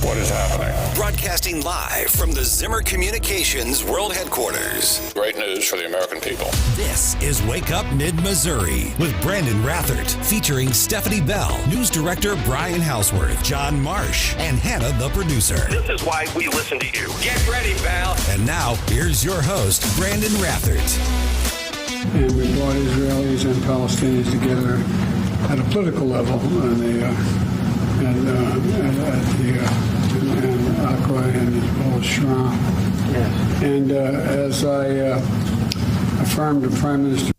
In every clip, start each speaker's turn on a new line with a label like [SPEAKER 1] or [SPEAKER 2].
[SPEAKER 1] what is happening.
[SPEAKER 2] Broadcasting live from the Zimmer Communications World Headquarters.
[SPEAKER 1] Great news for the American people.
[SPEAKER 2] This is Wake Up Mid-Missouri with Branden Rathert, featuring Stephanie Bell, News Director Brian Houseworth, John Marsh, and Hannah, the producer.
[SPEAKER 3] This is why we listen to you.
[SPEAKER 2] Get ready, pal. And now, here's your host, Branden Rathert.
[SPEAKER 4] And we brought Israelis and Palestinians together at a political level and Akra and his Polish Shram. Yes. And as I affirmed to Prime Minister.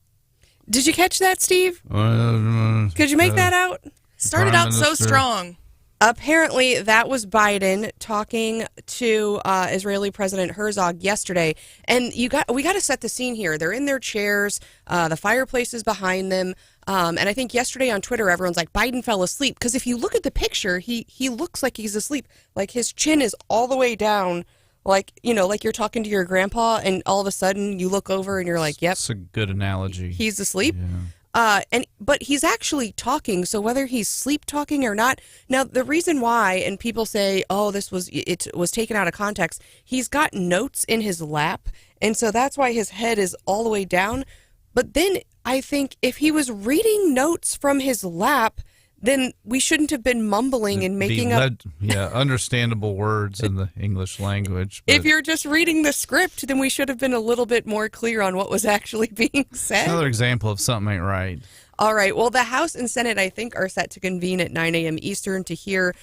[SPEAKER 5] Did you catch that, Steve? Could you make that out?
[SPEAKER 6] Started out so strong.
[SPEAKER 5] Apparently, that was Biden talking to Israeli President Herzog yesterday. And we got to set the scene here. They're in their chairs. The fireplace is behind them. And I think yesterday on Twitter, everyone's like, Biden fell asleep. Because if you look at the picture, he looks like he's asleep. Like his chin is all the way down. Like, like you're talking to your grandpa and all of a sudden you look over and you're like, yep.
[SPEAKER 7] That's a good analogy.
[SPEAKER 5] He's asleep.
[SPEAKER 7] Yeah.
[SPEAKER 5] But he's actually talking, so whether he's sleep talking or not. Now, the reason why, and people say, oh, it was taken out of context, he's got notes in his lap, and so that's why his head is all the way down. But then I think if he was reading notes from his lap, then we shouldn't have been mumbling and making up
[SPEAKER 7] understandable words in the English language.
[SPEAKER 5] If you're just reading the script, then we should have been a little bit more clear on what was actually being said.
[SPEAKER 7] Another example of something ain't right.
[SPEAKER 5] All right. Well, the House and Senate, I think, are set to convene at 9 a.m. Eastern to hear,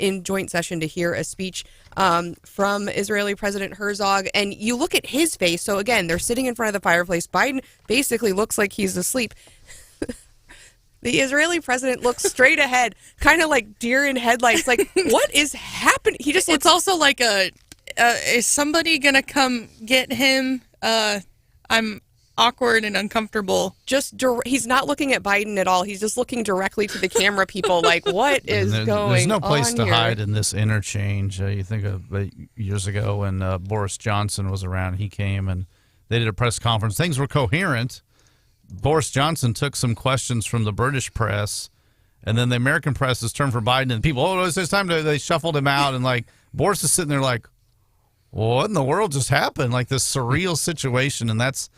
[SPEAKER 5] in joint session, to hear a speech from Israeli President Herzog. And you look at his face. So, again, they're sitting in front of the fireplace. Biden basically looks like he's asleep. The Israeli president looks straight ahead, kind of like deer in headlights. Like, what is happening? He just
[SPEAKER 6] It's also like is somebody going to come get him? I'm awkward and uncomfortable.
[SPEAKER 5] He's not looking at Biden at all. He's just looking directly to the camera people like, what is going on?
[SPEAKER 7] There's no place to
[SPEAKER 5] here?
[SPEAKER 7] hide in this interchange. You think of years ago when Boris Johnson was around, he came and they did a press conference. Things were coherent. Boris Johnson took some questions from the British press, and then the American press has turned for Biden, and people, it's time they shuffled him out, and like Boris is sitting there like, well, what in the world just happened? Like this surreal situation, and that's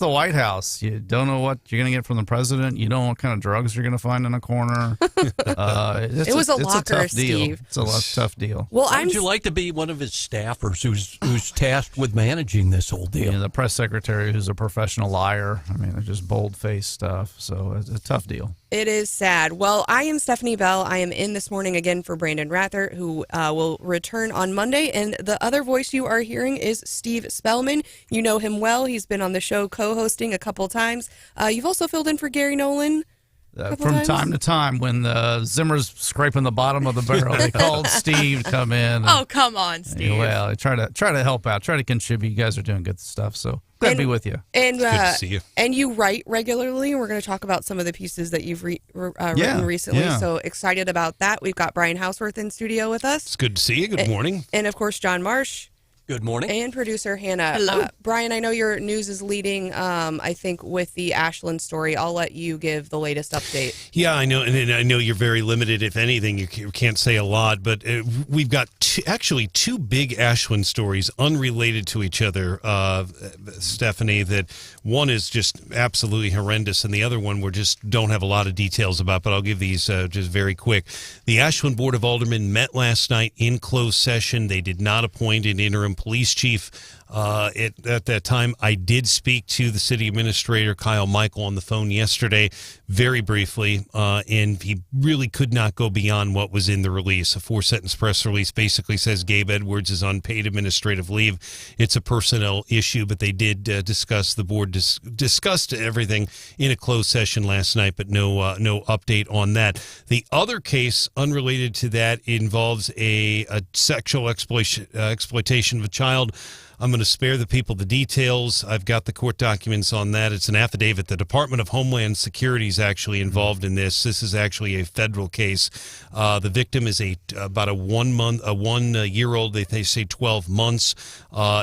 [SPEAKER 7] the White House. You don't know what you're going to get from the president. You don't know what kind of drugs you're going to find in a corner.
[SPEAKER 5] It was a locker, Steve.
[SPEAKER 7] It's a tough deal.
[SPEAKER 8] Well, would you like to be one of his staffers who's tasked with managing this whole deal?
[SPEAKER 7] The press secretary who's a professional liar. I mean, it's just bold-faced stuff. So it's a tough deal.
[SPEAKER 5] It is sad. Well, I am Stephanie Bell. I am in this morning again for Branden Rathert, who will return on Monday. And the other voice you are hearing is Steve Spellman. You know him well. He's been on the show co-hosting a couple times. You've also filled in for Gary Nolan.
[SPEAKER 7] From time to time, when Zimmer's scraping the bottom of the barrel, they called Steve to come in.
[SPEAKER 6] Oh, come on, Steve.
[SPEAKER 7] Well, try to help out, try to contribute. You guys are doing good stuff, so glad to be with you.
[SPEAKER 5] And
[SPEAKER 8] good to see you.
[SPEAKER 5] And you write regularly. We're going to talk about some of the pieces that you've written recently.
[SPEAKER 7] Yeah.
[SPEAKER 5] So excited about that. We've got Brian Houseworth in studio with us.
[SPEAKER 8] It's good to see you. Good morning.
[SPEAKER 5] And of course, John Marsh.
[SPEAKER 8] Good morning.
[SPEAKER 5] And producer Hannah.
[SPEAKER 6] Hello.
[SPEAKER 5] Brian, I know your news is leading, I think, with the Ashland story. I'll let you give the latest update.
[SPEAKER 9] Yeah, I know. And I know you're very limited. If anything, you can't say a lot. But we've got two big Ashland stories unrelated to each other, Stephanie, that one is just absolutely horrendous. And the other one we just don't have a lot of details about. But I'll give these just very quick. The Ashland Board of Aldermen met last night in closed session. They did not appoint an interim police chief. At that time, I did speak to the city administrator, Kyle Michael, on the phone yesterday, very briefly, and he really could not go beyond what was in the release. A 4-sentence press release basically says Gabe Edwards is on paid administrative leave. It's a personnel issue, but they did discuss, the board discussed everything in a closed session last night, but no update on that. The other case unrelated to that involves a sexual exploitation of a child. I'm going to spare the people the details. I've got the court documents on that. It's an affidavit. The Department of Homeland Security is actually involved in this. This is actually a federal case. The victim is about a 1 year old. They say 12 months.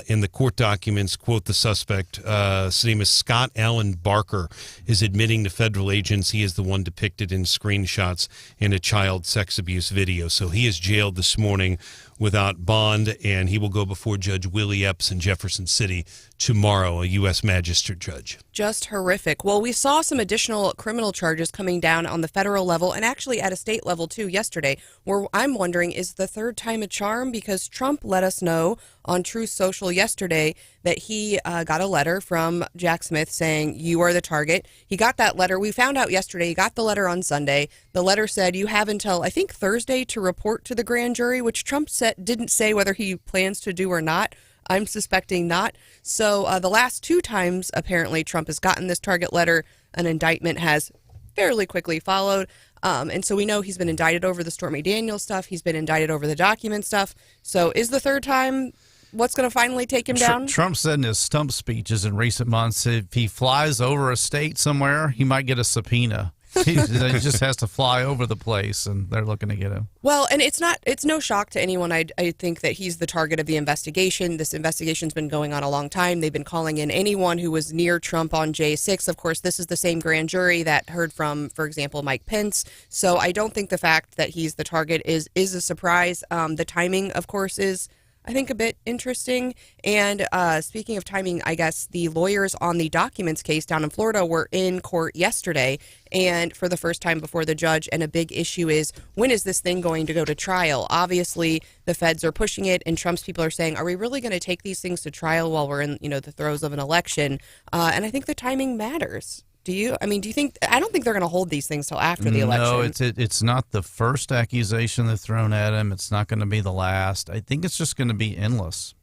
[SPEAKER 9] In the court documents, quote the suspect. His name is Scott Allen Barker. Is admitting to federal agents he is the one depicted in screenshots in a child sex abuse video. So he is jailed this morning without bond, and he will go before Judge Willie Epps in Jefferson City tomorrow, a U.S. magistrate judge.
[SPEAKER 5] Just horrific. Well, we saw some additional criminal charges coming down on the federal level and actually at a state level, too, yesterday, where I'm wondering, is the third time a charm? Because Trump let us know on Truth Social yesterday that he got a letter from Jack Smith saying, you are the target. He got that letter. We found out yesterday. He got the letter on Sunday. The letter said you have until, I think, Thursday to report to the grand jury, which Trump didn't say whether he plans to do or not. I'm suspecting not. So the last two times, apparently, Trump has gotten this target letter, an indictment has fairly quickly followed. And so we know he's been indicted over the Stormy Daniels stuff. He's been indicted over the document stuff. So is the third time what's going to finally take him down?
[SPEAKER 7] Trump said in his stump speeches in recent months, if he flies over a state somewhere, he might get a subpoena. He just has to fly over the place, and they're looking to get him.
[SPEAKER 5] Well, and it's no shock to anyone. I think that he's the target of the investigation. This investigation's been going on a long time. They've been calling in anyone who was near Trump on J6. Of course, this is the same grand jury that heard from, for example, Mike Pence. So I don't think the fact that he's the target is a surprise. The timing, of course, is, I think, a bit interesting. And speaking of timing, I guess the lawyers on the documents case down in Florida were in court yesterday, and for the first time before the judge. And a big issue is, when is this thing going to go to trial? Obviously, the feds are pushing it, and Trump's people are saying, are we really going to take these things to trial while we're in, the throes of an election? And I think the timing matters. Do you think, I don't think they're going to hold these things till after the election.
[SPEAKER 7] No, it's not the first accusation they've thrown at him. It's not going to be the last. I think it's just going to be endless.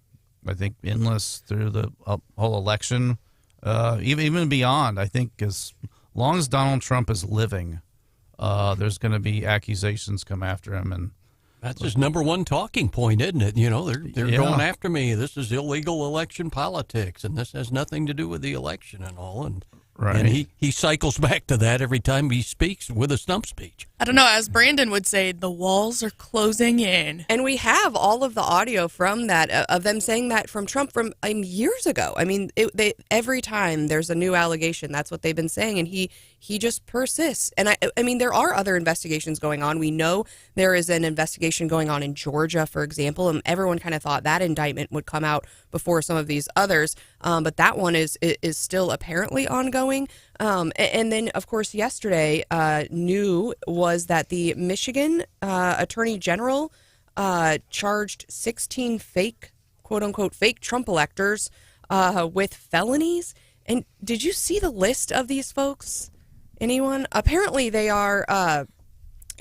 [SPEAKER 7] I think endless through the whole election, even beyond. I think as long as Donald Trump is living, there's going to be accusations come after him. And
[SPEAKER 8] that's his number one talking point, isn't it? They're going after me. This is illegal election politics, and this has nothing to do with the election and all. And
[SPEAKER 7] right.
[SPEAKER 8] And he cycles back to that every time he speaks with a stump speech.
[SPEAKER 6] I don't know. As Brandon would say, the walls are closing in.
[SPEAKER 5] And we have all of the audio from that, of them saying that from Trump from years ago. I mean, every time there's a new allegation, that's what they've been saying. And he just persists. And I mean, there are other investigations going on. We know there is an investigation going on in Georgia, for example. And everyone kind of thought that indictment would come out before some of these others. But that one is still apparently ongoing. And then, of course, yesterday, new was that the Michigan Attorney General charged 16 fake, quote-unquote, fake Trump electors with felonies. And did you see the list of these folks? Anyone? Apparently they are,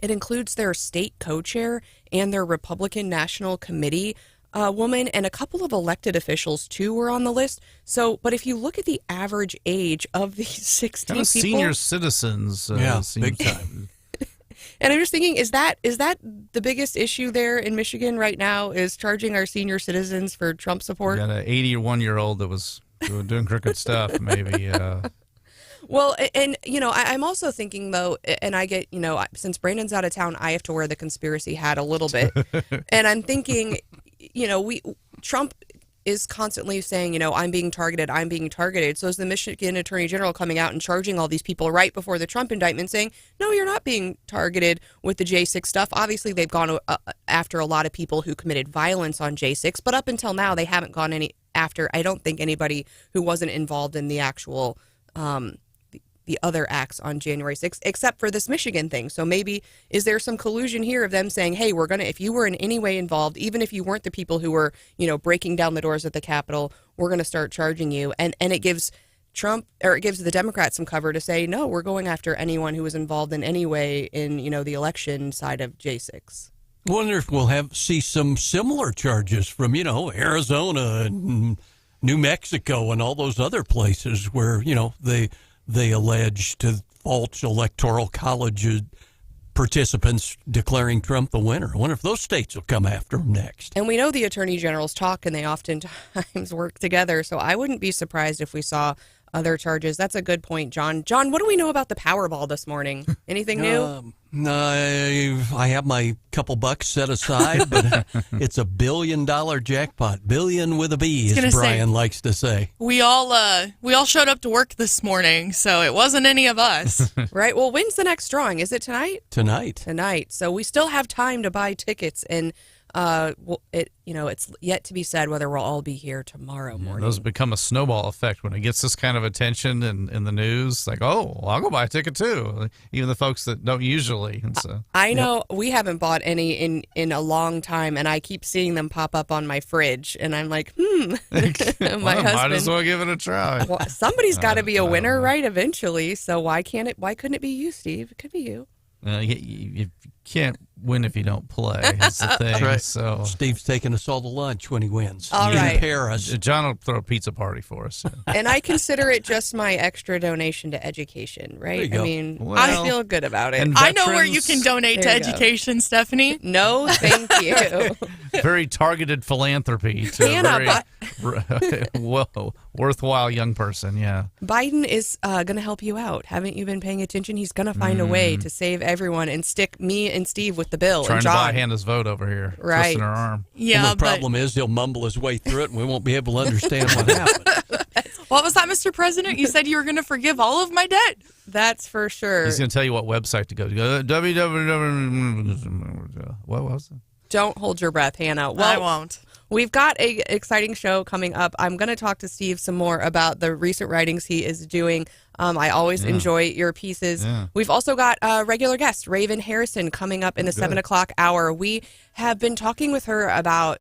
[SPEAKER 5] it includes their state co-chair and their Republican National Committee woman, and a couple of elected officials, too, were on the list. So, but if you look at the average age of these 16 people...
[SPEAKER 7] senior citizens.
[SPEAKER 8] Big time.
[SPEAKER 5] And I'm just thinking, is that the biggest issue there in Michigan right now, is charging our senior citizens for Trump support?
[SPEAKER 7] Got an 81-year-old that was doing crooked stuff, maybe.
[SPEAKER 5] Well, and, I'm also thinking, though, and I get, since Brandon's out of town, I have to wear the conspiracy hat a little bit. And I'm thinking, Trump is constantly saying, I'm being targeted. So is the Michigan Attorney General coming out and charging all these people right before the Trump indictment, saying, no, you're not being targeted with the J6 stuff. Obviously, they've gone after a lot of people who committed violence on J6, but up until now, they haven't gone after, I don't think, anybody who wasn't involved in the actual the other acts on January 6th, except for this Michigan thing. So maybe, is there some collusion here of them saying, hey, if you were in any way involved, even if you weren't the people who were, breaking down the doors at the Capitol, we're going to start charging you. And it gives it gives the Democrats some cover to say, no, we're going after anyone who was involved in any way in, the election side of J6.
[SPEAKER 8] I wonder if we'll see some similar charges from, Arizona and New Mexico and all those other places where, they allege to false electoral college participants declaring Trump the winner. I wonder if those states will come after him next.
[SPEAKER 5] And we know the attorney generals talk, and they oftentimes work together. So I wouldn't be surprised if we saw other charges. That's a good point, John. John, what do we know about the Powerball this morning? Anything new?
[SPEAKER 8] I have my couple bucks set aside, but it's a $1 billion jackpot. Billion with a B, as Brian likes to say.
[SPEAKER 6] We all showed up to work this morning, so it wasn't any of us.
[SPEAKER 5] Right. Well, when's the next drawing? Is it tonight? Tonight. So we still have time to buy tickets, and it's yet to be said whether we'll all be here tomorrow morning.
[SPEAKER 7] Those become a snowball effect when it gets this kind of attention in the news. Like, oh, well, I'll go buy a ticket too. Even the folks that don't usually. And so,
[SPEAKER 5] I know we haven't bought any in a long time, and I keep seeing them pop up on my fridge, and I'm like, my husband
[SPEAKER 7] might as well give it a try.
[SPEAKER 5] Well, somebody's got to be a winner, right? Eventually. So why couldn't it be you, Steve? It could be you.
[SPEAKER 7] You can't win if you don't play. That's the thing.
[SPEAKER 8] That's right.
[SPEAKER 7] So
[SPEAKER 8] Steve's taking us all to lunch when he wins.
[SPEAKER 5] All right.
[SPEAKER 8] In Paris.
[SPEAKER 7] John will throw a pizza party for us.
[SPEAKER 5] And I consider it just my extra donation to education, right? I mean, I feel good about it.
[SPEAKER 6] I know where you can donate to education, Stephanie.
[SPEAKER 5] No, thank you.
[SPEAKER 7] Very targeted philanthropy to a very worthwhile young person, yeah.
[SPEAKER 5] Biden is going to help you out. Haven't you been paying attention? He's going to find a way to save everyone and stick me and Steve with the bill.
[SPEAKER 7] Trying
[SPEAKER 5] and
[SPEAKER 7] to
[SPEAKER 5] John.
[SPEAKER 7] buy Hannah's vote over here.
[SPEAKER 5] Right.
[SPEAKER 7] Twisting her arm.
[SPEAKER 6] Yeah,
[SPEAKER 8] and the problem is he'll mumble his way through it and we won't be able to understand what happened.
[SPEAKER 6] What was that, Mr. President? You said you were going to forgive all of my debt.
[SPEAKER 5] That's for sure.
[SPEAKER 7] He's going to tell you what website to go to. www. What was it?
[SPEAKER 5] Don't hold your breath, Hannah. Well,
[SPEAKER 6] I won't.
[SPEAKER 5] We've got an exciting show coming up. I'm going to talk to Steve some more about the recent writings he is doing. I always enjoy your pieces. Yeah. We've also got a regular guest, Raven Harrison, coming up in the 7 o'clock hour. We have been talking with her about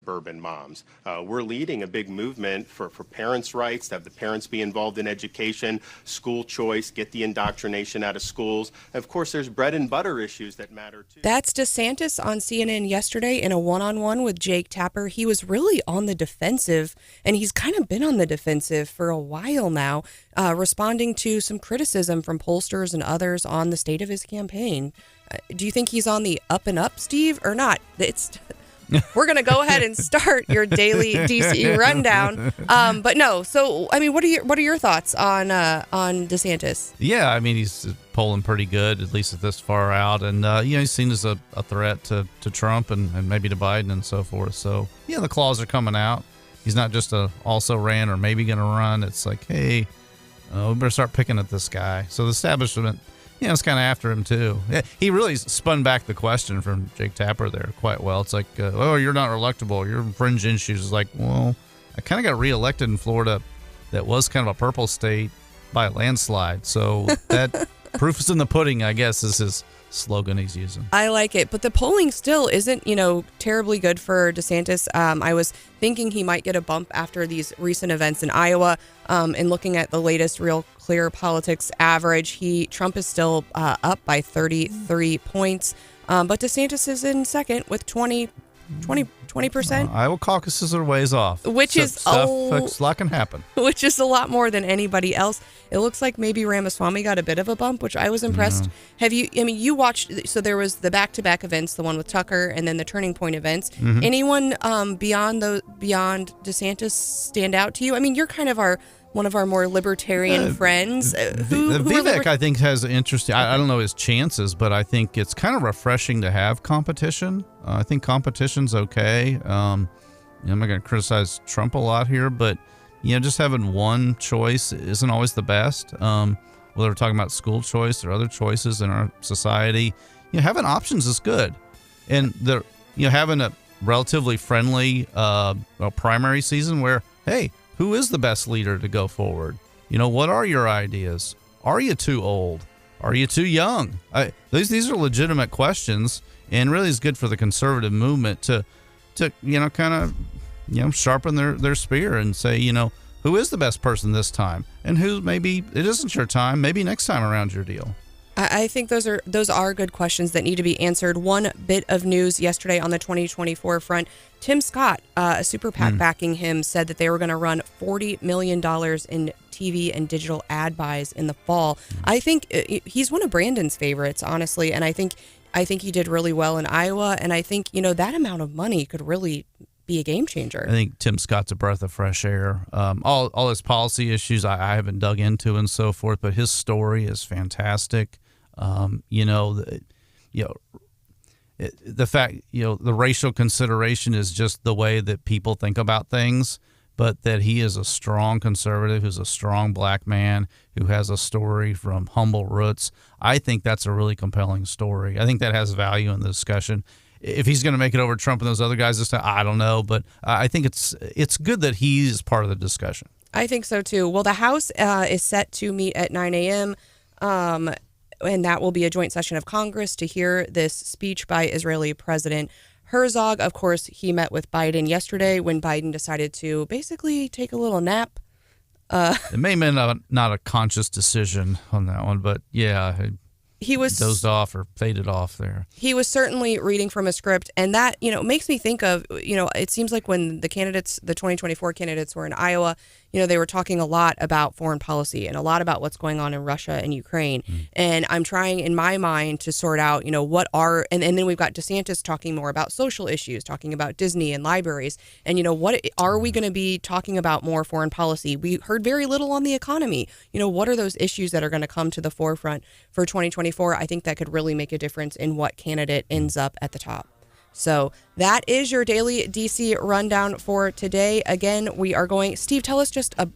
[SPEAKER 10] suburban moms. We're leading a big movement for parents' rights, to have the parents be involved in education, school choice, get the indoctrination out of schools. Of course, there's bread and butter issues that matter too.
[SPEAKER 5] That's DeSantis on CNN yesterday in a one-on-one with Jake Tapper. He was really on the defensive, and he's kind of been on the defensive for a while now, responding to some criticism from pollsters and others on the state of his campaign. Do you think he's on the up and up, Steve, or not? We're going to go ahead and start your daily DC rundown. But no, so I mean, what are your thoughts on DeSantis?
[SPEAKER 7] Yeah, I mean, he's polling pretty good, at least at this far out, and he's seen as a threat to Trump and maybe to Biden and so forth. So yeah, the claws are coming out. He's not just also ran or maybe going to run. It's like, hey, we better start picking at this guy. So the establishment, it's kind of after him too. Yeah, he really spun back the question from Jake Tapper there quite well. It's like, you're not electable. Your fringe issues. It's like, well, I kind of got reelected in Florida that was kind of a purple state by a landslide. So that proof is in the pudding, I guess, is his slogan he's using.
[SPEAKER 5] I like it, but the polling still isn't, terribly good for DeSantis. I was thinking he might get a bump after these recent events in Iowa. And looking at the latest Real Clear Politics average, Trump is still up by 33 points, but DeSantis is in second with 20%.
[SPEAKER 7] Iowa caucuses are ways off,
[SPEAKER 5] which is
[SPEAKER 7] a lot can happen.
[SPEAKER 5] Which is a lot more than anybody else. It looks like maybe Ramaswamy got a bit of a bump, which I was impressed. Have you? I mean, you watched. So there was the back-to-back events, the one with Tucker, and then the Turning Point events. Mm-hmm. Anyone beyond DeSantis stand out to you? I mean, you're kind of one of our more libertarian friends.
[SPEAKER 7] Vivek, I think, has interesting. I don't know his chances, but I think it's kind of refreshing to have competition. I think competition's okay. I'm not going to criticize Trump a lot here, but just having one choice isn't always the best. Whether we're talking about school choice or other choices in our society, having options is good, and having a relatively friendly primary season where, hey, who is the best leader to go forward? What are your ideas? Are you too old? Are you too young? These are legitimate questions, and really is good for the conservative movement to kind of sharpen their spear and say, who is the best person this time, and who maybe it isn't your time, maybe next time around your deal.
[SPEAKER 5] I think those are good questions that need to be answered. One bit of news yesterday on the 2024 front: Tim Scott, a super PAC backing him, said that they were going to run $40 million in TV and digital ad buys in the fall. I think he's one of Brandon's favorites, honestly, and I think he did really well in Iowa, and I think that amount of money could really be a game changer.
[SPEAKER 7] I think Tim Scott's a breath of fresh air. All his policy issues I haven't dug into and so forth, but his story is fantastic. The fact, the racial consideration is just the way that people think about things, but that he is a strong conservative, who's a strong black man, who has a story from humble roots. I think that's a really compelling story. I think that has value in the discussion. If he's going to make it over Trump and those other guys this time, I don't know, but I think it's good that he's part of the discussion.
[SPEAKER 5] I think so too. Well, the House is set to meet at 9 a.m., and that will be a joint session of Congress to hear this speech by Israeli President Herzog. Of course, he met with Biden yesterday when Biden decided to basically take a little nap.
[SPEAKER 7] It may have been not a conscious decision on that one, but yeah, he was dozed off or faded off there.
[SPEAKER 5] He was certainly reading from a script, and that makes me think of it seems like when the 2024 candidates were in Iowa, they were talking a lot about foreign policy and a lot about what's going on in Russia and Ukraine. And I'm trying in my mind to sort out what are and then we've got DeSantis talking more about social issues, talking about Disney and libraries, and what are we going to be talking about more foreign policy? We heard very little on the economy. What are those issues that are going to come to the forefront for 2024? I think that could really make a difference in what candidate ends up at the top. So that is your daily DC rundown for today. Again, we are going. Steve, tell us just a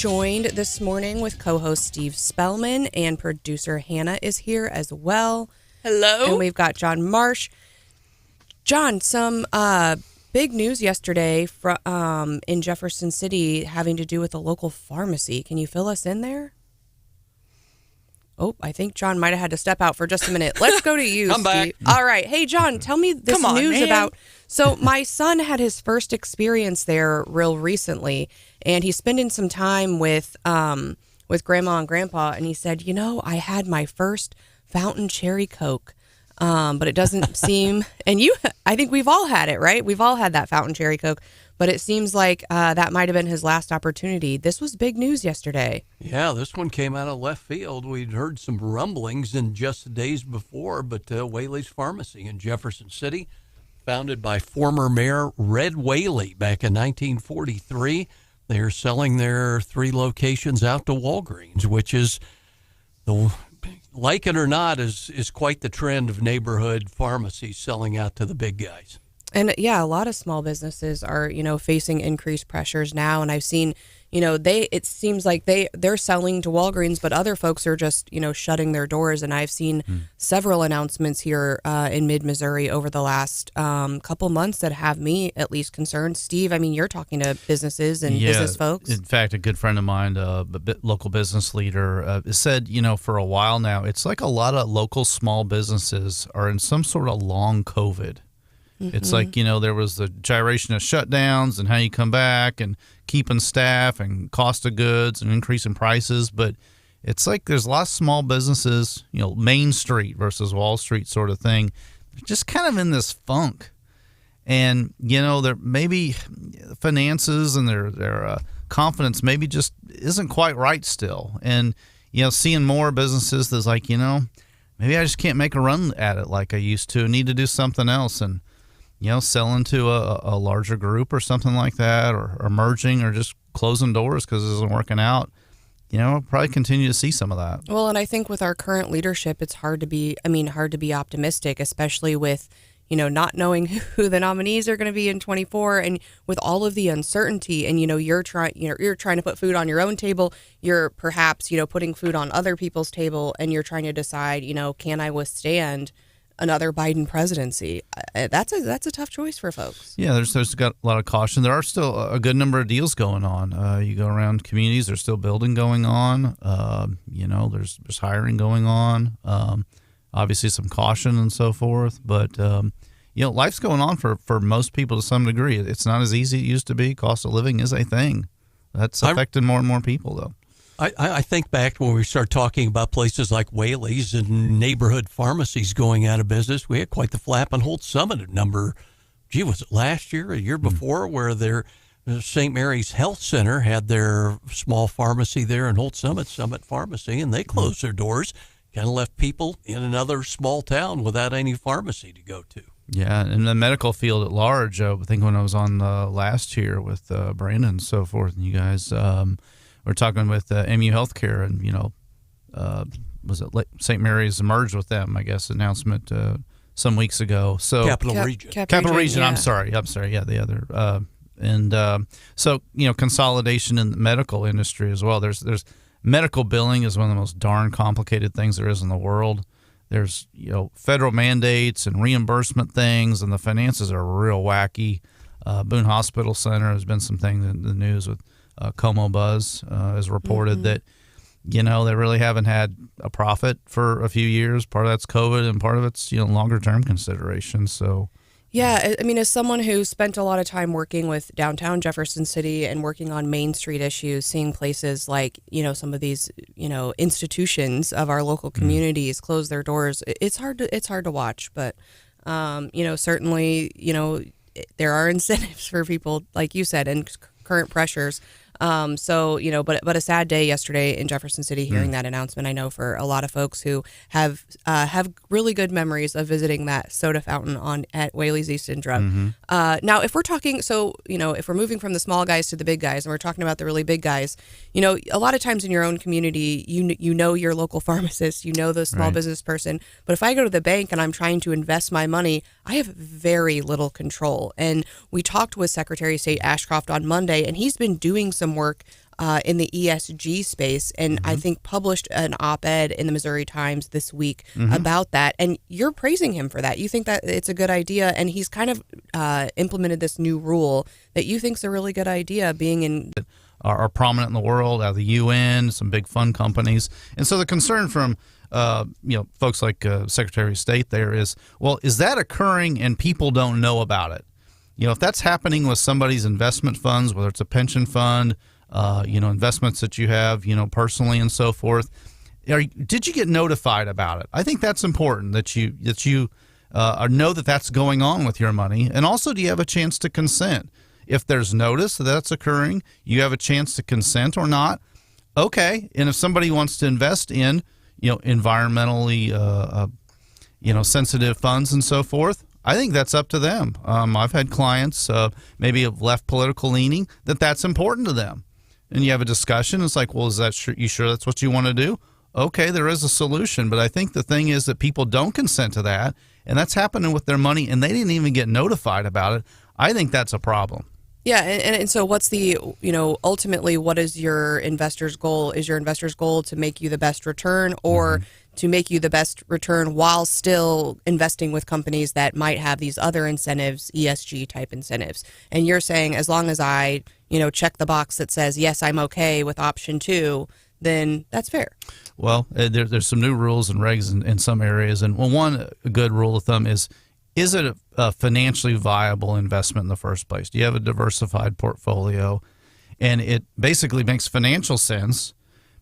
[SPEAKER 5] joined this morning with co-host Steve Spellman, and producer Hannah is here as well.
[SPEAKER 6] Hello.
[SPEAKER 5] And we've got John Marsh. John, some big news yesterday in Jefferson City having to do with a local pharmacy. Can you fill us in there? Oh, I think John might have had to step out for just a minute. Let's go to you,
[SPEAKER 8] Come
[SPEAKER 5] Steve.
[SPEAKER 8] back.
[SPEAKER 5] All right. Hey, John, tell me this
[SPEAKER 6] Come on,
[SPEAKER 5] news
[SPEAKER 6] man.
[SPEAKER 5] about... So my son had his first experience there real recently, and he's spending some time with Grandma and Grandpa, and he said, I had my first fountain cherry Coke, but it doesn't seem... And I think we've all had it, right? We've all had that fountain cherry Coke. But it seems like that might have been his last opportunity. This was big news yesterday.
[SPEAKER 8] Yeah, this one came out of left field. We'd heard some rumblings in just the days before, but Whaley's Pharmacy in Jefferson City, founded by former Mayor Red Whaley back in 1943. They're selling their 3 locations out to Walgreens, which is, like it or not, is quite the trend of neighborhood pharmacies selling out to the big guys.
[SPEAKER 5] And yeah, a lot of small businesses are, facing increased pressures now. And I've seen, it seems like they're selling to Walgreens, but other folks are just, shutting their doors. And I've seen several announcements here in mid-Missouri over the last couple months that have me at least concerned. Steve, I mean, you're talking to businesses and business folks.
[SPEAKER 7] In fact, a good friend of mine, a local business leader, said, for a while now, it's like a lot of local small businesses are in some sort of long COVID. It's like, there was the gyration of shutdowns and how you come back and keeping staff and cost of goods and increasing prices. But it's like there's a lot of small businesses, Main Street versus Wall Street sort of thing, just kind of in this funk. And, they're maybe finances and their confidence maybe just isn't quite right still. And, seeing more businesses that's like, maybe I just can't make a run at it like I used to. I need to do something else. And, selling to a larger group or something like that, or merging, or just closing doors because it isn't working out. We'll probably continue to see some of that.
[SPEAKER 5] Well, and I think with our current leadership, it's hard to be optimistic, especially with, not knowing who the nominees are going to be in 24, and with all of the uncertainty. And, you're trying to put food on your own table. You're perhaps, putting food on other people's table, and you're trying to decide, can I withstand another Biden presidency? That's a tough choice for folks.
[SPEAKER 7] Yeah, there's got a lot of caution. There are still a good number of deals going on. You go around communities, there's still building going on. There's hiring going on. Obviously some caution and so forth. But, life's going on for most people to some degree. It's not as easy as it used to be. Cost of living is a thing. That's affecting more and more people, though.
[SPEAKER 8] I think back when we start talking about places like Whaley's and neighborhood pharmacies going out of business. We had quite the flap on Holt Summit number. Was it last year, a year before, where their St. Mary's Health Center had their small pharmacy there in Holt Summit Pharmacy, and they closed their doors, kind of left people in another small town without any pharmacy to go to.
[SPEAKER 7] Yeah, and the medical field at large, I think when I was on last year with Branden and so forth, and you guys... we're talking with MU Healthcare, and was it St. Mary's merged with them? I guess announcement some weeks ago. So
[SPEAKER 8] Capital Region.
[SPEAKER 7] Capital Region.
[SPEAKER 5] Yeah.
[SPEAKER 7] I'm sorry. Yeah, the other. So consolidation in the medical industry as well. There's medical billing is one of the most darn complicated things there is in the world. There's federal mandates and reimbursement things, and the finances are real wacky. Boone Hospital Center has been some things in the news with. Como Buzz has reported that, they really haven't had a profit for a few years. Part of that's COVID, and part of it's, longer term considerations. So,
[SPEAKER 5] yeah, I mean, as someone who spent a lot of time working with downtown Jefferson City and working on Main Street issues, seeing places like, some of these, institutions of our local communities close their doors, it's hard to watch. But, certainly, there are incentives for people, like you said, and current pressures. But a sad day yesterday in Jefferson City hearing that announcement. I know for a lot of folks who have really good memories of visiting that soda fountain at Whaley's East and Drum. Now, if we're talking, if we're moving from the small guys to the big guys, and we're talking about the really big guys, a lot of times in your own community, you know your local pharmacist, the small business person. But if I go to the bank and I'm trying to invest my money, I have very little control. And we talked with Secretary of State Ashcroft on Monday, and he's been doing some work in the ESG space, and I think published an op-ed in the Missouri Times this week about that. And you're praising him for that. You think that it's a good idea, and he's kind of implemented this new rule that you think's a really good idea, being in
[SPEAKER 7] are prominent in the world, out of the UN, some big fund companies. And so the concern from folks like Secretary of State there is, well, is that occurring and people don't know about it? If that's happening with somebody's investment funds, whether it's a pension fund, investments that you have, personally and so forth, did you get notified about it? I think that's important that you know that that's going on with your money. And also, do you have a chance to consent? If there's notice that that's occurring, you have a chance to consent or not. Okay. And if somebody wants to invest in, environmentally, sensitive funds and so forth, I think that's up to them. I've had clients, maybe of left political leaning, that's important to them. And you have a discussion. It's like, well, is that you sure that's what you want to do? Okay, there is a solution. But I think the thing is that people don't consent to that, and that's happening with their money, and they didn't even get notified about it. I think that's a problem.
[SPEAKER 5] Yeah, and so what's the, ultimately, what is your investor's goal? Is your investor's goal to make you the best return, or to make you the best return while still investing with companies that might have these other incentives, ESG type incentives? And you're saying, as long as I, check the box that says, yes, I'm okay with option 2, then that's fair. Well,
[SPEAKER 7] there's some new rules and regs in some areas. And one good rule of thumb is it a financially viable investment in the first place? Do you have a diversified portfolio? And it basically makes financial sense,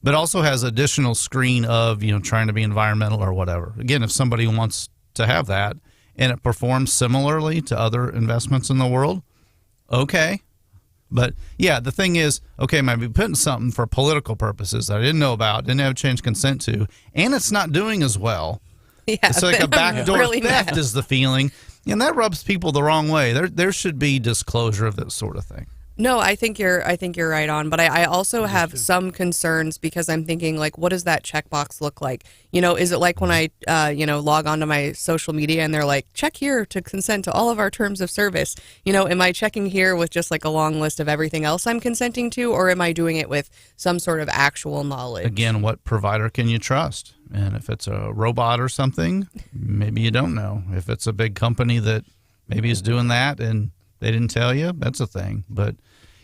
[SPEAKER 7] but also has additional screen of, trying to be environmental or whatever. Again, if somebody wants to have that and it performs similarly to other investments in the world, okay. But yeah, the thing is, okay, I might be putting something for political purposes that I didn't know about, didn't have a change of consent to, and it's not doing as well. Yeah, it's like a backdoor really theft is the feeling, and that rubs people the wrong way. There should be disclosure of this sort of thing.
[SPEAKER 5] No, I think you're right on, but I also have some concerns because I'm thinking, like, what does that checkbox look like? Is it like when I log onto my social media and they're like, check here to consent to all of our terms of service? Am I checking here with just like a long list of everything else I'm consenting to, or am I doing it with some sort of actual knowledge?
[SPEAKER 7] Again, what provider can you trust? And if it's a robot or something, maybe you don't know. If it's a big company that maybe is doing that and they didn't tell you, that's a thing. But,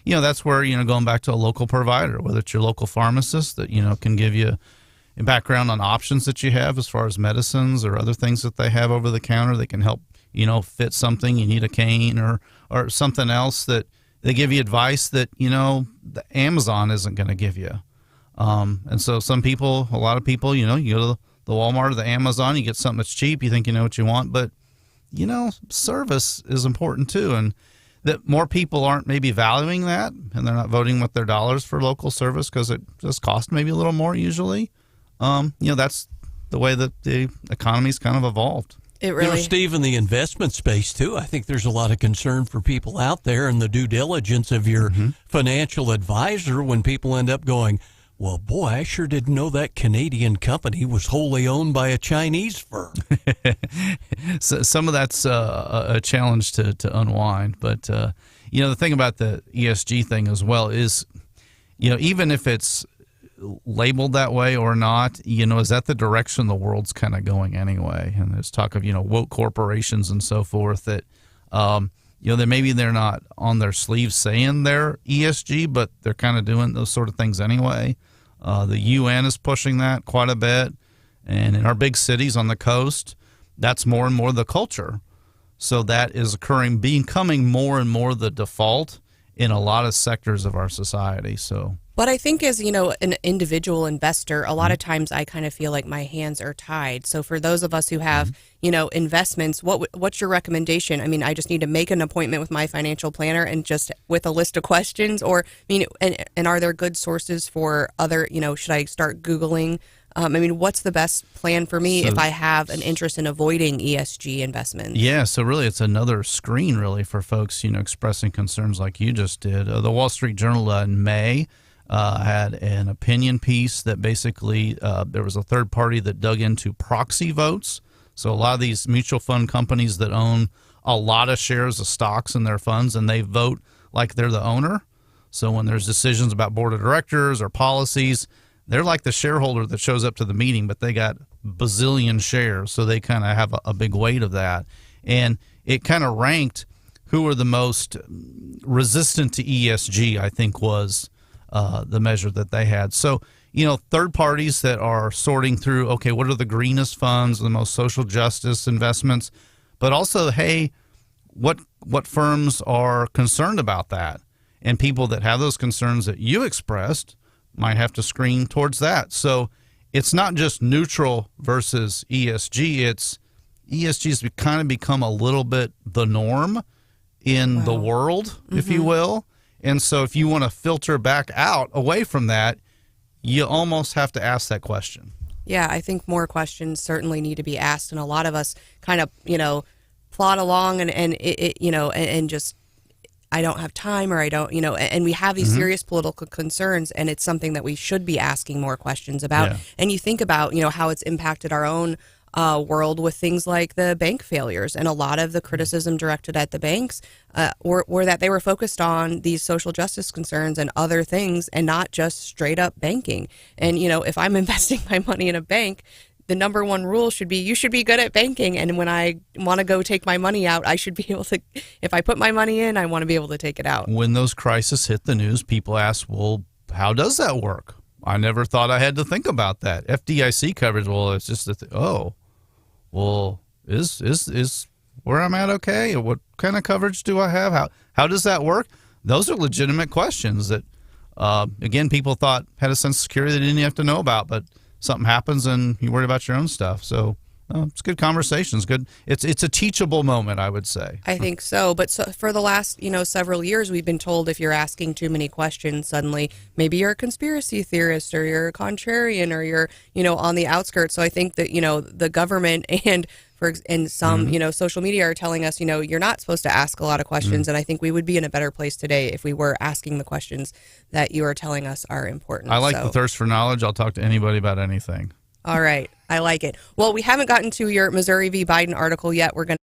[SPEAKER 7] that's where, going back to a local provider, whether it's your local pharmacist that, can give you a background on options that you have as far as medicines or other things that they have over the counter that can help, fit something. You need a cane or something else that they give you advice that, the Amazon isn't going to give you. And so a lot of people, you go to the Walmart or the Amazon, you get something that's cheap, you think you know what you want, but service is important too, and that more people aren't maybe valuing that, and they're not voting with their dollars for local service because it just costs maybe a little more usually. That's the way that the economy's kind of evolved.
[SPEAKER 5] It really,
[SPEAKER 8] Steve, in the investment space too, I think there's a lot of concern for people out there and the due diligence of your financial advisor when people end up going, well, boy, I sure didn't know that Canadian company was wholly owned by a Chinese firm.
[SPEAKER 7] So some of that's a challenge to unwind. But, the thing about the ESG thing as well is, even if it's labeled that way or not, is that the direction the world's kind of going anyway? And there's talk of, woke corporations and so forth that, that maybe they're not on their sleeves saying they're ESG, but they're kind of doing those sort of things anyway. The UN is pushing that quite a bit. And in our big cities on the coast, that's more and more the culture. So that is becoming more and more the default in a lot of sectors of our society.
[SPEAKER 5] But I think as, an individual investor, a lot of times I kind of feel like my hands are tied. So for those of us who have, investments, what's your recommendation? I mean, I just need to make an appointment with my financial planner and just with a list of questions, or, and are there good sources for other, should I start Googling? What's the best plan for me if I have an interest in avoiding ESG investments?
[SPEAKER 7] Yeah, so really it's another screen really for folks, expressing concerns like you just did. The Wall Street Journal in May had an opinion piece that basically there was a third party that dug into proxy votes. So a lot of these mutual fund companies that own a lot of shares of stocks in their funds, and they vote like they're the owner. So when there's decisions about board of directors or policies, they're like the shareholder that shows up to the meeting, but they got bazillion shares, so they kind of have a big weight of that. And it kind of ranked who were the most resistant to ESG, I think was the measure that they had. So, third parties that are sorting through, okay, what are the greenest funds, the most social justice investments, but also, hey, what firms are concerned about that? And people that have those concerns that you expressed might have to screen towards that. So it's not just neutral versus ESG. It's ESG's kind of become a little bit the norm in the world, if you will. And so if you want to filter back out away from that, you almost have to ask that question.
[SPEAKER 5] Yeah, I think more questions certainly need to be asked, and a lot of us kind of, plod along and just, I don't have time, or I don't, and we have these serious political concerns, and it's something that we should be asking more questions about.
[SPEAKER 7] Yeah.
[SPEAKER 5] And you think about, how it's impacted our own world with things like the bank failures, and a lot of the criticism directed at the banks were that they were focused on these social justice concerns and other things, and not just straight up banking. And if I'm investing my money in a bank, the number one rule should be you should be good at banking, and when I want to go take my money out, I should be able to, if I put my money in, I want to be able to take it out.
[SPEAKER 7] When those crises hit the news, people ask, well, how does that work? I never thought I had to think about that. FDIC coverage, well, it's just well, is where I'm at okay? What kind of coverage do I have? How does that work? Those are legitimate questions that, again, people thought had a sense of security they didn't have to know about, but something happens and you worry about your own stuff. So it's good conversations. Good. It's a teachable moment, I would say.
[SPEAKER 5] I think so. But for the last, several years, we've been told if you're asking too many questions, suddenly maybe you're a conspiracy theorist, or you're a contrarian, or you're, on the outskirts. So I think that, the government and some, social media are telling us, you're not supposed to ask a lot of questions. And I think we would be in a better place today if we were asking the questions that you are telling us are important.
[SPEAKER 7] I like the thirst for knowledge. I'll talk to anybody about anything.
[SPEAKER 5] All right. I like it. Well, we haven't gotten to your Missouri v. Biden article yet. We're going to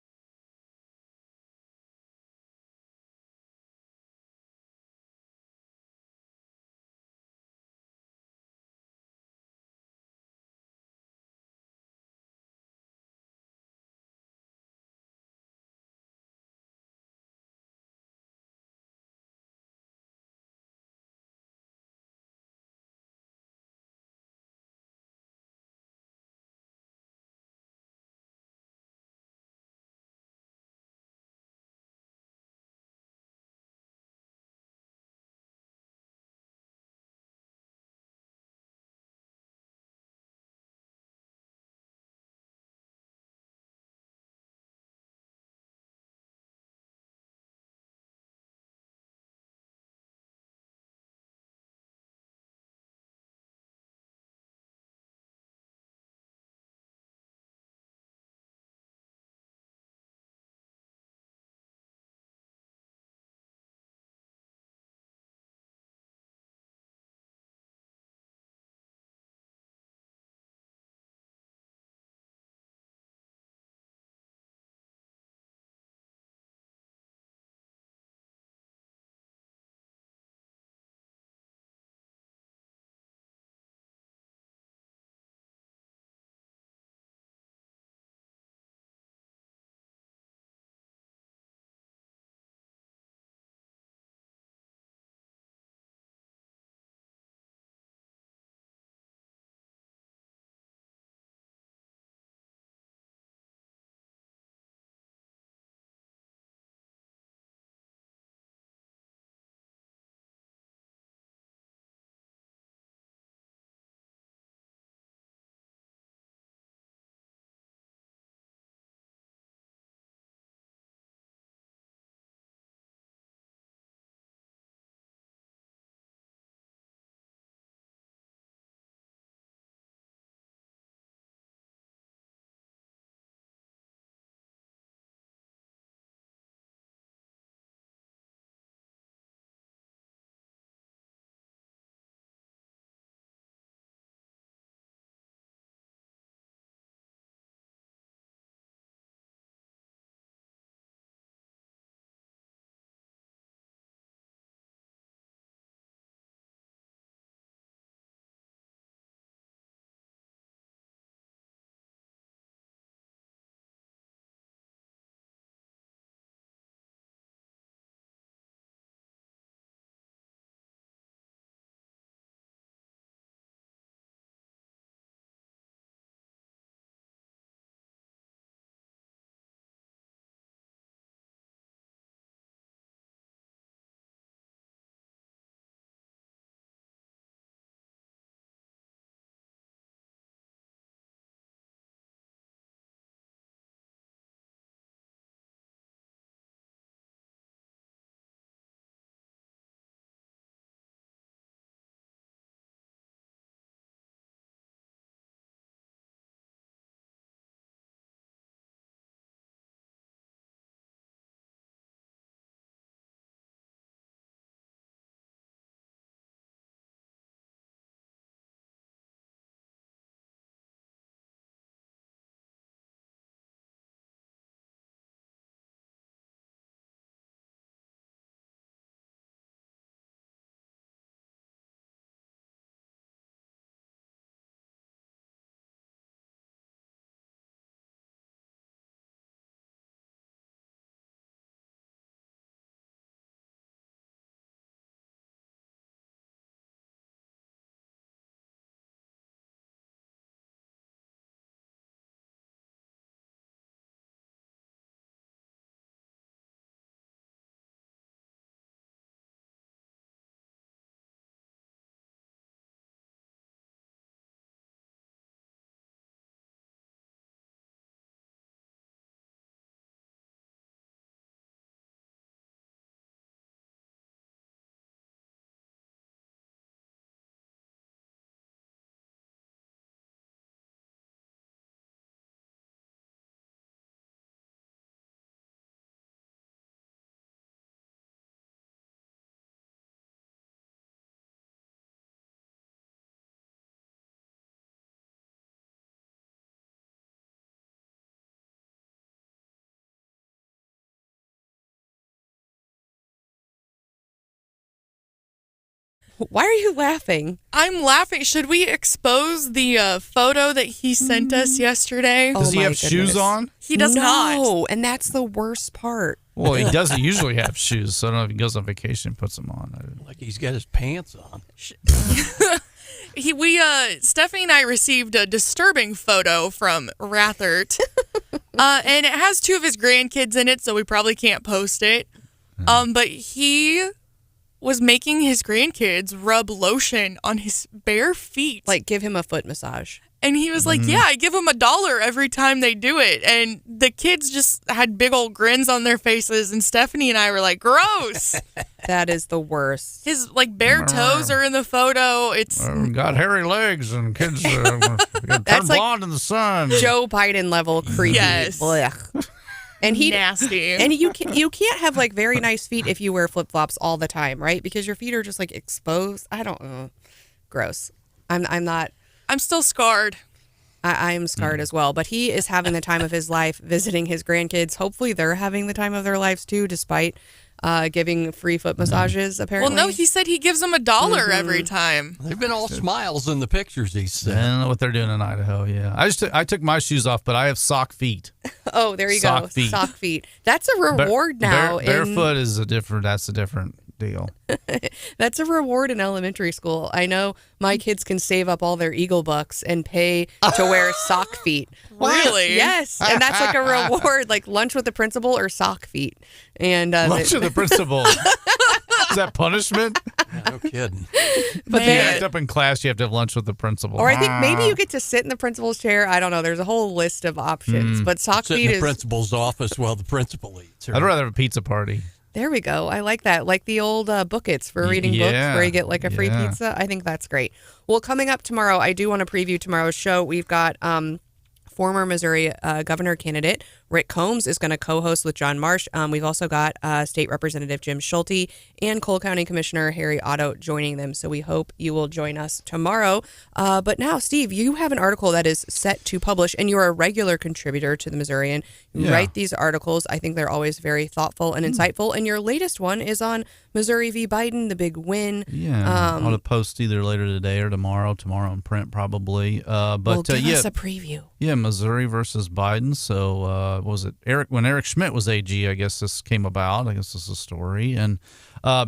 [SPEAKER 5] Why are you laughing?
[SPEAKER 6] I'm laughing. Should we expose the photo that he sent us yesterday?
[SPEAKER 7] Does he
[SPEAKER 5] my
[SPEAKER 7] have shoes
[SPEAKER 5] goodness.
[SPEAKER 7] on?
[SPEAKER 6] He does not.
[SPEAKER 5] No, and that's the worst part.
[SPEAKER 7] Well, he doesn't usually have shoes, so I don't know if he goes on vacation and puts them on.
[SPEAKER 8] Like he's got his pants on.
[SPEAKER 6] Stephanie and I received a disturbing photo from Rathert, and it has 2 of his grandkids in it, so we probably can't post it. But he was making his grandkids rub lotion on his bare feet.
[SPEAKER 5] Like, give him a foot massage.
[SPEAKER 6] And he was like, yeah, I give them $1 every time they do it. And the kids just had big old grins on their faces. And Stephanie and I were like, gross.
[SPEAKER 5] That is the worst.
[SPEAKER 6] His bare toes are in the photo. It's
[SPEAKER 7] Got hairy legs and kids turn
[SPEAKER 5] That's like
[SPEAKER 7] blonde in the sun.
[SPEAKER 5] Joe Biden level creepy.
[SPEAKER 6] Yes.
[SPEAKER 5] Blech. And he
[SPEAKER 6] nasty.
[SPEAKER 5] And you can't have like very nice feet if you wear flip flops all the time, right? Because your feet are just like exposed. I don't know. Gross. I'm not.
[SPEAKER 6] I'm still scarred.
[SPEAKER 5] I'm scarred as well. But he is having the time of his life visiting his grandkids. Hopefully they're having the time of their lives too, despite giving free foot massages, apparently.
[SPEAKER 6] Well, no, he said he gives them $1 every time.
[SPEAKER 8] They've been all smiles in the pictures he
[SPEAKER 7] I
[SPEAKER 8] sent.
[SPEAKER 7] don't know what they're doing in Idaho. Yeah, I took my shoes off, but I have sock feet.
[SPEAKER 5] Oh, there you
[SPEAKER 7] Sock
[SPEAKER 5] go.
[SPEAKER 7] feet.
[SPEAKER 5] Sock feet. That's a reward now.
[SPEAKER 7] Barefoot is a different. That's a different deal.
[SPEAKER 5] That's a reward in elementary school. I know my kids can save up all their Eagle bucks and pay to wear sock feet.
[SPEAKER 6] Really?
[SPEAKER 5] Yes, and that's like a reward, like lunch with the principal or sock feet. And
[SPEAKER 7] Lunch with the principal. Is that punishment?
[SPEAKER 8] Yeah, no kidding.
[SPEAKER 5] but
[SPEAKER 7] You
[SPEAKER 5] they,
[SPEAKER 7] act up in class, you have to have lunch with the principal.
[SPEAKER 5] or I think maybe you get to sit in the principal's chair. I don't know. There's a whole list of options, but sock
[SPEAKER 8] Sit
[SPEAKER 5] feet
[SPEAKER 8] in the
[SPEAKER 5] is.
[SPEAKER 8] principal's office while the principal eats.
[SPEAKER 7] I'd rather have a pizza party.
[SPEAKER 5] There we go. I like that. Like the old buckets for reading books where you get like a free pizza. I think that's great. Well, coming up tomorrow, I do want to preview tomorrow's show. We've got former Missouri governor candidate Rick Combs is going to co-host with John Marsh. We've also got State Representative Jim Schulte and Cole County Commissioner Harry Otto joining them. So we hope you will join us tomorrow. But now, Steve, you have an article that is set to publish, and you're a regular contributor to the Missourian. You write these articles. I think they're always very thoughtful and insightful. And your latest one is on Missouri v. Biden, the big win.
[SPEAKER 7] Yeah, I'll post either later today or tomorrow in print probably. But
[SPEAKER 5] give us a preview.
[SPEAKER 7] Yeah, Missouri versus Biden. So what was it when Eric Schmidt was AG? I guess this came about. I guess this is a story, and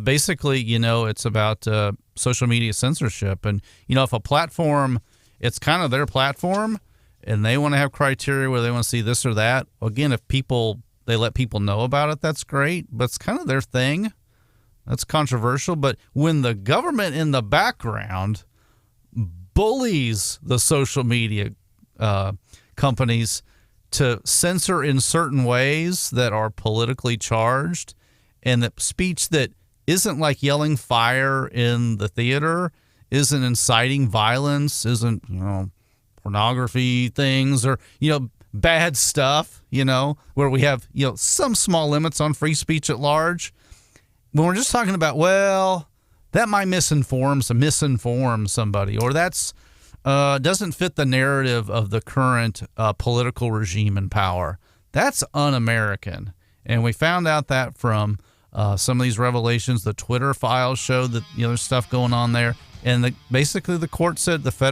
[SPEAKER 7] basically, it's about social media censorship. And if a platform, it's kind of their platform, and they want to have criteria where they want to see this or that. Again, if they let people know about it, that's great. But it's kind of their thing. That's controversial. But when the government in the background bullies the social media companies to censor in certain ways that are politically charged, and that speech that isn't like yelling fire in the theater, isn't inciting violence, isn't, pornography things or, bad stuff, where we have, some small limits on free speech at large. When we're just talking about, well, that might misinform somebody, or that's doesn't fit the narrative of the current political regime in power. That's un-American. And we found out that from some of these revelations. The Twitter files showed that there's stuff going on there. And basically the court said the federal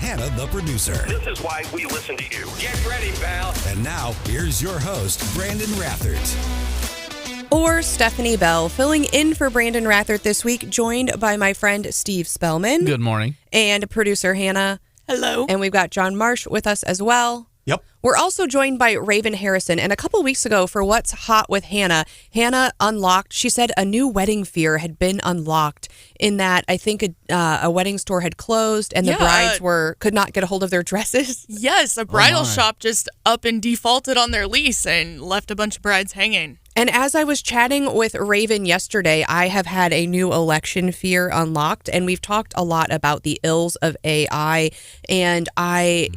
[SPEAKER 2] Hannah, the producer.
[SPEAKER 3] This is why we listen to you.
[SPEAKER 11] Get ready, pal.
[SPEAKER 2] And now, here's your host, Branden Rathert.
[SPEAKER 5] Or Stephanie Bell, filling in for Branden Rathert this week, joined by my friend Steve Spellman.
[SPEAKER 7] Good morning.
[SPEAKER 5] And producer Hannah.
[SPEAKER 6] Hello.
[SPEAKER 5] And we've got John Marsh with us as well.
[SPEAKER 9] Yep.
[SPEAKER 5] We're also joined by Raven Harrison. And a couple weeks ago, for What's Hot with Hannah, Hannah unlocked, she said a new wedding fear had been unlocked in that I think a wedding store had closed and the brides could not get a hold of their dresses.
[SPEAKER 6] Yes, a bridal shop just up and defaulted on their lease and left a bunch of brides hanging.
[SPEAKER 5] And as I was chatting with Raven yesterday, I have had a new election fear unlocked, and we've talked a lot about the ills of AI. And I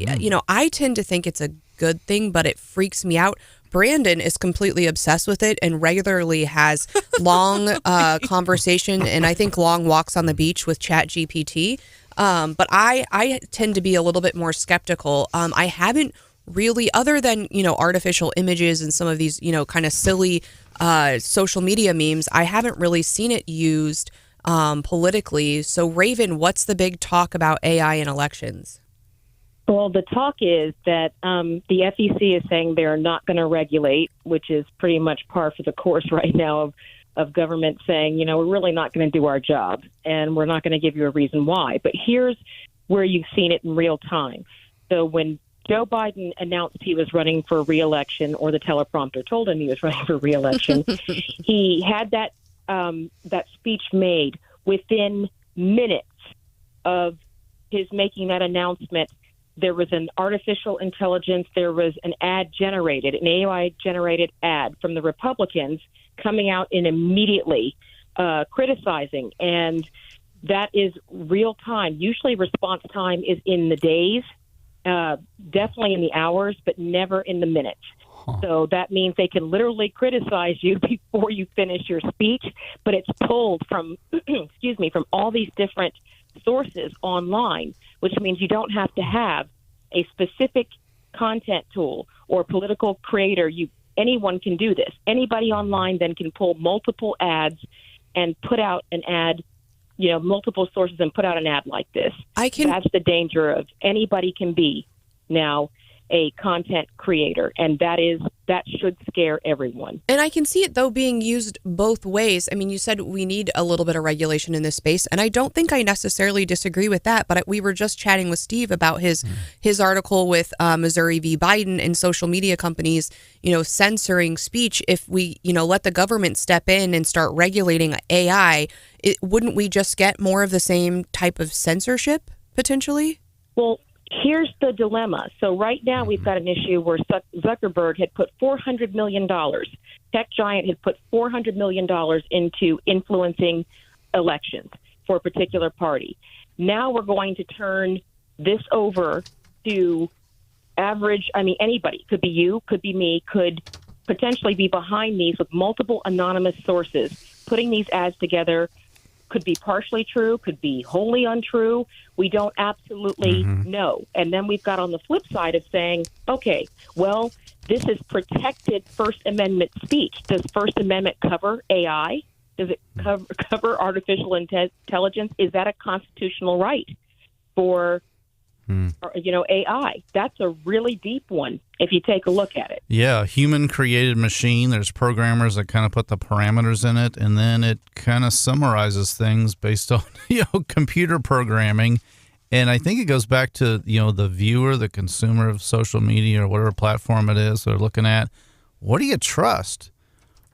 [SPEAKER 5] tend to think it's a good thing, but it freaks me out. Branden is completely obsessed with it and regularly has long conversation and I think long walks on the beach with ChatGPT. But I tend to be a little bit more skeptical. I haven't really, other than, artificial images and some of these, kind of silly social media memes, I haven't really seen it used politically. So Raven, what's the big talk about AI in elections?
[SPEAKER 12] Well, the talk is that the FEC is saying they're not going to regulate, which is pretty much par for the course right now of government saying, we're really not going to do our job and we're not going to give you a reason why. But here's where you've seen it in real time. So when Joe Biden announced he was running for re-election, or the teleprompter told him he was running for re-election, he had that speech made within minutes of his making that announcement. There was an artificial intelligence, there was an AI-generated ad from the Republicans coming out and immediately criticizing. And that is real time. Usually response time is in the days, definitely in the hours, but never in the minutes. So that means they can literally criticize you before you finish your speech, but it's pulled from, from all these different sources online, which means you don't have to have a specific content tool or political creator. Anyone can do this. Anybody online then can pull multiple ads and put out an ad, multiple sources and put out an ad like this. That's the danger of anybody can be now a content creator, and that should scare everyone.
[SPEAKER 5] And I can see it, though, being used both ways. I mean, you said we need a little bit of regulation in this space, and I don't think I necessarily disagree with that, but we were just chatting with Steve about his article with Missouri v. Biden and social media companies, censoring speech. If we, let the government step in and start regulating AI, wouldn't we just get more of the same type of censorship, potentially?
[SPEAKER 12] Well, here's the dilemma. So right now we've got an issue where Zuckerberg had put $400 million, tech giant had put $400 million into influencing elections for a particular party. Now we're going to turn this over to anybody. Could be you, could be me, could potentially be behind these with multiple anonymous sources, putting these ads together. Could be partially true, could be wholly untrue. We don't absolutely know. And then we've got on the flip side of saying, okay, well, this is protected First Amendment speech. Does First Amendment cover AI? Does it cover artificial intelligence? Is that a constitutional right for AI? That's a really deep one if you take a look at it.
[SPEAKER 7] Yeah, human-created machine. There's programmers that kind of put the parameters in it, and then it kind of summarizes things based on computer programming. And I think it goes back to the viewer, the consumer of social media or whatever platform it is they're looking at. What do you trust?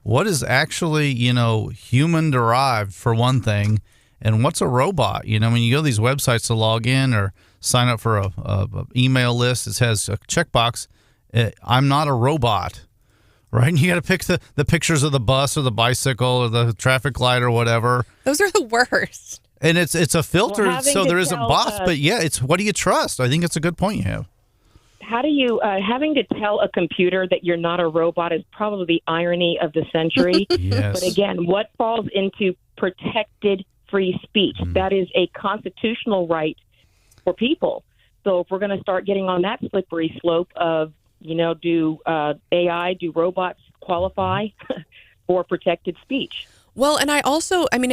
[SPEAKER 7] What is actually human-derived, for one thing, and what's a robot? When you go to these websites to log in or sign up for a email list, it says a checkbox, I'm not a robot, right? And you got to pick the pictures of the bus or the bicycle or the traffic light or whatever.
[SPEAKER 5] Those are the worst.
[SPEAKER 7] And it's a filter, so there isn't bots, but yeah, it's what do you trust? I think it's a good point you have.
[SPEAKER 12] How do you, having to tell a computer that you're not a robot is probably the irony of the century.
[SPEAKER 7] Yes.
[SPEAKER 12] But again, what falls into protected free speech? That is a constitutional right for people. So if we're going to start getting on that slippery slope of, do robots qualify for protected speech?
[SPEAKER 5] Well, and I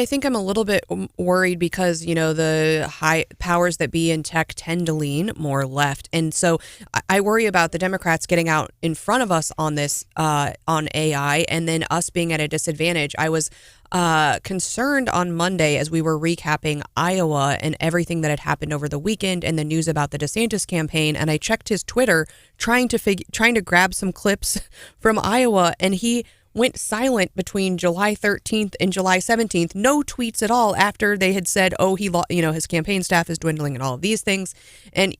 [SPEAKER 5] think I'm a little bit worried because, the high powers that be in tech tend to lean more left. And so I worry about the Democrats getting out in front of us on this, on AI, and then us being at a disadvantage. I was concerned on Monday as we were recapping Iowa and everything that had happened over the weekend and the news about the DeSantis campaign. And I checked his Twitter trying to grab some clips from Iowa, and he went silent between July 13th and July 17th. No tweets at all after they had said, his campaign staff is dwindling and all of these things. And,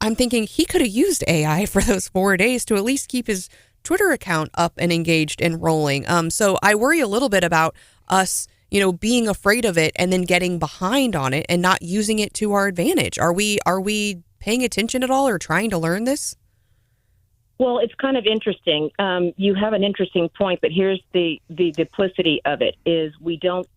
[SPEAKER 5] I'm thinking he could have used AI for those 4 days to at least keep his Twitter account up and engaged and rolling. So I worry a little bit about us, being afraid of it and then getting behind on it and not using it to our advantage. Are we paying attention at all or trying to learn this?
[SPEAKER 12] Well, it's kind of interesting. You have an interesting point, but here's the duplicity of it: is we don't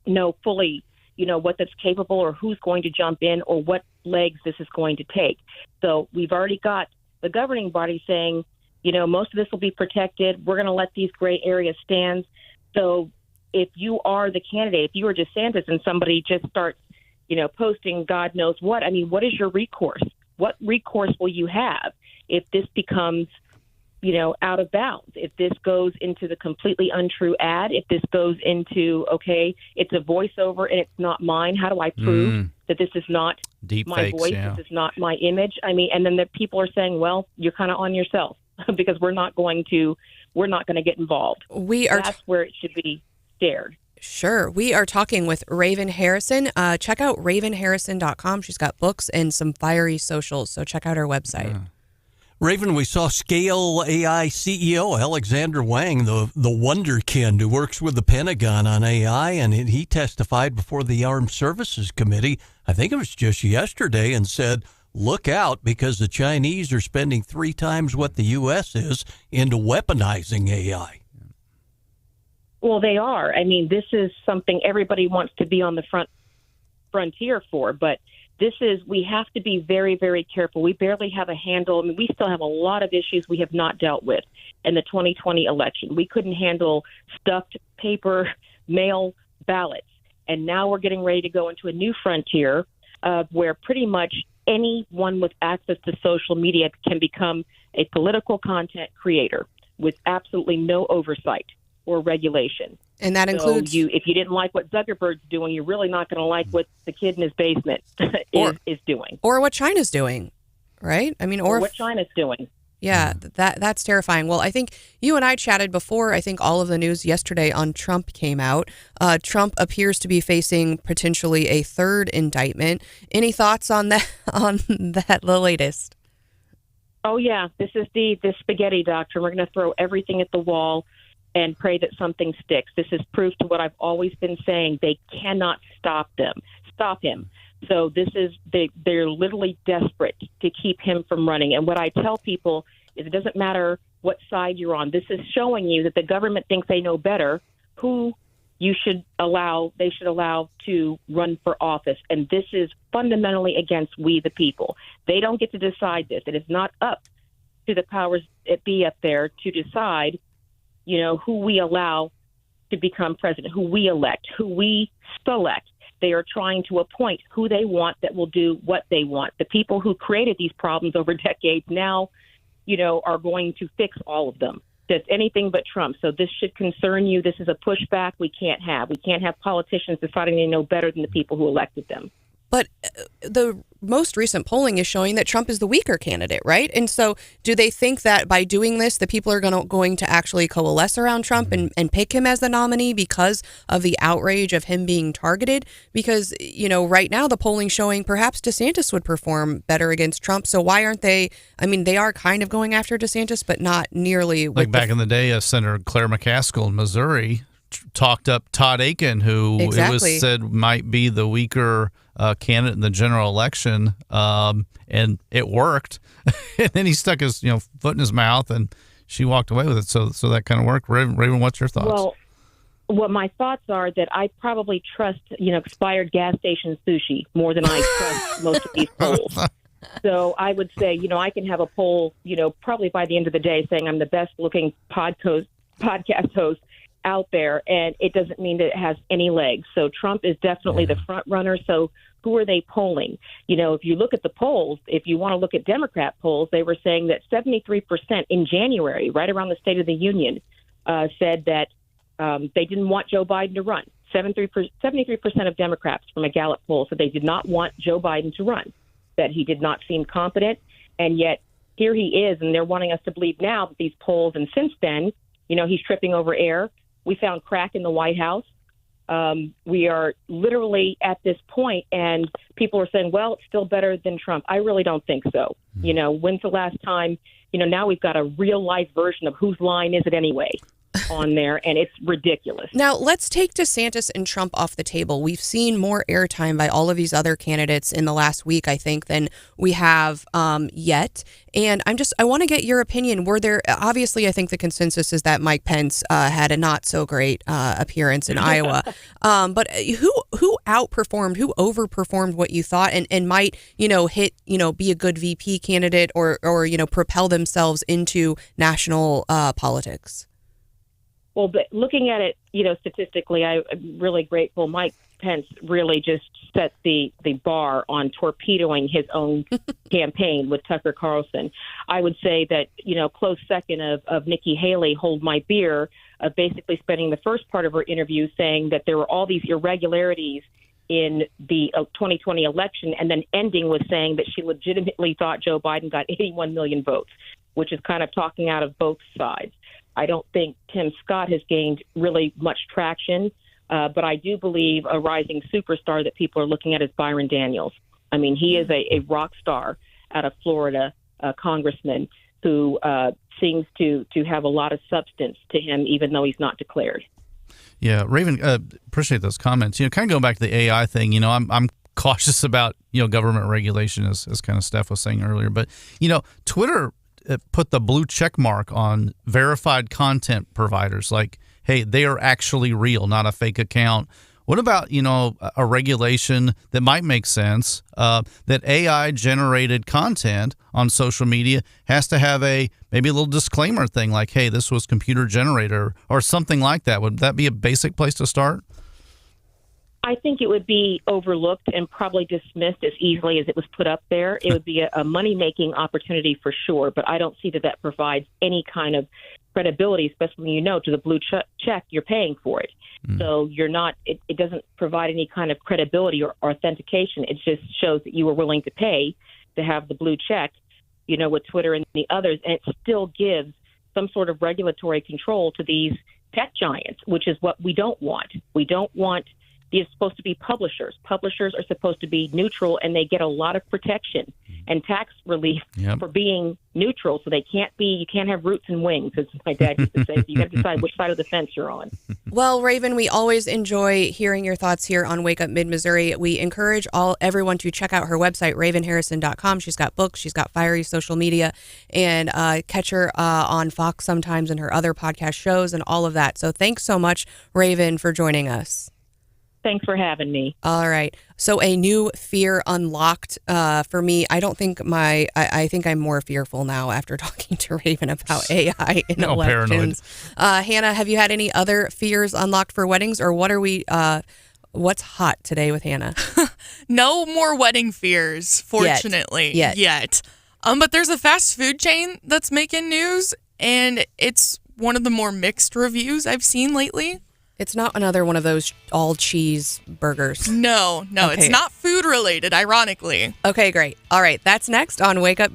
[SPEAKER 12] know fully, what that's capable or who's going to jump in or what legs this is going to take. So we've already got the governing body saying, most of this will be protected. We're going to let these gray areas stand. So if you are the candidate, if you are DeSantis and somebody just starts, posting God knows what, what is your recourse? What recourse will you have if this becomes, out of bounds? If this goes into the completely untrue ad, if this goes into, okay, it's a voiceover and it's not mine, how do I prove that this is not
[SPEAKER 7] Deep
[SPEAKER 12] my
[SPEAKER 7] fakes,
[SPEAKER 12] voice,
[SPEAKER 7] yeah.
[SPEAKER 12] this is not my image? And then the people are saying, well, you're kind of on yourself because we're not going to get involved. That's where it should be stared.
[SPEAKER 5] Sure. We are talking with Raven Harrison. Check out ravenharrison.com. She's got books and some fiery socials, so check out her website.
[SPEAKER 7] Yeah.
[SPEAKER 8] Raven, we saw Scale AI CEO Alexander Wang, the wonderkind who works with the Pentagon on AI, and he testified before the Armed Services Committee, I think it was just yesterday, and said, look out because the Chinese are spending 3 times what the U.S. is into weaponizing AI.
[SPEAKER 12] Well, they are. This is something everybody wants to be on the frontier for, but we have to be very, very careful. We barely have a handle. We still have a lot of issues we have not dealt with in the 2020 election. We couldn't handle stuffed paper mail ballots. And now we're getting ready to go into a new frontier where pretty much anyone with access to social media can become a political content creator with absolutely no oversight or regulation.
[SPEAKER 5] And that includes...
[SPEAKER 12] if you didn't like what Zuckerberg's doing, you're really not going to like what the kid in his basement is doing.
[SPEAKER 5] Or what China's doing, right?
[SPEAKER 12] Or what China's doing.
[SPEAKER 5] Yeah, that's terrifying. Well, I think you and I chatted before. I think all of the news yesterday on Trump came out. Trump appears to be facing potentially a 3rd indictment. Any thoughts on that, the latest?
[SPEAKER 12] Oh, yeah. This is the spaghetti doctrine. We're going to throw everything at the wall and pray that something sticks. This is proof to what I've always been saying. They cannot stop him. So they're literally desperate to keep him from running. And what I tell people is it doesn't matter what side you're on. This is showing you that the government thinks they know better who they should allow to run for office. And this is fundamentally against we the people. They don't get to decide this. It is not up to the powers that be up there to decide who we allow to become president, who we elect, who we select. They are trying to appoint who they want that will do what they want. The people who created these problems over decades now, are going to fix all of them. That's anything but Trump. So this should concern you. This is a pushback we can't have. We can't have politicians deciding they know better than the people who elected them.
[SPEAKER 5] But the most recent polling is showing that Trump is the weaker candidate, right? And so do they think that by doing this, the people are going to actually coalesce around Trump and pick him as the nominee because of the outrage of him being targeted? Because, right now the polling showing perhaps DeSantis would perform better against Trump. So why aren't they? They are kind of going after DeSantis, but not nearly.
[SPEAKER 7] Like back in the day, Senator Claire McCaskill in Missouri talked up Todd Aiken, who it was said might be the weaker candidate in the general election, and it worked. And then he stuck his foot in his mouth, and she walked away with it. So that kind of worked. Raven, what's your thoughts?
[SPEAKER 12] Well, what my thoughts are that I probably trust expired gas station sushi more than I trust most of these polls. So I would say I can have a poll probably by the end of the day saying I'm the best looking podcast host out there, and it doesn't mean that it has any legs. So Trump is definitely the front runner. So who are they polling? You know, if you look at the polls, if you want to look at Democrat polls, they were saying that 73% in January, right around the State of the Union, said that they didn't want Joe Biden to run. 73% of Democrats from a Gallup poll said they did not want Joe Biden to run, that he did not seem competent, and yet here he is, and they're wanting us to believe now that these polls, and since then, you know, he's tripping over air. We found crack in the White House. We are literally at this point, and people are saying, well, it's still better than Trump. I really don't think so. You know, when's the last time, you know, now we've got a real life version of whose line is it anyway on there, and it's ridiculous.
[SPEAKER 5] Now, let's take DeSantis and Trump off the table. We've seen more airtime by all of these other candidates in the last week, I think, than we have yet. And I want to get your opinion. Were there, obviously, I think the consensus is that Mike Pence had a not so great appearance in Iowa. But who outperformed, who overperformed what you thought and might, you know, hit, you know, be a good VP candidate or you know, propel themselves into national politics?
[SPEAKER 12] Well, but looking at it, you know, statistically, I'm really grateful. Mike Pence really just set the bar on torpedoing his own campaign with Tucker Carlson. I would say that, you know, close second of Nikki Haley, Hold My Beer, basically spending the first part of her interview saying that there were all these irregularities in the 2020 election, and then ending with saying that she legitimately thought Joe Biden got 81 million votes, which is kind of talking out of both sides. I don't think Tim Scott has gained really much traction, but I do believe a rising superstar that people are looking at is Byron Daniels. I mean, he is a rock star out of Florida, a congressman who seems to have a lot of substance to him, even though he's not declared.
[SPEAKER 7] Yeah, Raven, appreciate those comments. You know, kind of going back to the AI thing, you know, I'm cautious about, you know, government regulation, as kind of Steph was saying earlier. But, you know, Twitter put the blue check mark on verified content providers, like, hey, they are actually real, not a fake account. What about, you know, a regulation that might make sense that AI generated content on social media has to have maybe a little disclaimer thing like, hey, this was computer generated or something like that? Would that be a basic place to start?
[SPEAKER 12] I think it would be overlooked and probably dismissed as easily as it was put up there. It would be a money-making opportunity for sure, but I don't see that provides any kind of credibility, especially when you know to the blue check you're paying for it. So you're not. It doesn't provide any kind of credibility or authentication. It just shows that you were willing to pay to have the blue check, you know, with Twitter and the others, and it still gives some sort of regulatory control to these tech giants, which is what we don't want. We don't want. These are supposed to be publishers. Publishers are supposed to be neutral, and they get a lot of protection and tax relief for being neutral. So you can't have roots and wings, as my dad used to say. So you got to decide which side of the fence you're on.
[SPEAKER 5] Well, Raven, we always enjoy hearing your thoughts here on Wake Up Mid-Missouri. We encourage everyone to check out her website, ravenharrison.com. She's got books, she's got fiery social media, and catch her on Fox sometimes and her other podcast shows and all of that. So thanks so much, Raven, for joining us.
[SPEAKER 12] Thanks for having me.
[SPEAKER 5] All right. So a new fear unlocked for me. I think I'm more fearful now after talking to Raven about AI in elections. Hannah, have you had any other fears unlocked for weddings, or what's hot today with Hannah?
[SPEAKER 6] No more wedding fears, fortunately. Yet. But there's a fast food chain that's making news, and it's one of the more mixed reviews I've seen lately.
[SPEAKER 5] It's not another one of those all cheese burgers.
[SPEAKER 6] No, okay. It's not food related, ironically.
[SPEAKER 5] Okay, great. All right, that's next on Wake Up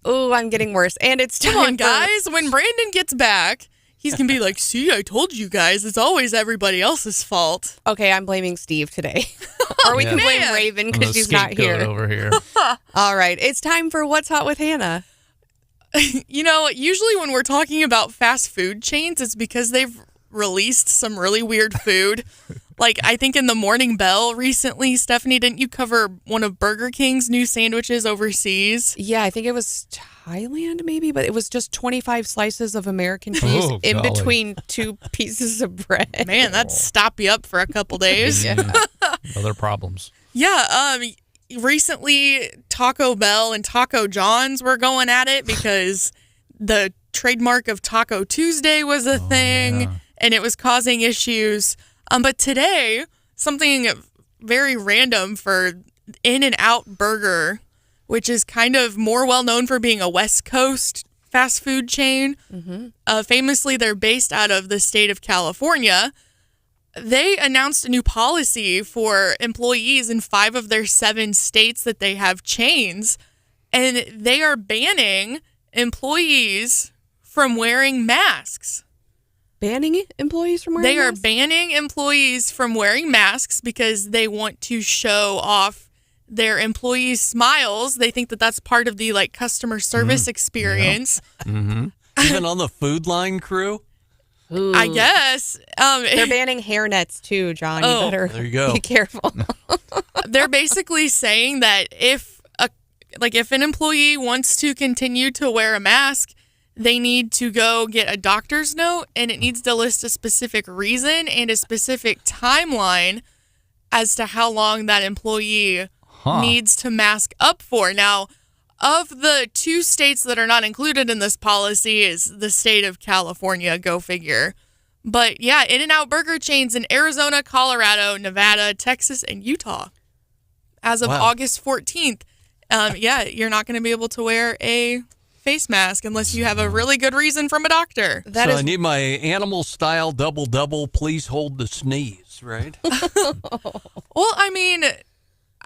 [SPEAKER 5] Oh, I'm getting worse. And it's time
[SPEAKER 6] Come on,
[SPEAKER 5] for-
[SPEAKER 6] guys. When Brandon gets back, he's going to be like, see, I told you guys. It's always everybody else's fault.
[SPEAKER 5] Okay, I'm blaming Steve today. Or we can blame Raven because she's not here.
[SPEAKER 7] Over here.
[SPEAKER 5] All right, it's time for What's Hot with Hannah.
[SPEAKER 6] You know, usually when we're talking about fast food chains, it's because they've released some really weird food. Like, I think in the Morning Bell recently, Stephanie, didn't you cover one of Burger King's new sandwiches overseas?
[SPEAKER 5] Yeah, I think it was Thailand maybe, but it was just 25 slices of American cheese in between 2 pieces of bread.
[SPEAKER 6] Man, that'd stop you up for a couple days.
[SPEAKER 7] Other problems.
[SPEAKER 6] Yeah, recently Taco Bell and Taco John's were going at it because the trademark of Taco Tuesday was a thing and it was causing issues. But today, something very random for In-N-Out Burger, which is kind of more well known for being a West Coast fast food chain. Famously, they're based out of the state of California. They announced a new policy for employees in 5 of their 7 states that they have chains, and they are banning employees from wearing masks.
[SPEAKER 5] Banning employees from wearing
[SPEAKER 6] They are
[SPEAKER 5] masks?
[SPEAKER 6] banning employees from wearing masks because they want to show off their employees' smiles. They think that that's part of the like customer service experience.
[SPEAKER 8] Even on the Food Line crew?
[SPEAKER 5] Ooh.
[SPEAKER 6] I guess.
[SPEAKER 5] They're banning hairnets too, John. You better
[SPEAKER 8] there you go.
[SPEAKER 5] be careful.
[SPEAKER 6] They're basically saying that if an employee wants to continue to wear a mask, they need to go get a doctor's note, and it needs to list a specific reason and a specific timeline as to how long that employee needs to mask up for. Now, of the 2 states that are not included in this policy is the state of California, go figure. But yeah, In-N-Out Burger chains in Arizona, Colorado, Nevada, Texas, and Utah. As of August 14th, you're not going to be able to wear a face mask unless you have a really good reason from a doctor.
[SPEAKER 8] I need my animal-style double-double, please hold the sneeze, right?
[SPEAKER 6] Well, I mean,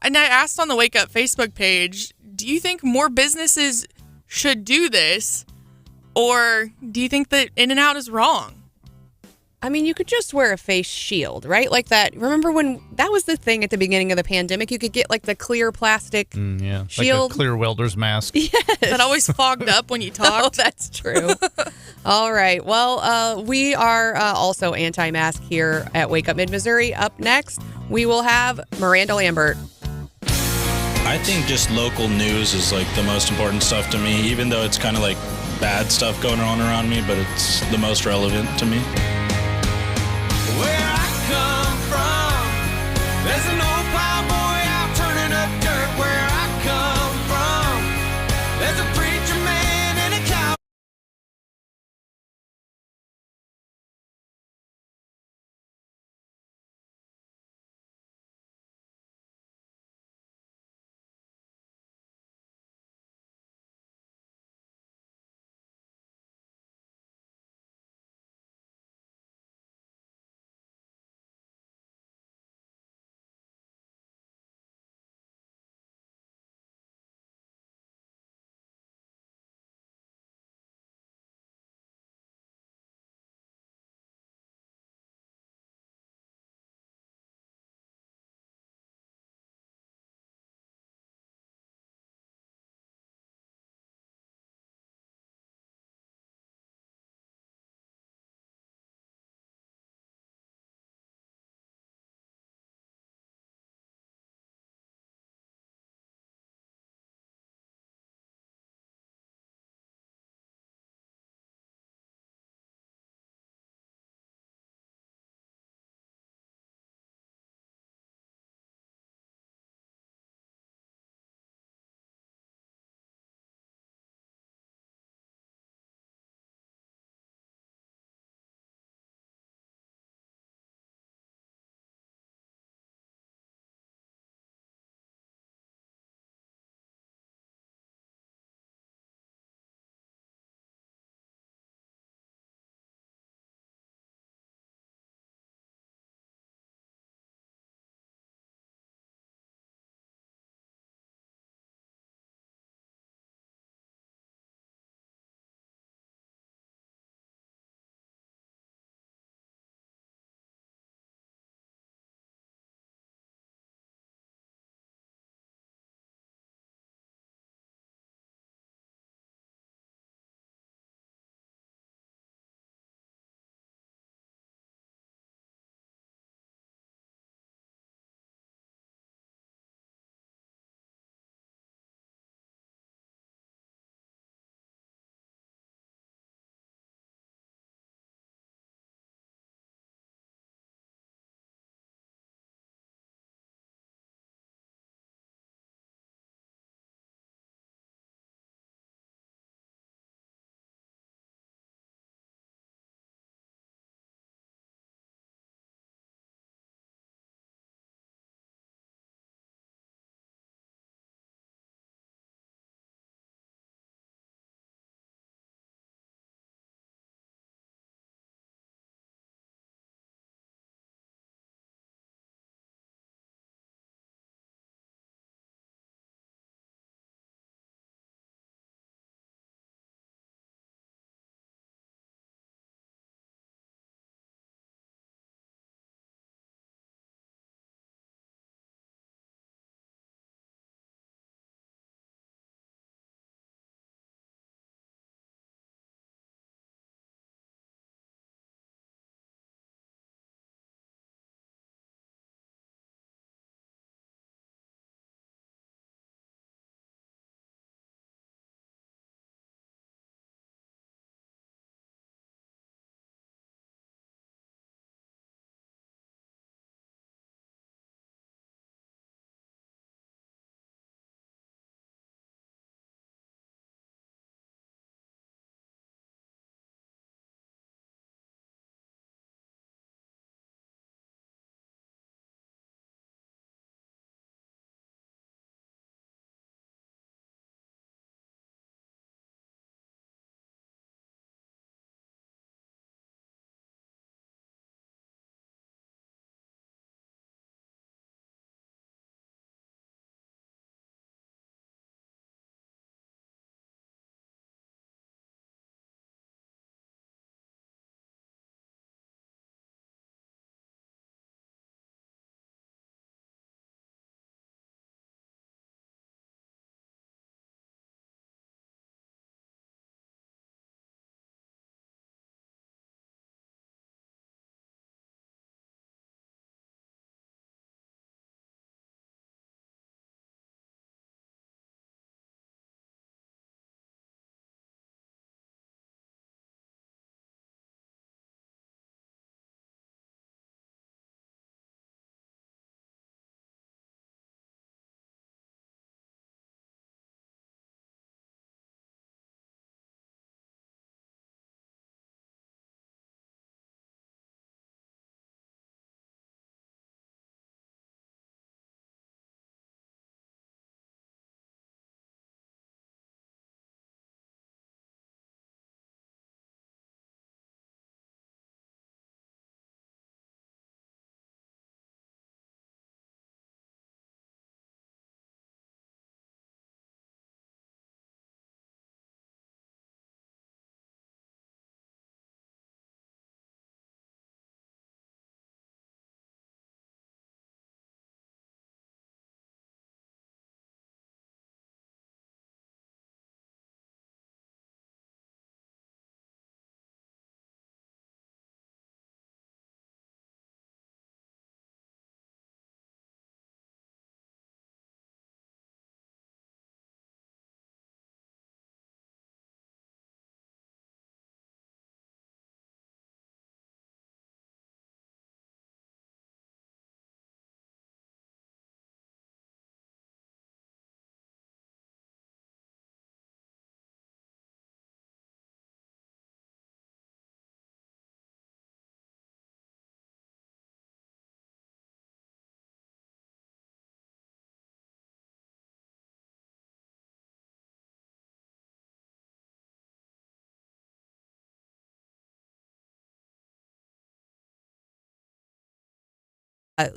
[SPEAKER 6] and I asked on the Wake Up Facebook page, do you think more businesses should do this, or do you think that In-N-Out is wrong?
[SPEAKER 5] I mean, you could just wear a face shield, right? Like that. Remember when that was the thing at the beginning of the pandemic? You could get like the clear plastic shield.
[SPEAKER 7] Like a clear welder's mask.
[SPEAKER 5] Yes.
[SPEAKER 6] That always fogged up when you talked.
[SPEAKER 5] Oh, that's true. All right. Well, we are also anti-mask here at Wake Up Mid-Missouri. Up next, we will have Miranda Lambert.
[SPEAKER 11] I think just local news is like the most important stuff to me, even though it's kind of like bad stuff going on around me, but it's the most relevant to me.
[SPEAKER 13] Where I come from, there's an old plowboy out turning up dirt. Where I come from, there's a preacher man and a cow.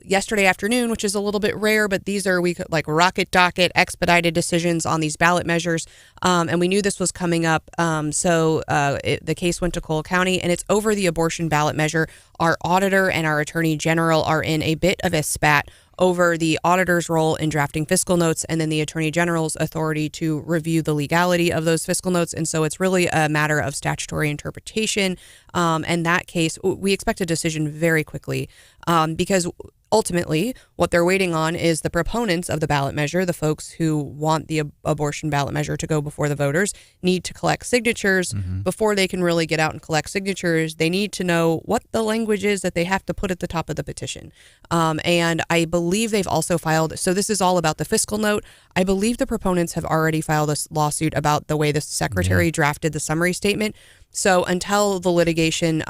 [SPEAKER 5] yesterday afternoon, which is a little bit rare, but these are like rocket docket expedited decisions on these ballot measures. And we knew this was coming up. The case went to Cole County, and it's over the abortion ballot measure. Our auditor and our attorney general are in a bit of a spat over the auditor's role in drafting fiscal notes and then the attorney general's authority to review the legality of those fiscal notes. And so it's really a matter of statutory interpretation. And that case, we expect a decision very quickly because ultimately what they're waiting on is the proponents of the ballot measure, the folks who want the abortion ballot measure to go before the voters, need to collect signatures. Before they can really get out and collect signatures, they need to know what the language is that they have to put at the top of the petition. And I believe they've also filed, so this is all about the fiscal note. I believe the proponents have already filed a lawsuit about the way the secretary drafted the summary statement. So until the litigation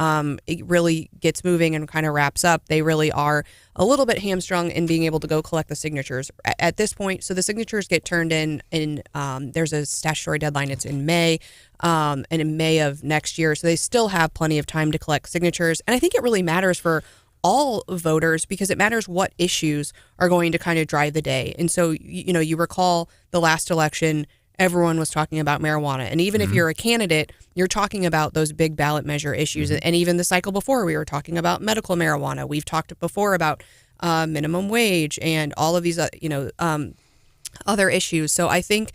[SPEAKER 5] it really gets moving and kind of wraps up, they really are a little bit hamstrung in being able to go collect the signatures at this point. So the signatures get turned in there's a statutory deadline. It's in May, and in May of next year. So they still have plenty of time to collect signatures. And I think it really matters for all voters because it matters what issues are going to kind of drive the day. And so, you recall the last election, everyone was talking about marijuana. And even if you're a candidate, you're talking about those big ballot measure issues. And even the cycle before, we were talking about medical marijuana. We've talked before about minimum wage and all of these, other issues. So I think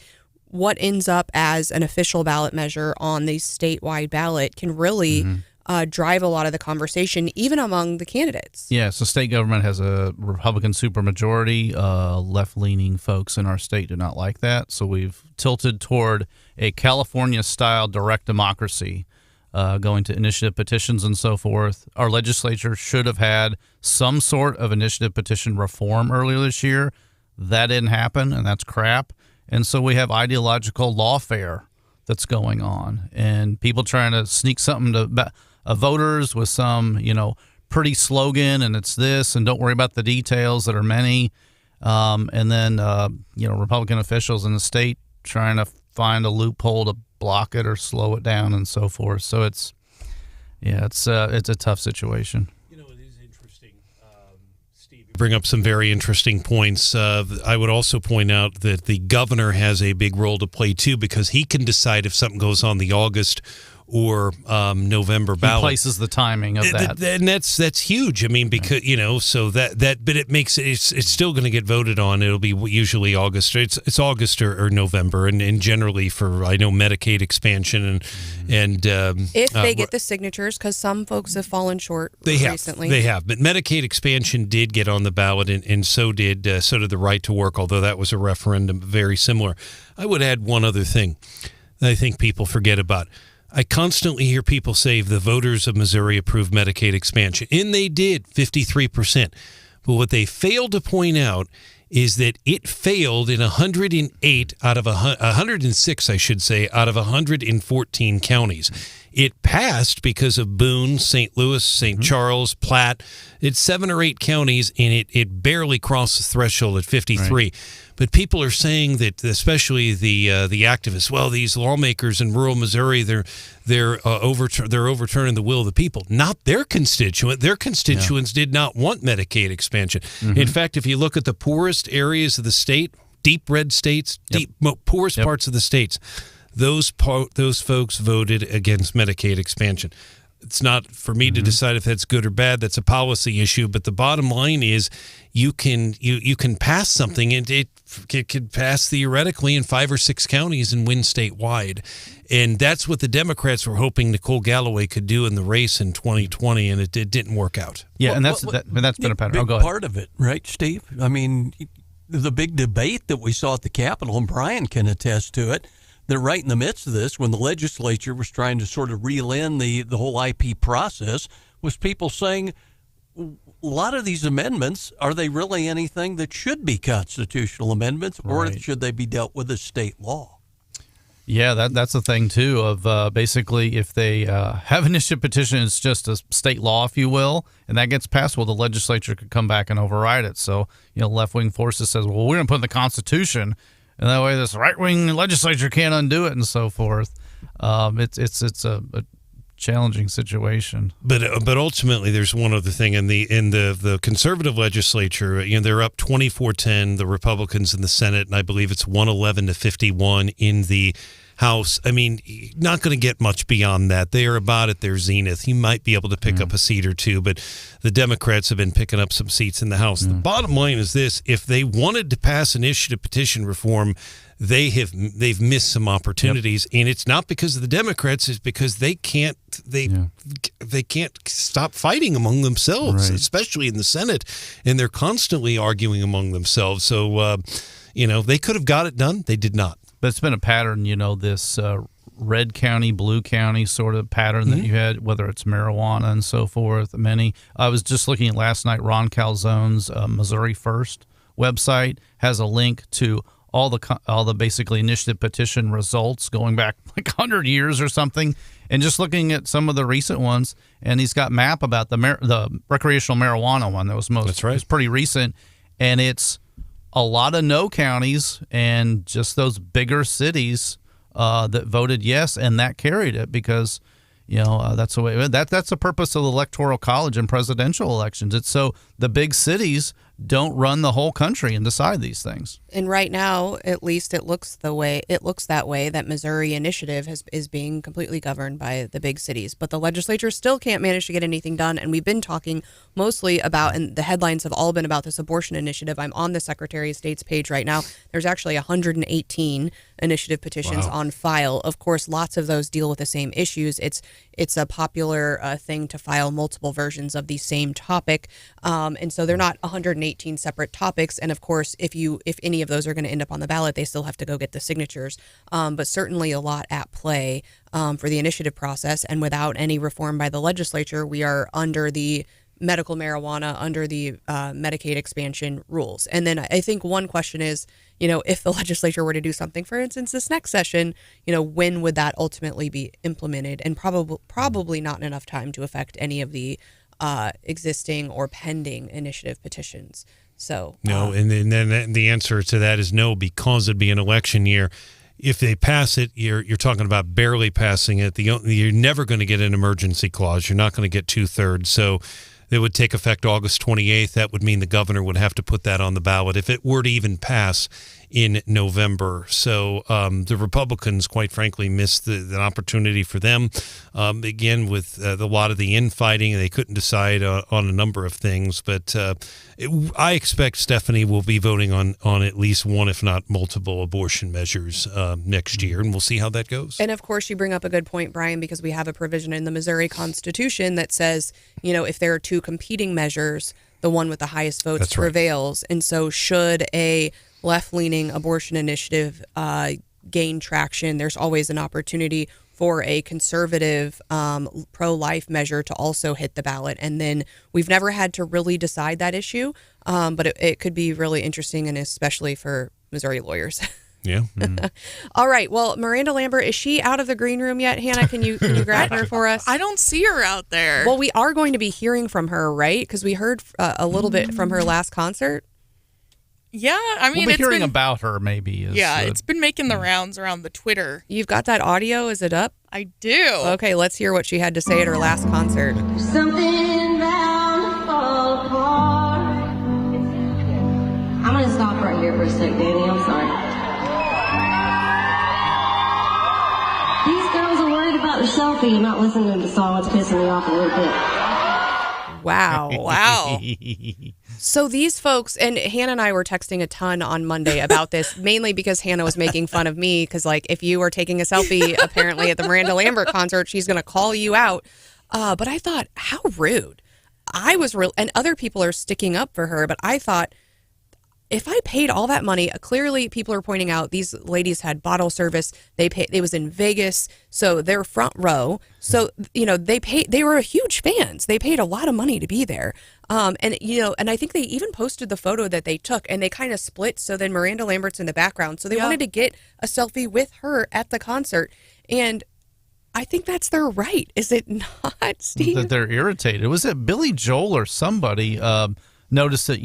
[SPEAKER 5] what ends up as an official ballot measure on the statewide ballot can really drive a lot of the conversation, even among the candidates.
[SPEAKER 7] Yeah, so state government has a Republican supermajority. Left-leaning folks in our state do not like that. So we've tilted toward a California-style direct democracy, going to initiative petitions and so forth. Our legislature should have had some sort of initiative petition reform earlier this year. That didn't happen, and that's crap. And so we have ideological lawfare that's going on, and people trying to sneak something to voters with some, pretty slogan, and it's this, and don't worry about the details that are many. And then, Republican officials in the state trying to find a loophole to block it or slow it down and so forth. So it's a tough situation.
[SPEAKER 9] It is interesting. Steve, you bring up some very interesting points. I would also point out that the governor has a big role to play too, because he can decide if something goes on the August or November ballot.
[SPEAKER 7] He places the timing of that,
[SPEAKER 9] and that's huge. I mean, because so but it makes it's still going to get voted on. It'll be usually August. It's August or November, and generally for I know Medicaid expansion and
[SPEAKER 5] if they get the signatures, because some folks have fallen short recently.
[SPEAKER 9] They have, but Medicaid expansion did get on the ballot, and so did the right to work. Although that was a referendum, very similar. I would add one other thing that I think people forget about. I constantly hear people say the voters of Missouri approved Medicaid expansion, and they did, 53%. But what they failed to point out is that it failed in 108 out of 106, I should say, out of 114 counties. It passed because of Boone, St. Louis, St. Charles, Platte. It's 7 or 8 counties, and it barely crossed the threshold at 53. Right. But people are saying that, especially the activists, well, these lawmakers in rural Missouri, they're overturning the will of the people. Not their constituent. Their constituents did not want Medicaid expansion. In fact, if you look at the poorest areas of the state, deep red states, poorest parts of the states, those folks voted against Medicaid expansion. It's not for me to decide if that's good or bad. That's a policy issue. But the bottom line is, you can pass something, and it could pass theoretically in 5 or 6 counties and win statewide. And that's what the Democrats were hoping Nicole Galloway could do in the race in 2020, and it didn't work out.
[SPEAKER 7] Yeah, and that's been a pattern.
[SPEAKER 8] Big part of it, right, Steve? I mean, the big debate that we saw at the Capitol, and Brian can attest to it. They're right in the midst of this when the legislature was trying to sort of reel in the whole IP process, was people saying, a lot of these amendments, are they really anything that should be constitutional amendments, or should they be dealt with as state law?
[SPEAKER 7] Yeah, that's the thing, too, of basically if they have an initiative petition, it's just a state law, if you will, and that gets passed, well, the legislature could come back and override it. So, left-wing forces says, well, we're going to put in the Constitution, and that way this right-wing legislature can't undo it and so forth. It's a challenging situation.
[SPEAKER 9] But ultimately, there's one other thing in the conservative legislature. They're up 24-10. The Republicans in the Senate, and I believe it's 111-51 in the House. I mean, not going to get much beyond that. They are about at their zenith. You might be able to pick up a seat or two, but the Democrats have been picking up some seats in the House. The bottom line is this: if they wanted to pass initiative petition reform, they've missed some opportunities, and it's not because of the Democrats. It's because they can't stop fighting among themselves, especially in the Senate, and they're constantly arguing among themselves. So, they could have got it done. They did not.
[SPEAKER 7] But it's been a pattern, this red county, blue county sort of pattern that you had, whether it's marijuana and so forth. I was just looking at last night, Ron Calzone's Missouri First website has a link to all the basically initiative petition results going back like 100 years or something, and just looking at some of the recent ones, and he's got map about the recreational marijuana one that was It was pretty recent, and it's a lot of no counties and just those bigger cities that voted yes, and that carried it because that's the way that's the purpose of the Electoral College and presidential elections. It's so the big cities don't run the whole country and decide these things.
[SPEAKER 5] And right now, at least it looks that way. That Missouri initiative is being completely governed by the big cities, but the legislature still can't manage to get anything done. And we've been talking mostly about, and the headlines have all been about this abortion initiative. I'm on the Secretary of State's page right now. There's actually 118 initiative petitions on file. Of course, lots of those deal with the same issues. It's a popular thing to file multiple versions of the same topic, and so they're not 118 separate topics. And of course, if any of those are going to end up on the ballot, they still have to go get the signatures. But certainly a lot at play for the initiative process. And without any reform by the legislature, we are under the medical marijuana, under the Medicaid expansion rules. And then I think one question is, if the legislature were to do something, for instance, this next session, when would that ultimately be implemented? And probably not in enough time to affect any of the existing or pending initiative petitions. So
[SPEAKER 9] no, and then the answer to that is no, because it'd be an election year. If they pass it, you're talking about barely passing it. You're never going to get an emergency clause. You're not going to get 2/3. So it would take effect August 28th. That would mean the governor would have to put that on the ballot if it were to even pass in November. So the Republicans, quite frankly, missed the opportunity for them. Again, with a lot of the infighting, they couldn't decide on a number of things. But I expect Stephanie will be voting on at least one, if not multiple, abortion measures next year, and we'll see how that goes.
[SPEAKER 5] And of course, you bring up a good point, Brian, because we have a provision in the Missouri Constitution that says, if there are two competing measures, the one with the highest votes prevails. And so should a left-leaning abortion initiative gain traction, there's always an opportunity for a conservative pro-life measure to also hit the ballot. And then we've never had to really decide that issue, but it could be really interesting, and especially for Missouri lawyers.
[SPEAKER 9] Yeah.
[SPEAKER 5] All right. Well, Miranda Lambert, is she out of the green room yet? Hannah, can you grab her for us?
[SPEAKER 6] I don't see her out there.
[SPEAKER 5] Well, we are going to be hearing from her, right? Because we heard a little bit from her last concert.
[SPEAKER 6] Yeah, I mean,
[SPEAKER 7] we'll be hearing about her maybe.
[SPEAKER 6] It's been making the rounds around the Twitter.
[SPEAKER 5] You've got that audio? Is it up?
[SPEAKER 6] I do.
[SPEAKER 5] Okay, let's hear what she had to say at her last concert.
[SPEAKER 14] Something bound to fall apart. I'm going to stop right here for a sec, Danny. I'm sorry. These girls are worried about the selfie and not listening to the song. It's pissing me off a little bit.
[SPEAKER 5] Wow.
[SPEAKER 6] Wow.
[SPEAKER 5] So these folks, and Hannah and I were texting a ton on Monday about this, mainly because Hannah was making fun of me, because if you are taking a selfie apparently at the Miranda Lambert concert, she's going to call you out. But I thought, how rude. I was real, and other people are sticking up for her, but I thought, if I paid all that money, clearly people are pointing out these ladies had bottle service. It was in Vegas, so they're front row. So, they were huge fans. They paid a lot of money to be there. And I think they even posted the photo that they took, and they kind of split. So then Miranda Lambert's in the background. So they wanted to get a selfie with her at the concert. And I think that's their right. Is it not, Steve?
[SPEAKER 7] That they're irritated. Was it Billy Joel or somebody noticed that,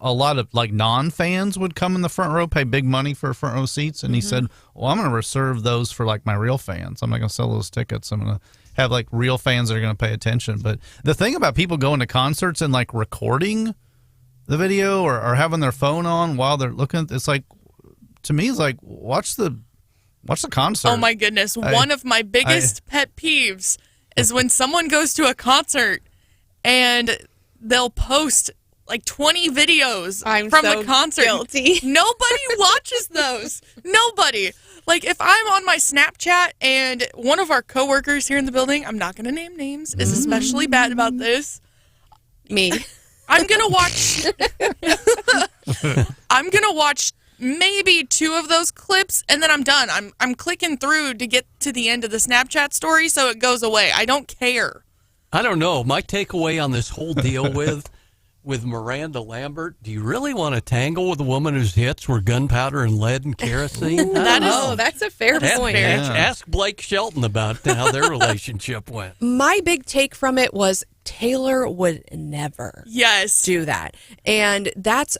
[SPEAKER 7] a lot of non-fans would come in the front row, pay big money for front row seats. And he said, well, I'm going to reserve those for my real fans. I'm not going to sell those tickets. I'm going to, have like real fans that are going to pay attention. But the thing about people going to concerts and like recording the video or having their phone on while they're looking, it's like, to me, it's like watch the concert.
[SPEAKER 6] Oh my goodness! One of my biggest pet peeves is when someone goes to a concert and they'll post like 20 videos from the concert.
[SPEAKER 5] Guilty.
[SPEAKER 6] Nobody watches those. Nobody. Like, if I'm on my Snapchat and one of our coworkers here in the building, I'm not going to name names, is especially bad about this.
[SPEAKER 5] Me.
[SPEAKER 6] I'm going to watch maybe 2 of those clips, and then I'm done. I'm clicking through to get to the end of the Snapchat story, so it goes away. I don't care.
[SPEAKER 8] I don't know. My takeaway on this whole deal with Miranda Lambert, do you really want to tangle with a woman whose hits were gunpowder and lead and kerosene?
[SPEAKER 5] That's a fair point.
[SPEAKER 8] Ask Blake Shelton about how their relationship went.
[SPEAKER 5] My big take from it was Taylor would never do that. And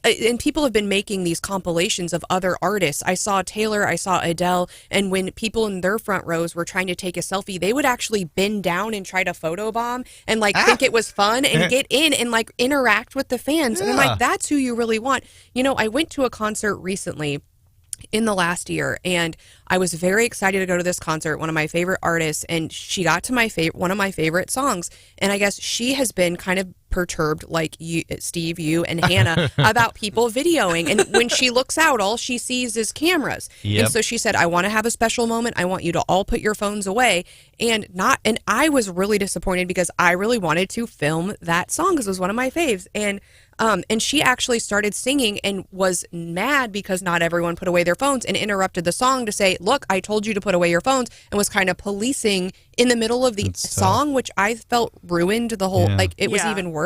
[SPEAKER 5] and people have been making these compilations of other artists. I saw Taylor, I saw Adele, and when people in their front rows were trying to take a selfie, they would actually bend down and try to photobomb and like think it was fun and get in and like interact with the fans. And I'm like, that's who you really want. You know, I went to a concert recently in the last year, and I was very excited to go to this concert, one of my favorite artists, and she got to one of my favorite songs, and I guess she has been kind of perturbed, like you, Steve, you, and Hannah, about people videoing, and when she looks out, all she sees is cameras. And so she said, I want to have a special moment. I want you to all put your phones away, and I was really disappointed because I really wanted to film that song because it was one of my faves, and she actually started singing and was mad because not everyone put away their phones and interrupted the song to say, look, I told you to put away your phones, and was kind of policing in the middle of the song, which I felt ruined the whole, it was even worse.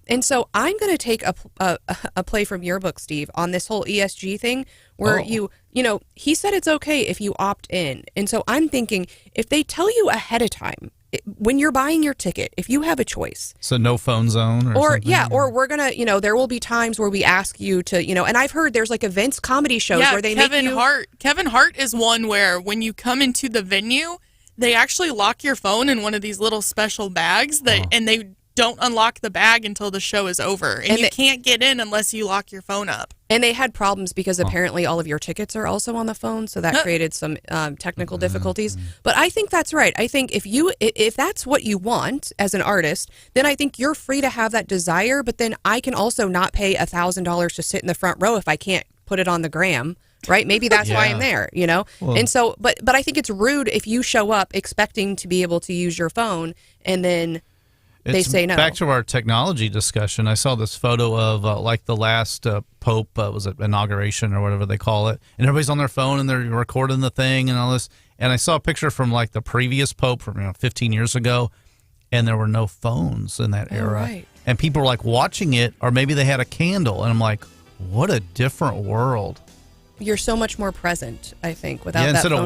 [SPEAKER 5] And so I'm going to take a play from your book, Steve, on this whole ESG thing where you know, he said it's okay if you opt in. And so I'm thinking if they tell you ahead of time, when you're buying your ticket, if you have a choice.
[SPEAKER 7] So no phone zone or something?
[SPEAKER 5] Or we're going to, you know, there will be times where we ask you to, you know, and I've heard there's like events, comedy shows where they
[SPEAKER 6] Kevin
[SPEAKER 5] make you.
[SPEAKER 6] Kevin Hart is one where when you come into the venue, they actually lock your phone in one of these little special bags and they don't unlock the bag until the show is over. And you can't get in unless you lock your phone up.
[SPEAKER 5] And they had problems because apparently all of your tickets are also on the phone, so that created some technical difficulties. But I think that's right. I think if that's what you want as an artist, then I think you're free to have that desire. But then I can also not pay $1,000 to sit in the front row if I can't put it on the gram. Right? Maybe that's why I'm there, you know? Well, and so, but I think it's rude if you show up expecting to be able to use your phone and then they say no.
[SPEAKER 7] Back to our technology discussion, I saw this photo of like the last Pope, was it inauguration or whatever they call it, and everybody's on their phone and they're recording the thing and all this. And I saw a picture from like the previous Pope from 15 years ago, and there were no phones in that era.
[SPEAKER 5] Right.
[SPEAKER 7] And people were like watching it, or maybe they had a candle, and I'm like, what a different world.
[SPEAKER 5] You're so much more present, I think, without that phone.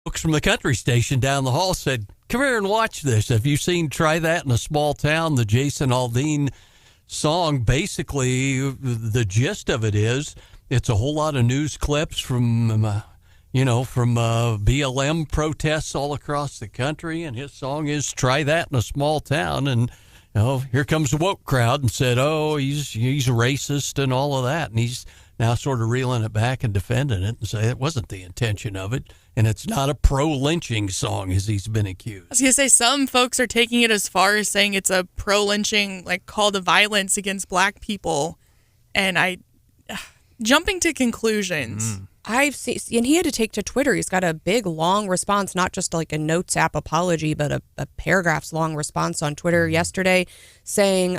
[SPEAKER 8] Folks from the country station down the hall said, "Come here and watch this. Have you seen Try That in a Small Town?" The Jason Aldean song. Basically, the gist of it is it's a whole lot of news clips from BLM protests all across the country, and his song is "Try That in a Small Town." And here comes the woke crowd and said, "Oh, he's racist and all of that," and he's now sort of reeling it back and defending it and say it wasn't the intention of it, and it's not a pro-lynching song as he's been accused.
[SPEAKER 6] I was going to say, some folks are taking it as far as saying it's a pro-lynching, like, call to violence against black people, and jumping to conclusions.
[SPEAKER 5] I've seen, and he had to take to Twitter. He's got a big, long response, not just like a Notes app apology, but a paragraphs long response on Twitter yesterday saying,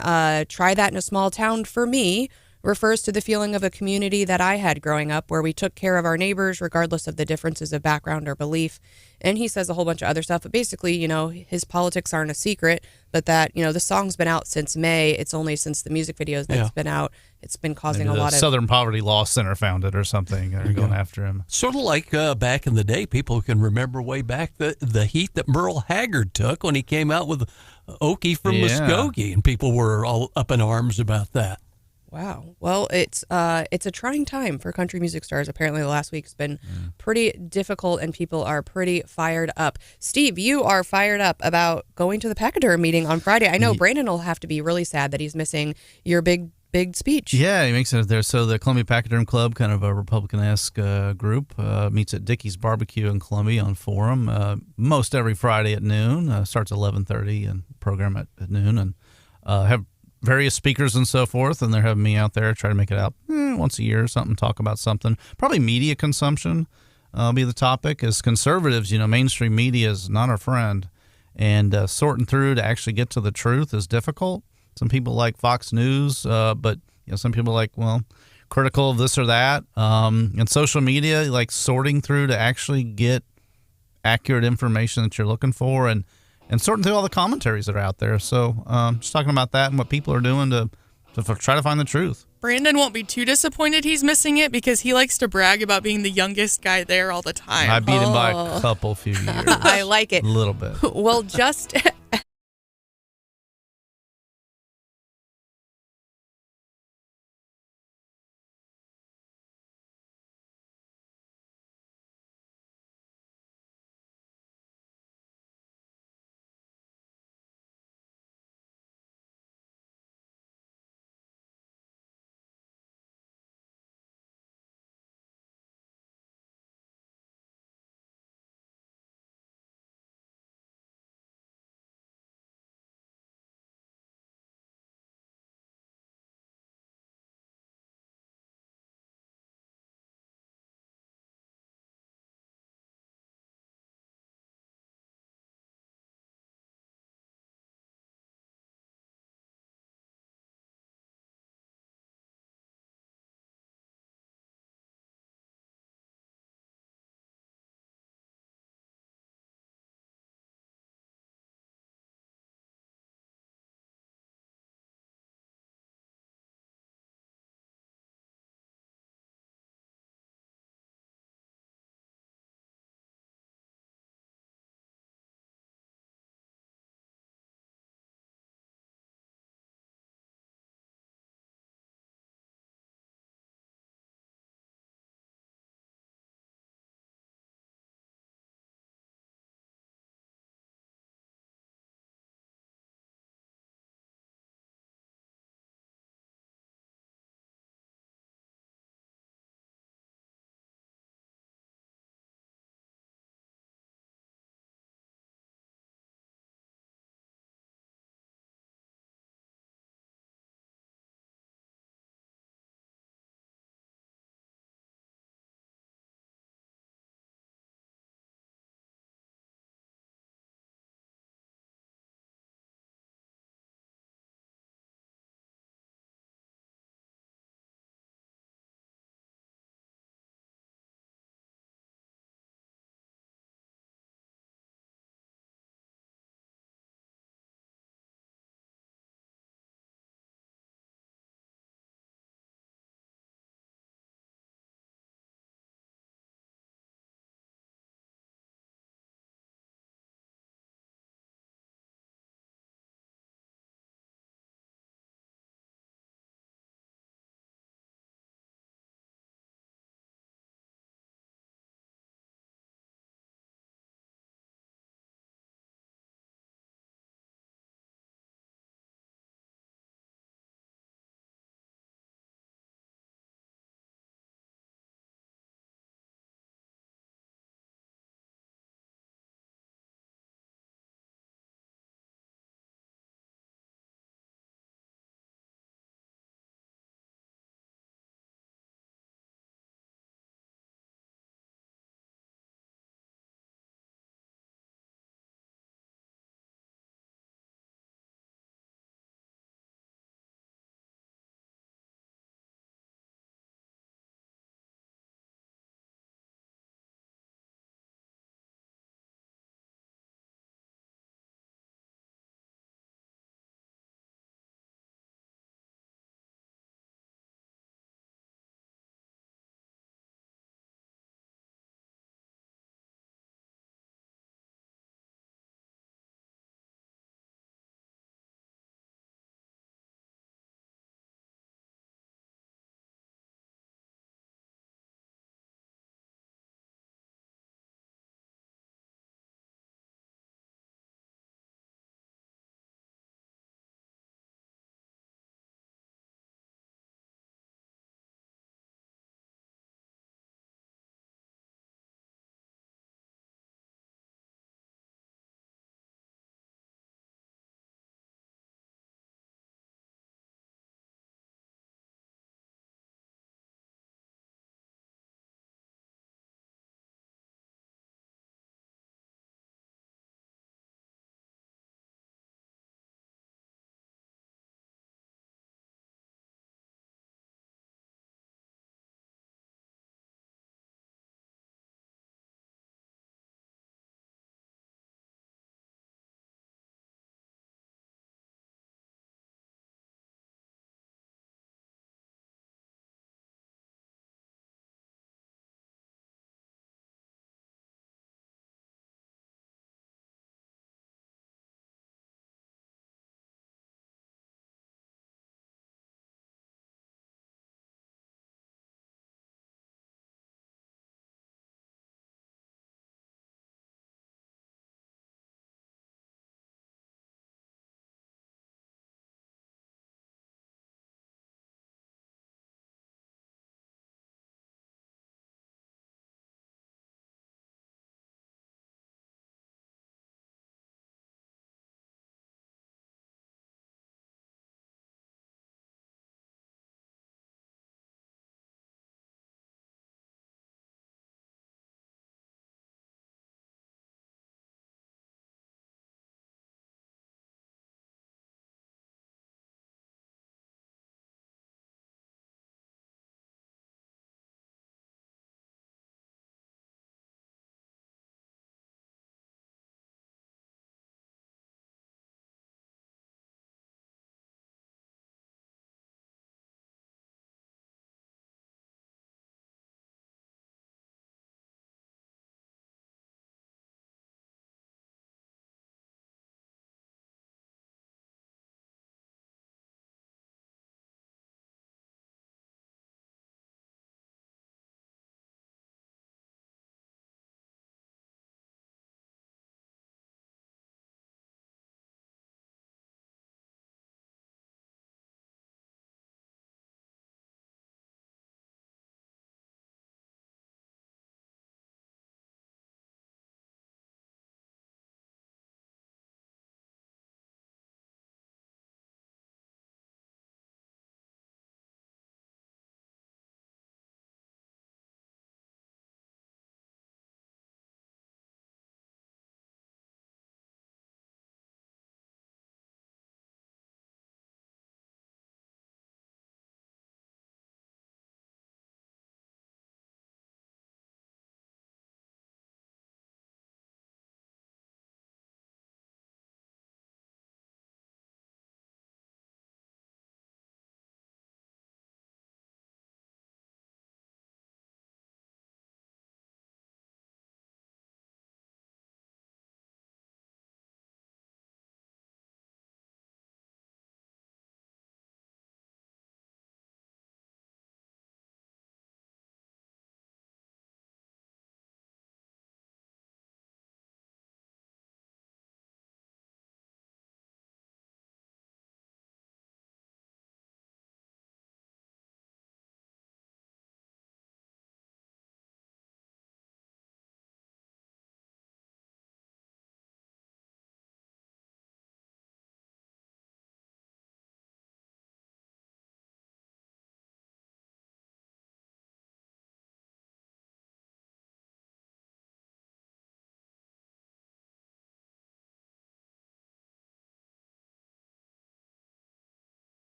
[SPEAKER 5] "Try that in a small town for me," refers to the feeling of a community that I had growing up where we took care of our neighbors regardless of the differences of background or belief. And he says a whole bunch of other stuff, but basically, his politics aren't a secret, but that, the song's been out since May. It's only since the music videos that it's been out. It's been causing
[SPEAKER 7] Maybe
[SPEAKER 5] a lot of...
[SPEAKER 7] Southern Poverty Law Center found it or something. They're going after him.
[SPEAKER 8] Sort of like back in the day, people can remember way back the heat that Merle Haggard took when he came out with Okie from Muskogee, and people were all up in arms about that.
[SPEAKER 5] Wow. Well, it's a trying time for country music stars. Apparently, the last week's been pretty difficult, and people are pretty fired up. Steve, you are fired up about going to the Pachyderm meeting on Friday. I know Brandon will have to be really sad that he's missing your big speech.
[SPEAKER 7] Yeah, he makes it there. So the Columbia Pachyderm Club, kind of a Republican-esque group, meets at Dickey's Barbecue in Columbia on Forum most every Friday at noon. Starts at 11:30 and program at noon, and have various speakers and so forth, and they're having me out there try to make it out once a year or something, talk about something. Probably media consumption will be the topic. As conservatives, mainstream media is not our friend, and sorting through to actually get to the truth is difficult. Some people like Fox News, but some people like, critical of this or that. And social media, like sorting through to actually get accurate information that you're looking for, and sorting through all the commentaries that are out there. So just talking about that and what people are doing to try to find the truth.
[SPEAKER 6] Brandon won't be too disappointed he's missing it because he likes to brag about being the youngest guy there all the time.
[SPEAKER 7] I beat him by a few years.
[SPEAKER 5] I like it.
[SPEAKER 7] A little bit.
[SPEAKER 5] Well, just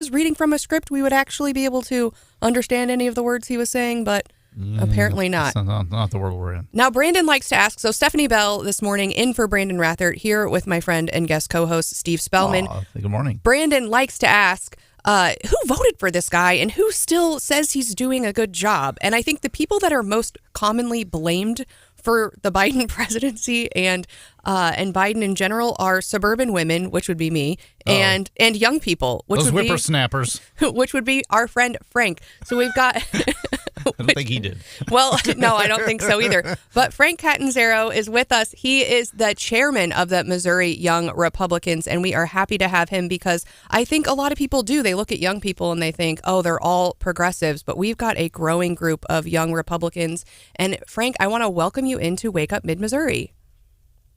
[SPEAKER 5] was reading from a script, we would actually be able to understand any of the words he was saying, but apparently not.
[SPEAKER 7] That's not the world we're in.
[SPEAKER 5] Now, Branden likes to ask, so Stephanie Bell this morning in for Branden Rathert here with my friend and guest co-host Steve Spellman.
[SPEAKER 7] Good morning.
[SPEAKER 5] Branden likes to ask, who voted for this guy and who still says he's doing a good job? And I think the people that are most commonly blamed for the Biden presidency and Biden in general are suburban women, which would be me, and young people, which
[SPEAKER 7] Those
[SPEAKER 5] would
[SPEAKER 7] whippersnappers.
[SPEAKER 5] which would be our friend Frank. So we've got.
[SPEAKER 7] I don't think he did.
[SPEAKER 5] Well, no, I don't think so either. But Frank Catanzaro is with us. He is the chairman of the Missouri Young Republicans, and we are happy to have him because I think a lot of people do. They look at young people and they think, oh, they're all progressives. But we've got a growing group of young Republicans. And Frank, I want to welcome you into Wake Up Mid-Missouri.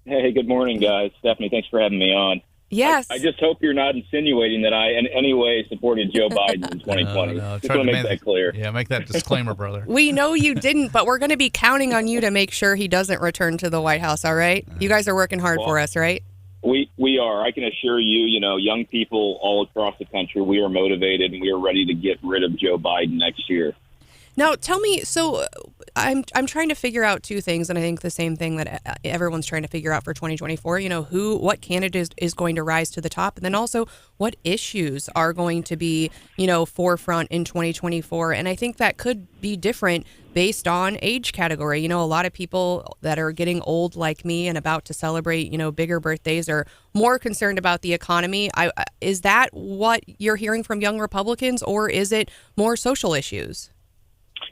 [SPEAKER 15] Hey, good morning, guys. Stephanie, thanks for having me on.
[SPEAKER 5] Yes.
[SPEAKER 15] I just hope you're not insinuating that I in any way supported Joe Biden in 2020.
[SPEAKER 7] No,
[SPEAKER 15] just want to make that clear.
[SPEAKER 7] Yeah, make that disclaimer, brother.
[SPEAKER 5] We know you didn't, but we're going to be counting on you to make sure he doesn't return to the White House, all right? You guys are working hard for us, right?
[SPEAKER 15] We are. I can assure you, young people all across the country, we are motivated and we are ready to get rid of Joe Biden next year.
[SPEAKER 5] Now, tell me, so I'm trying to figure out two things, and I think the same thing that everyone's trying to figure out for 2024, what candidate is going to rise to the top, and then also what issues are going to be, forefront in 2024. And I think that could be different based on age category. A lot of people that are getting old like me and about to celebrate, bigger birthdays are more concerned about the economy. Is that what you're hearing from young Republicans, or is it more social issues?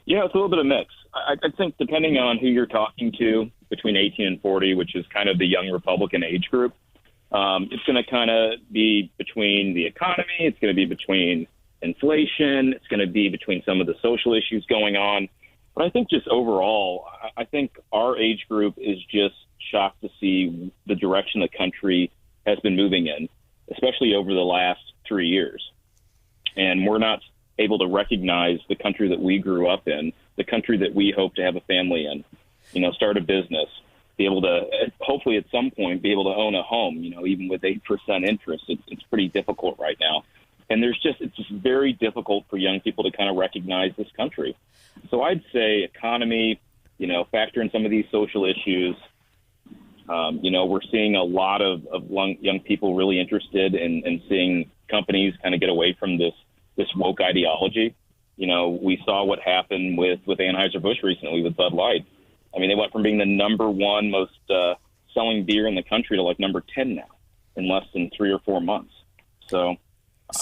[SPEAKER 15] Yeah, it's a little bit of mix. I think depending on who you're talking to between 18 and 40, which is kind of the young Republican age group, it's going to kind of be between the economy. It's going to be between inflation. It's going to be between some of the social issues going on. But I think just overall, I think our age group is just shocked to see the direction the country has been moving in, especially over the last 3 years. And we're not able to recognize the country that we grew up in, the country that we hope to have a family in, start a business, be able to, hopefully at some point, be able to own a home, even with 8% interest. It's pretty difficult right now. And it's just very difficult for young people to kind of recognize this country. So I'd say economy, factor in some of these social issues. We're seeing a lot of young people really interested in seeing companies kind of get away from this woke ideology. We saw what happened with Anheuser-Busch recently with Bud Light. I mean, they went from being the number one most selling beer in the country to like number 10 now in less than 3 or 4 months. So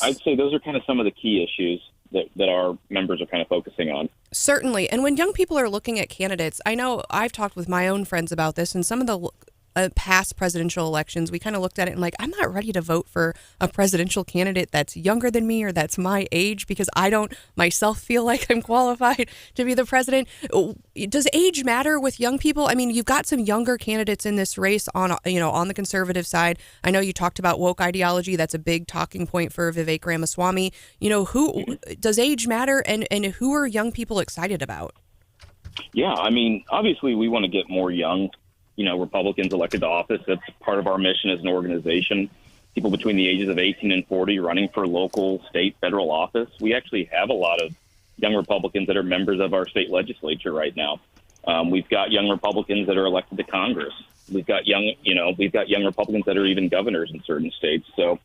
[SPEAKER 15] I'd say those are kind of some of the key issues that our members are kind of focusing on.
[SPEAKER 5] Certainly. And when young people are looking at candidates, I know I've talked with my own friends about this, and some of the past presidential elections, we kind of looked at it and I'm not ready to vote for a presidential candidate that's younger than me or that's my age because I don't myself feel like I'm qualified to be the president. Does age matter with young people? I mean, you've got some younger candidates in this race on the conservative side. I know you talked about woke ideology. That's a big talking point for Vivek Ramaswamy. Who does age matter, and who are young people excited about?
[SPEAKER 15] Yeah, I mean, obviously we want to get more young Republicans elected to office. That's part of our mission as an organization. People between the ages of 18 and 40 running for local, state, federal office. We actually have a lot of young Republicans that are members of our state legislature right now. We've got young Republicans that are elected to Congress. We've got young Republicans that are even governors in certain states. So,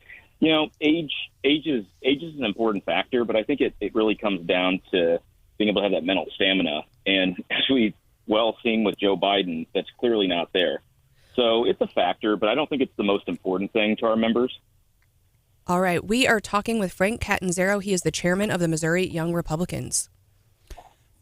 [SPEAKER 15] age is an important factor, but I think it really comes down to being able to have that mental stamina. And as we seen with Joe Biden, that's clearly not there. So it's a factor, but I don't think it's the most important thing to our members.
[SPEAKER 5] All right. We are talking with Frank Catanzaro. He is the chairman of the Missouri Young Republicans.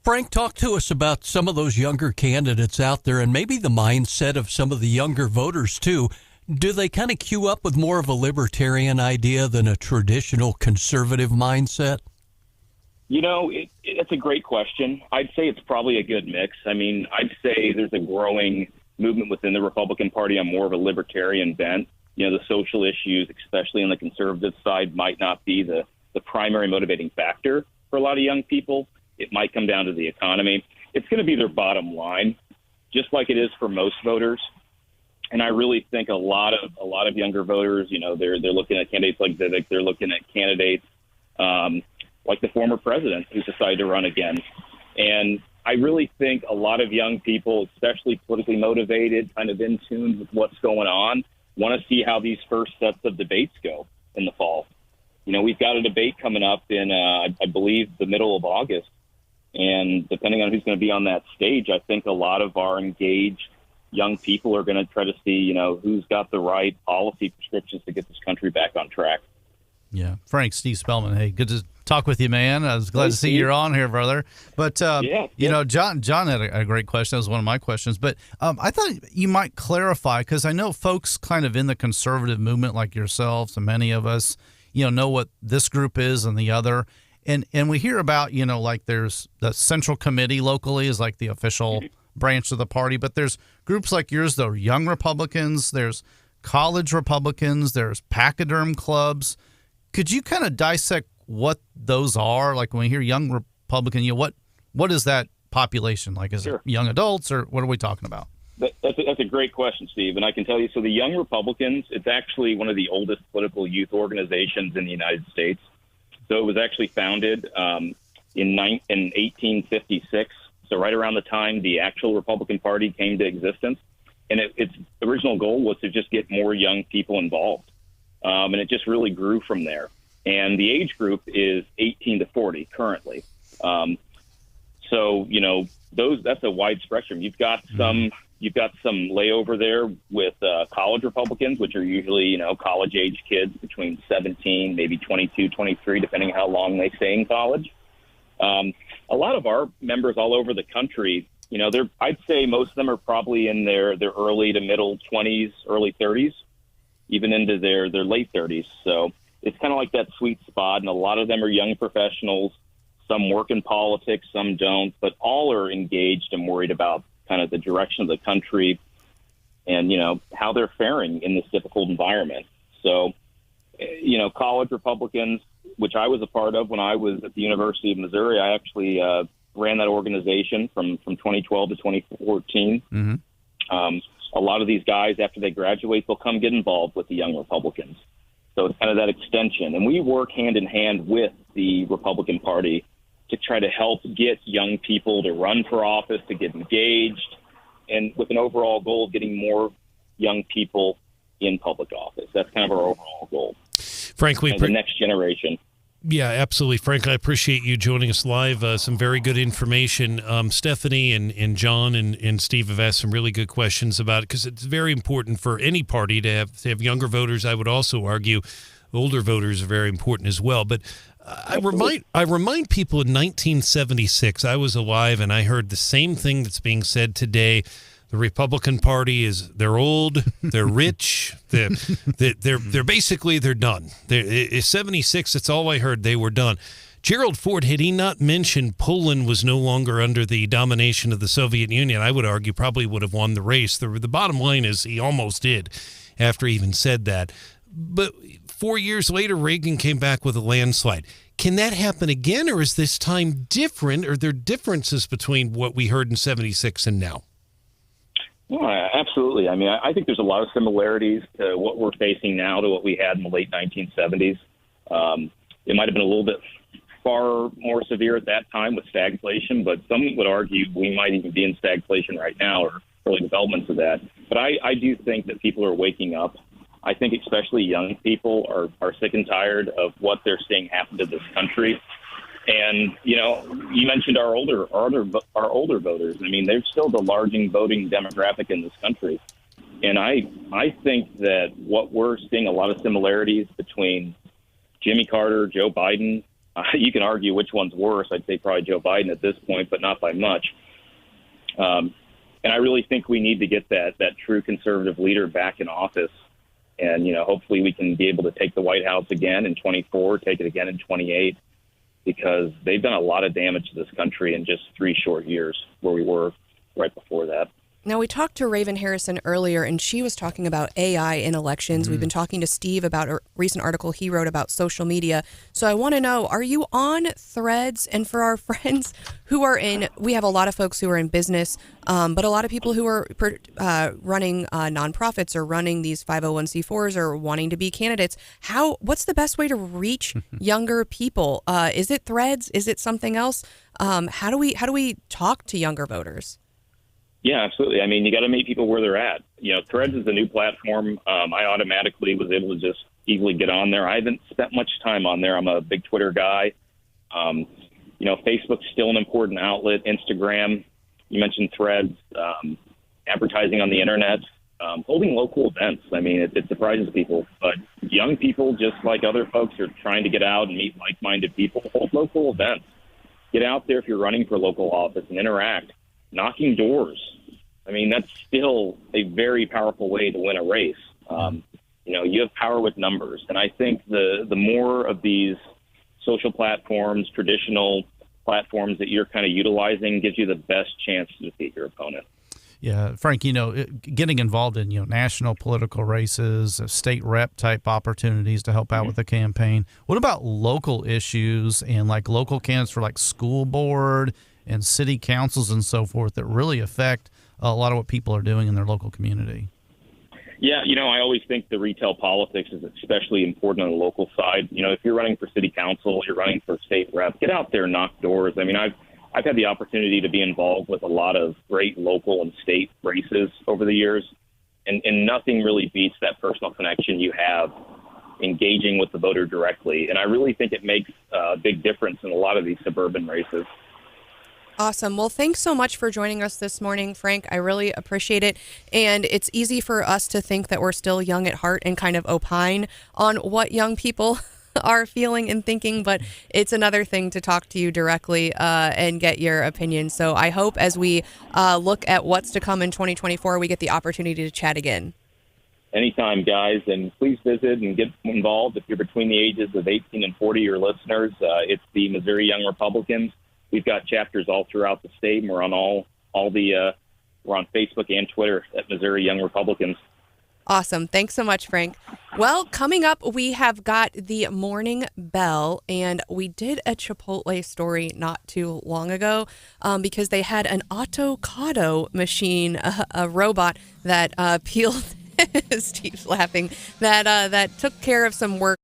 [SPEAKER 8] Frank, talk to us about some of those younger candidates out there and maybe the mindset of some of the younger voters, too. Do they kind of queue up with more of a libertarian idea than a traditional conservative mindset?
[SPEAKER 15] It's a great question. I'd say it's probably a good mix. I mean, I'd say there's a growing movement within the Republican Party on more of a libertarian bent. The social issues, especially on the conservative side, might not be the primary motivating factor for a lot of young people. It might come down to the economy. It's going to be their bottom line, just like it is for most voters. And I really think a lot of younger voters, they're looking at candidates like Vivek. They're looking at candidates like the former president who's decided to run again. And I really think a lot of young people, especially politically motivated, kind of in tune with what's going on, want to see how these first sets of debates go in the fall. You know, we've got a debate coming up in, I believe, the middle of August. And depending on who's going to be on that stage, I think a lot of our engaged young people are going to try to see, you know, who's got the right policy prescriptions to get this country back on track.
[SPEAKER 7] Yeah. Frank, Steve Spellman, hey, good to talk with you, man. I was glad to see
[SPEAKER 15] Steve.
[SPEAKER 7] you're on here, brother. But, you know, John had a great question. That was one of my questions. But I thought you might clarify, because I know folks kind of in the conservative movement like yourselves and many of us, you know what this group is and the other. And we hear about, you know, like there's the central committee locally is like the official branch of the party. But there's groups like yours, though, young Republicans, there's college Republicans, there's pachyderm clubs. Could you kind of dissect what those are? Like when we hear young Republican, you know, what is that population? Like, is it young adults, or what are we talking about?
[SPEAKER 15] That's a great question, Steve. And I can tell you, so the Young Republicans, it's actually one of the oldest political youth organizations in the United States. So it was actually founded in 1856, so right around the time the actual Republican Party came to existence. And its original goal was to just get more young people involved. And it just really grew from there. And the age group is 18 to 40 currently. So, you know, that's a wide spectrum. You've got some layover there with college Republicans, which are usually, you know, college age kids between 17, maybe 22, 23, depending on how long they stay in college. A lot of our members all over the country, you know, I'd say most of them are probably in their early to middle 20s, early 30s, even into their late 30s. So it's kind of like that sweet spot. And a lot of them are young professionals. Some work in politics, some don't, but all are engaged and worried about kind of the direction of the country and, you know, how they're faring in this difficult environment. So, you know, college Republicans, which I was a part of when I was at the University of Missouri, I actually ran that organization from 2012 to 2014. Mm-hmm. A lot of these guys, after they graduate, they'll come get involved with the Young Republicans. So it's kind of that extension. And we work hand in hand with the Republican Party to try to help get young people to run for office, to get engaged, and with an overall goal of getting more young people in public office. That's kind of our overall goal.
[SPEAKER 9] Frank,
[SPEAKER 15] the next generation.
[SPEAKER 9] Yeah, absolutely. Frank, I appreciate you joining us live. Some very good information. Stephanie and John and Steve have asked some really good questions about it, because it's very important for any party to have younger voters. I would also argue older voters are very important as well. But I remind people in 1976, I was alive and I heard the same thing that's being said today. The Republican Party they're old, they're rich, they're basically done. It's 76. That's all I heard. They were done. Gerald Ford, had he not mentioned Poland was no longer under the domination of the Soviet Union, I would argue probably would have won the race. The bottom line is he almost did after he even said that. But 4 years later, Reagan came back with a landslide. Can that happen again, or is this time different? Are there differences between what we heard in 76 and now?
[SPEAKER 15] Well, absolutely. I mean, I think there's a lot of similarities to what we're facing now to what we had in the late 1970s. It might have been a little bit far more severe at that time with stagflation, but some would argue we might even be in stagflation right now, or early developments of that. But I do think that people are waking up. I think especially young people are sick and tired of what they're seeing happen to this country. And, you know, you mentioned our older voters. I mean, they're still the largest voting demographic in this country. And I think that what we're seeing a lot of similarities between Jimmy Carter, Joe Biden. You can argue which one's worse. I'd say probably Joe Biden at this point, but not by much. And I really think we need to get that true conservative leader back in office. And, you know, hopefully we can be able to take the White House again in 24, take it again in 28. Because they've done a lot of damage to this country in just 3 short years, where we were right before that.
[SPEAKER 5] Now, we talked to Raven Harrison earlier, and she was talking about AI in elections. We've been talking to Steve about a recent article he wrote about social media. So I want to know, are you on Threads? And for our friends who are we have a lot of folks who are in business, but a lot of people who are running nonprofits or running these 501c4s or wanting to be candidates. What's the best way to reach younger people? Is it Threads? Is it something else? How do we talk to younger voters?
[SPEAKER 15] Yeah, absolutely. I mean, you got to meet people where they're at. Threads is a new platform. I automatically was able to just easily get on there. I haven't spent much time on there. I'm a big Twitter guy. Facebook's still an important outlet. Instagram, you mentioned Threads, advertising on the internet, holding local events. I mean, it surprises people, but young people, just like other folks, are trying to get out and meet like-minded people. Hold local events. Get out there if you're running for local office and interact. Knocking doors. I mean, that's still a very powerful way to win a race. You have power with numbers. And I think the more of these social platforms, traditional platforms that you're kind of utilizing gives you the best chance to defeat your opponent.
[SPEAKER 7] Yeah, Frank, getting involved in, national political races, state rep type opportunities to help out with the campaign. What about local issues and like local candidates for like school board and city councils and so forth that really affect a lot of what people are doing in their local community?
[SPEAKER 15] Yeah, I always think the retail politics is especially important on the local side. If you're running for city council, you're running for state rep, get out there, knock doors. I mean, I've had the opportunity to be involved with a lot of great local and state races over the years, and nothing really beats that personal connection you have engaging with the voter directly. And I really think it makes a big difference in a lot of these suburban races.
[SPEAKER 5] Awesome. Well, thanks so much for joining us this morning, Frank. I really appreciate it. And it's easy for us to think that we're still young at heart and kind of opine on what young people are feeling and thinking, but it's another thing to talk to you directly and get your opinion. So I hope as we look at what's to come in 2024, we get the opportunity to chat again.
[SPEAKER 15] Anytime, guys, and please visit and get involved. If you're between the ages of 18 and 40, your listeners, it's the Missouri Young Republicans. We've got chapters all throughout the state, and we're on we're on Facebook and Twitter at Missouri Young Republicans.
[SPEAKER 5] Awesome. Thanks so much, Frank. Well, coming up, we have got the morning bell, and we did a Chipotle story not too long ago because they had an avocado machine, a robot that peeled. Steve's laughing. That took care of some work.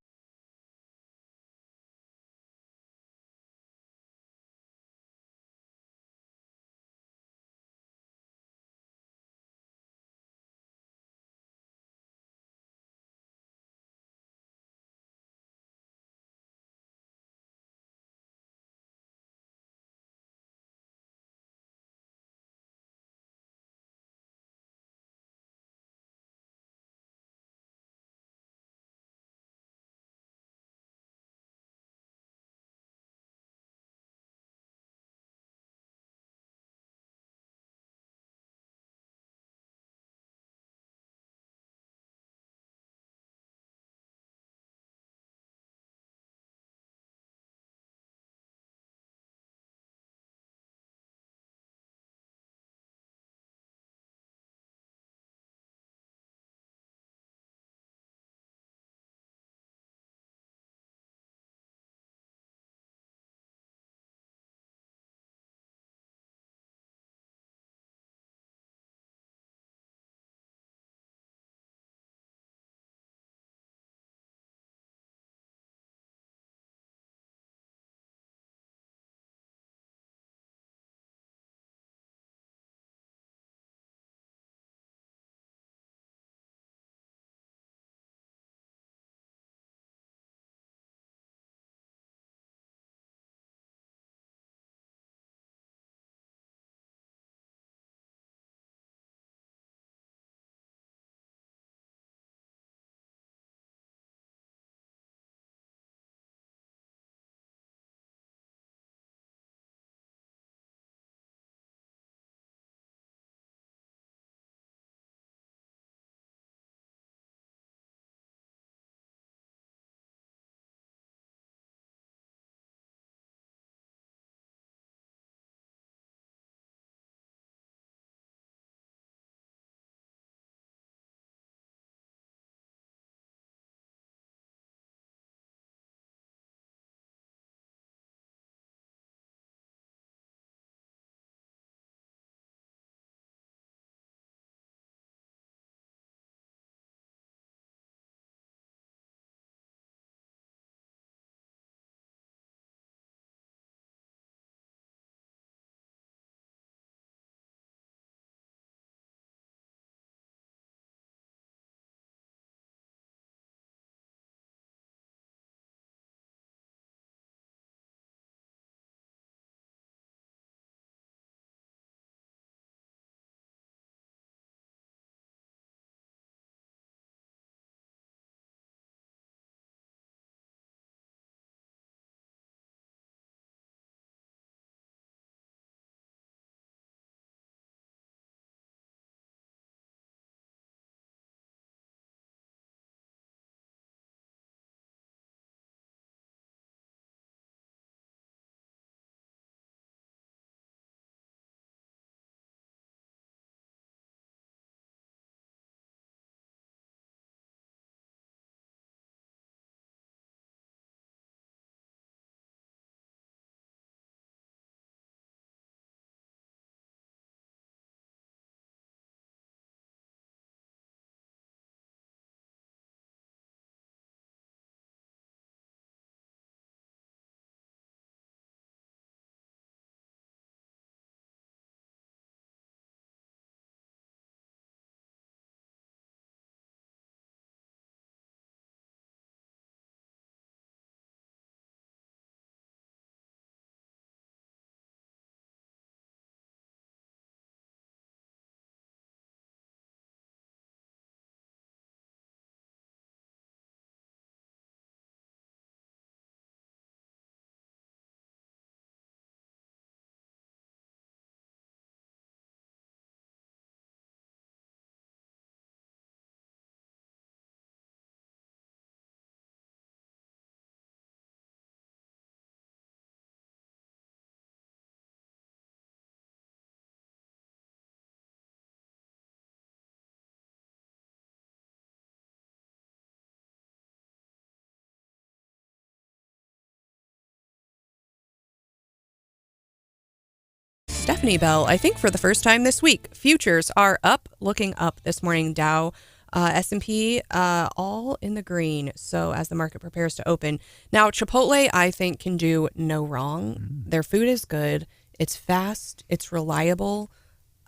[SPEAKER 5] Stephanie Bell. I think for the first time this week, futures are up, looking up this morning. Dow, S&P, all in the green. So as the market prepares to open. Now, Chipotle, I think, can do no wrong. Their food is good. It's fast. It's reliable.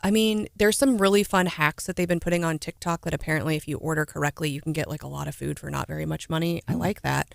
[SPEAKER 5] I mean, there's some really fun hacks that they've been putting on TikTok that apparently if you order correctly, you can get like a lot of food for not very much money. I like that.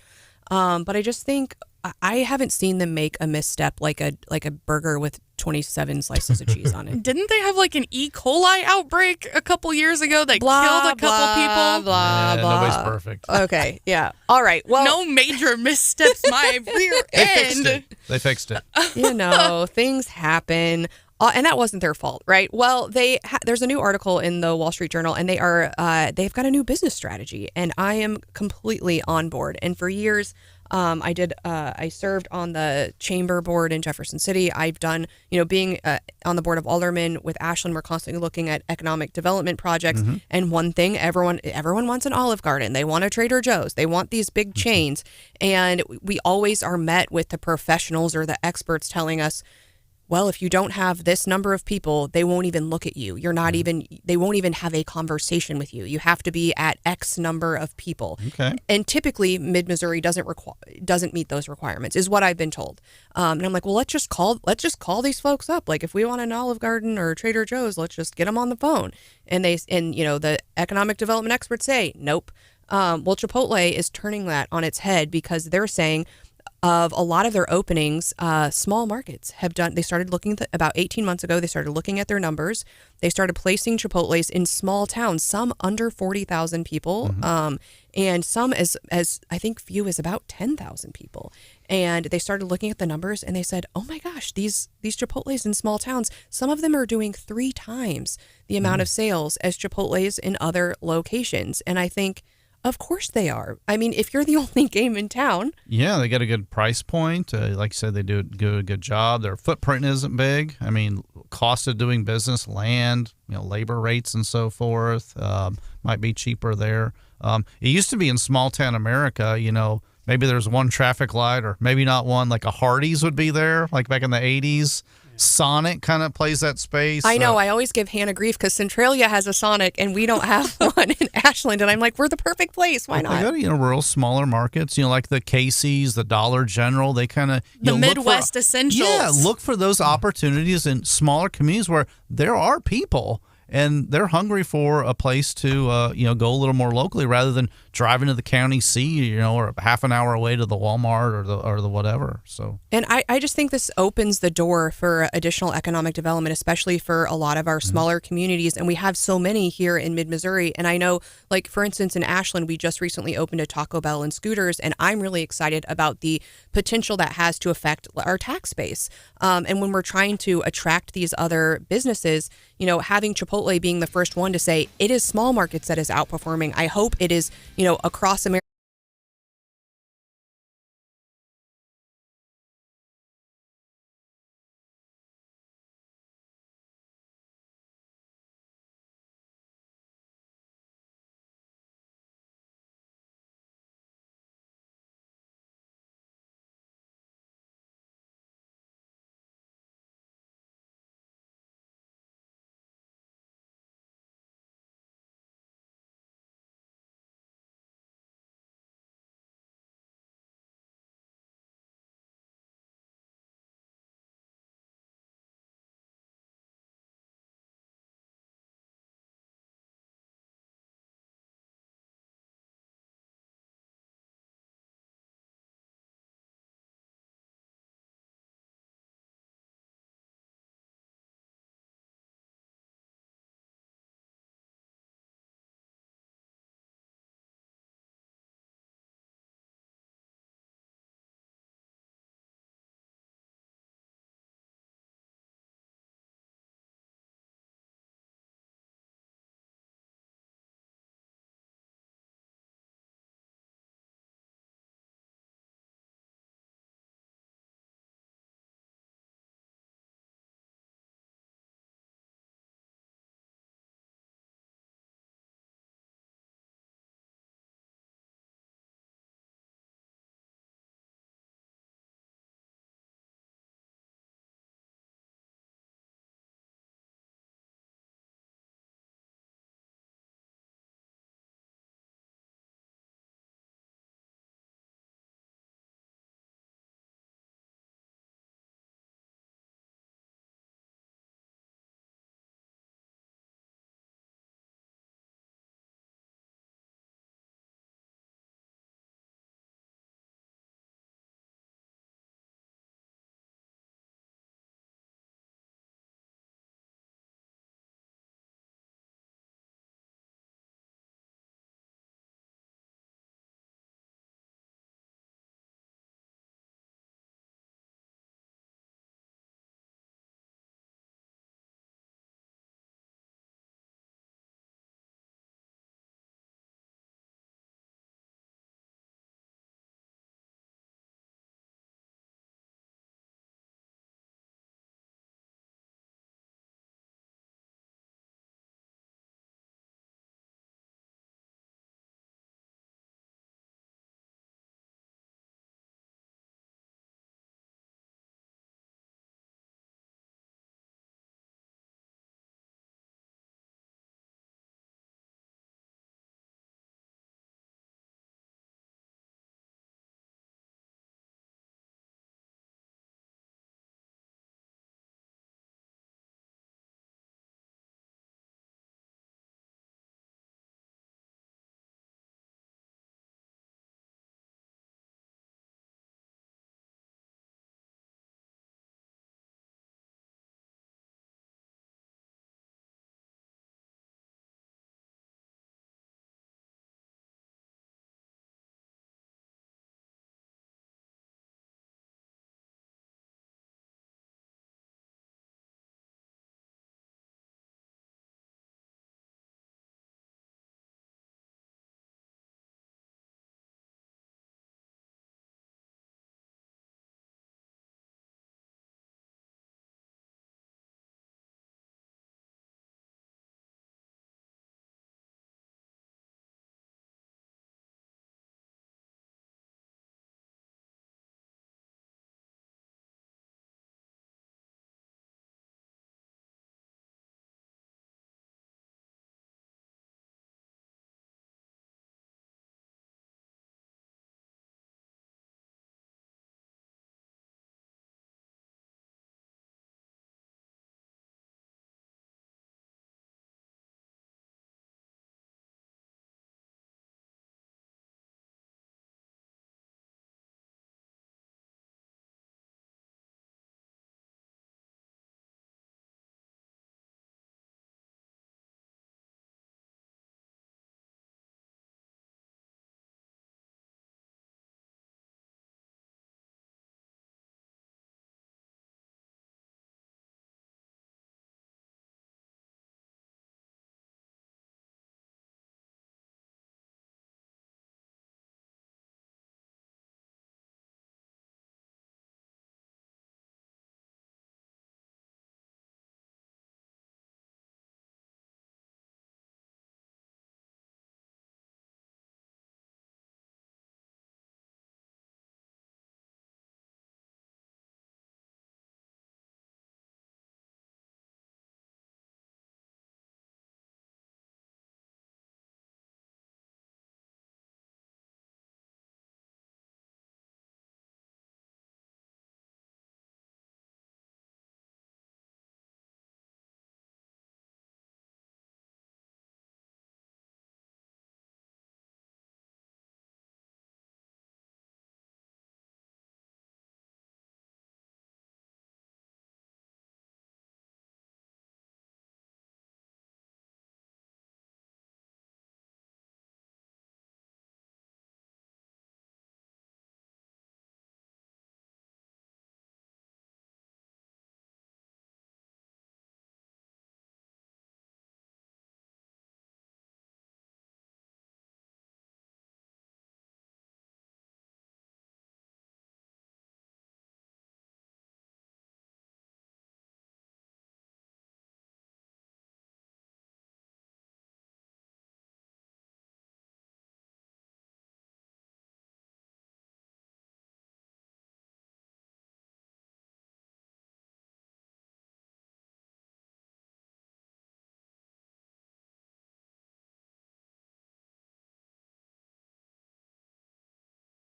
[SPEAKER 5] But I just think I haven't seen them make a misstep like a burger with 27 slices of cheese on it.
[SPEAKER 6] Didn't they have like an E. coli outbreak a couple years ago that
[SPEAKER 5] Blah,
[SPEAKER 6] killed a couple
[SPEAKER 5] blah,
[SPEAKER 6] people?
[SPEAKER 5] Blah, blah.
[SPEAKER 7] Nobody's perfect.
[SPEAKER 5] Okay, yeah. All right. Well,
[SPEAKER 6] no major missteps. My rear end.
[SPEAKER 7] They fixed it.
[SPEAKER 5] You know, things happen. And that wasn't their fault, right? Well, there's a new article in the Wall Street Journal, and they've got a new business strategy, and I am completely on board. And for years, I served on the chamber board in Jefferson City. I've done, being on the board of aldermen with Ashland, we're constantly looking at economic development projects. Mm-hmm. And one thing, everyone wants an Olive Garden. They want a Trader Joe's. They want these big chains. And we always are met with the professionals or the experts telling us, well, if you don't have this number of people, they won't even look at you. They won't even have a conversation with you. You have to be at X number of people.
[SPEAKER 7] Okay.
[SPEAKER 5] And typically Mid-Missouri doesn't meet those requirements, is what I've been told. And I'm like, well, let's just call these folks up. Like if we want an Olive Garden or Trader Joe's, let's just get them on the phone. And the economic development experts say, nope. Well, Chipotle is turning that on its head because they're saying, of a lot of their openings, small markets they started looking about 18 months ago. They started looking at their numbers. They started placing Chipotles in small towns, some under 40,000 people, and some as I think few as about 10,000 people. And they started looking at the numbers and they said, oh my gosh, these Chipotles in small towns, some of them are doing 3 times the amount of sales as Chipotles in other locations. And I think, of course they are. I mean, if you're the only game in town.
[SPEAKER 7] Yeah, they got a good price point. Like you said, they do a good job. Their footprint isn't big. I mean, cost of doing business, land, labor rates and so forth might be cheaper there. It used to be in small town America, maybe there's one traffic light or maybe not one, like a Hardee's would be there, like back in the 80s. Sonic kind of plays that space.
[SPEAKER 5] I know. I always give Hannah grief because Centralia has a Sonic and we don't have one in Ashland. And I'm like, we're the perfect place. Why not?
[SPEAKER 7] They go to rural, smaller markets, like the Casey's, the Dollar General. They kind of
[SPEAKER 6] the Midwest essentials.
[SPEAKER 7] Yeah, look for those opportunities in smaller communities where there are people. And they're hungry for a place to, go a little more locally rather than driving to the county seat, or half an hour away to the Walmart or the whatever. So,
[SPEAKER 5] and I just think this opens the door for additional economic development, especially for a lot of our smaller communities. And we have so many here in Mid-Missouri. And I know, like, for instance, in Ashland, we just recently opened a Taco Bell and Scooters. And I'm really excited about the potential that has to affect our tax base. And when we're trying to attract these other businesses, having Chipotle being the first one to say it is small markets that is outperforming. I hope it is, across America.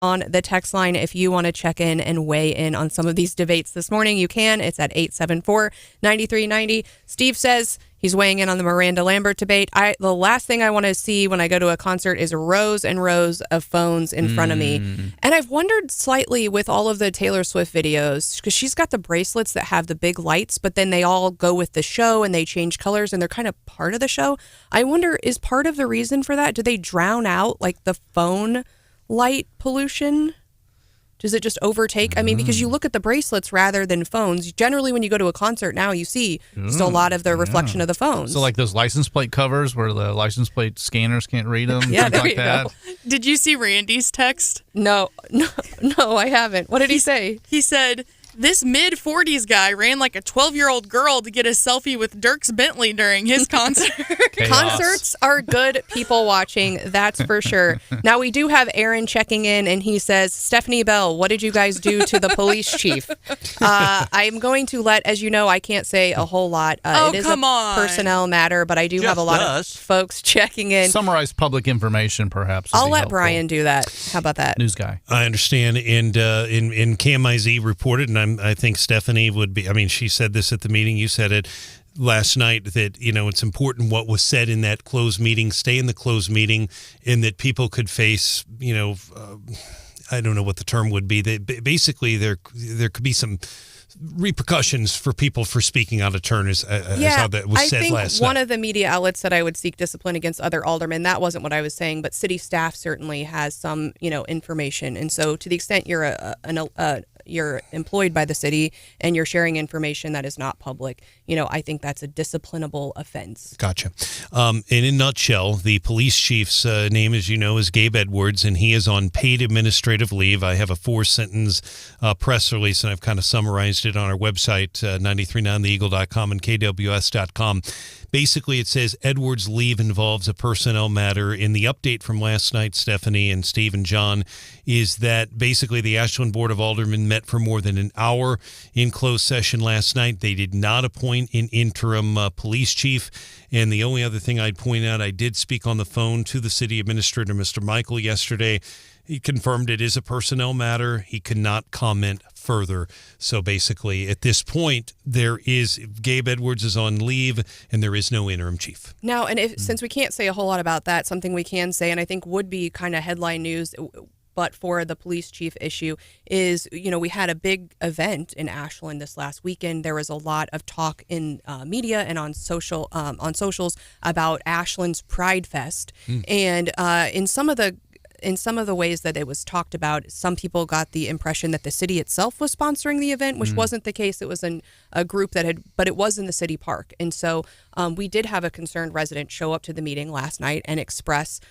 [SPEAKER 5] on the text line. If you want to check in and weigh in on some of these debates this morning, you can. It's at 874-9390. Steve says he's weighing in on the Miranda Lambert debate. The last thing I want to see when I go to a concert is rows and rows of phones in front of me. And I've wondered slightly with all of the Taylor Swift videos, because she's got the bracelets that have the big lights, but then they all go with the show and they change colors and they're kind of part of the show. I wonder, is part of the reason for that, do they drown out like the phone light pollution? Does it just overtake? I mean, because you look at the bracelets rather than phones. Generally, when you go to a concert now, you see just a lot of the reflection of the phones.
[SPEAKER 7] So like those license plate covers where the license plate scanners can't read them,
[SPEAKER 5] Yeah,
[SPEAKER 7] things
[SPEAKER 5] there
[SPEAKER 7] like
[SPEAKER 5] you
[SPEAKER 7] that.
[SPEAKER 5] go.
[SPEAKER 6] Did you see Randy's text?
[SPEAKER 5] No, I haven't. What did he say?
[SPEAKER 6] He said, this mid-40s guy ran like a 12-year-old girl to get a selfie with Dierks Bentley during his concert.
[SPEAKER 5] Concerts are good people watching, that's for sure. Now, we do have Aaron checking in, and he says, Stephanie Bell, what did you guys do to the police chief? I'm going to let, as you know, I can't say a whole lot. It is
[SPEAKER 6] come
[SPEAKER 5] a
[SPEAKER 6] on.
[SPEAKER 5] personnel matter, but I do have a lot of folks checking in.
[SPEAKER 7] Summarize public information, perhaps.
[SPEAKER 5] I'll let Brian do that. How about that?
[SPEAKER 7] News guy.
[SPEAKER 9] I understand, and in KMIZ reported, and I think Stephanie would be. I mean, she said this at the meeting. You said it last night that it's important what was said in that closed meeting. Stay in the closed meeting, and that people could face. I don't know what the term would be. That basically there could be some repercussions for people for speaking out of turn, as how that was said last night.
[SPEAKER 5] One of the media outlets said I would seek discipline against other aldermen. That wasn't what I was saying, but city staff certainly has some, information. And so to the extent you're employed by the city and you're sharing information that is not public, I think that's a disciplinable offense.
[SPEAKER 9] Gotcha. In a nutshell, the police chief's name, as you know, is Gabe Edwards, and he is on paid administrative leave. I have a 4-sentence press release, and I've kind of summarized it on our website, 939theeagle.com and kws.com. Basically, it says Edwards' leave involves a personnel matter. In the update from last night, Stephanie and Steve and John, is that basically the Ashland Board of Aldermen met for more than an hour in closed session last night. They did not appoint an interim police chief. And the only other thing I'd point out, I did speak on the phone to the city administrator, Mr. Michael, yesterday. He confirmed it is a personnel matter. He could not comment further. So basically, at this point, Gabe Edwards is on leave, and there is no interim chief.
[SPEAKER 5] Now, and since we can't say a whole lot about that, something we can say, and I think would be kind of headline news, but for the police chief issue is, we had a big event in Ashland this last weekend. There was a lot of talk in media and on socials about Ashland's Pride Fest. And in some of the ways that it was talked about, some people got the impression that the city itself was sponsoring the event, which wasn't the case. It was a group but it was in the city park. And so we did have a concerned resident show up to the meeting last night and express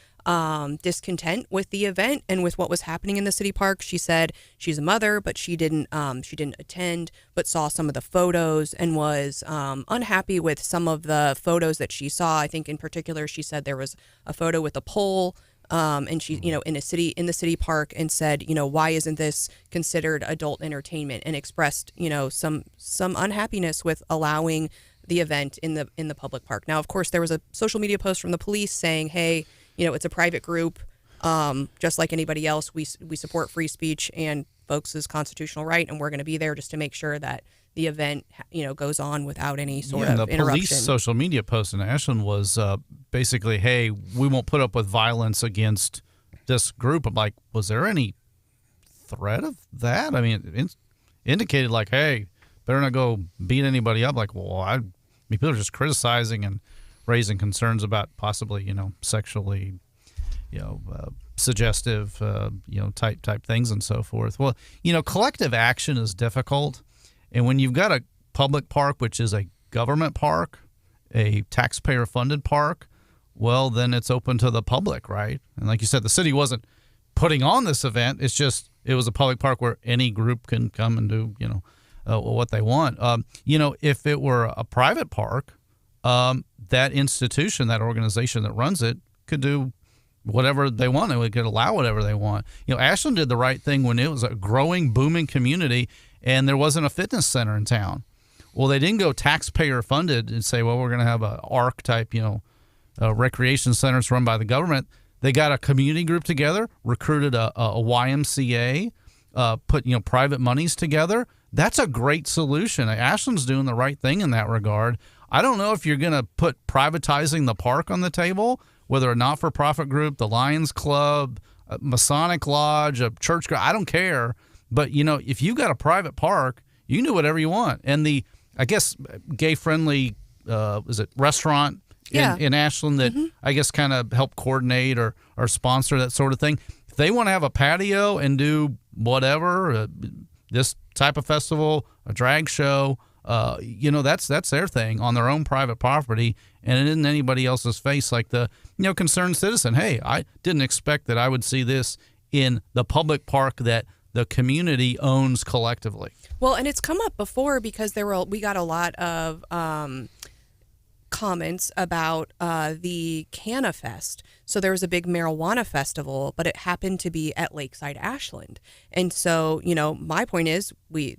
[SPEAKER 5] discontent with the event and with what was happening in the city park. She said she's a mother, but she didn't attend, but saw some of the photos and was unhappy with some of the photos that she saw. I think in particular, she said there was a photo with a pole. And she, in the city park, and said, why isn't this considered adult entertainment? And expressed, some unhappiness with allowing the event in the public park. Now, of course, there was a social media post from the police saying, hey, it's a private group, just like anybody else. We support free speech and folks' constitutional right, and we're going to be there just to make sure that the event, goes on without any sort of
[SPEAKER 7] the
[SPEAKER 5] interruption.
[SPEAKER 7] Police social media post in Ashland was basically, hey, we won't put up with violence against this group. I'm like, was there any threat of that? I mean, it indicated like, hey, better not go beat anybody up. Like, well, people are just criticizing and raising concerns about possibly, sexually, suggestive, type things and so forth. Well, collective action is difficult. And when you've got a public park, which is a government park, a taxpayer-funded park, well, then it's open to the public, right? And like you said, the city wasn't putting on this event. It's just it was a public park where any group can come and do, what they want. If it were a private park, that institution, that organization that runs it, could do whatever they want, and we could allow whatever they want. Ashland did the right thing when it was a growing, booming community, and there wasn't a fitness center in town. Well, they didn't go taxpayer funded and say, well, we're going to have a ARC type, recreation centers run by the government. They got a community group together, recruited a YMCA, put private monies together. That's a great solution. Ashland's doing the right thing in that regard. I don't know if you're going to put privatizing the park on the table, whether a not-for-profit group, the Lions Club, a Masonic Lodge, a church. I don't care. But, if you got a private park, you can do whatever you want. And I guess, gay-friendly, restaurant in Ashland that I guess kind of help coordinate or sponsor that sort of thing. If they want to have a patio and do whatever, this type of festival, a drag show, that's their thing on their own private property, and it isn't anybody else's face like the concerned citizen. Hey, I didn't expect that I would see this in the public park that the community owns collectively.
[SPEAKER 5] Well, and it's come up before because we got a lot of comments about the Canna-Fest. So there was a big marijuana festival, but it happened to be at Lakeside Ashland. And so, my point is we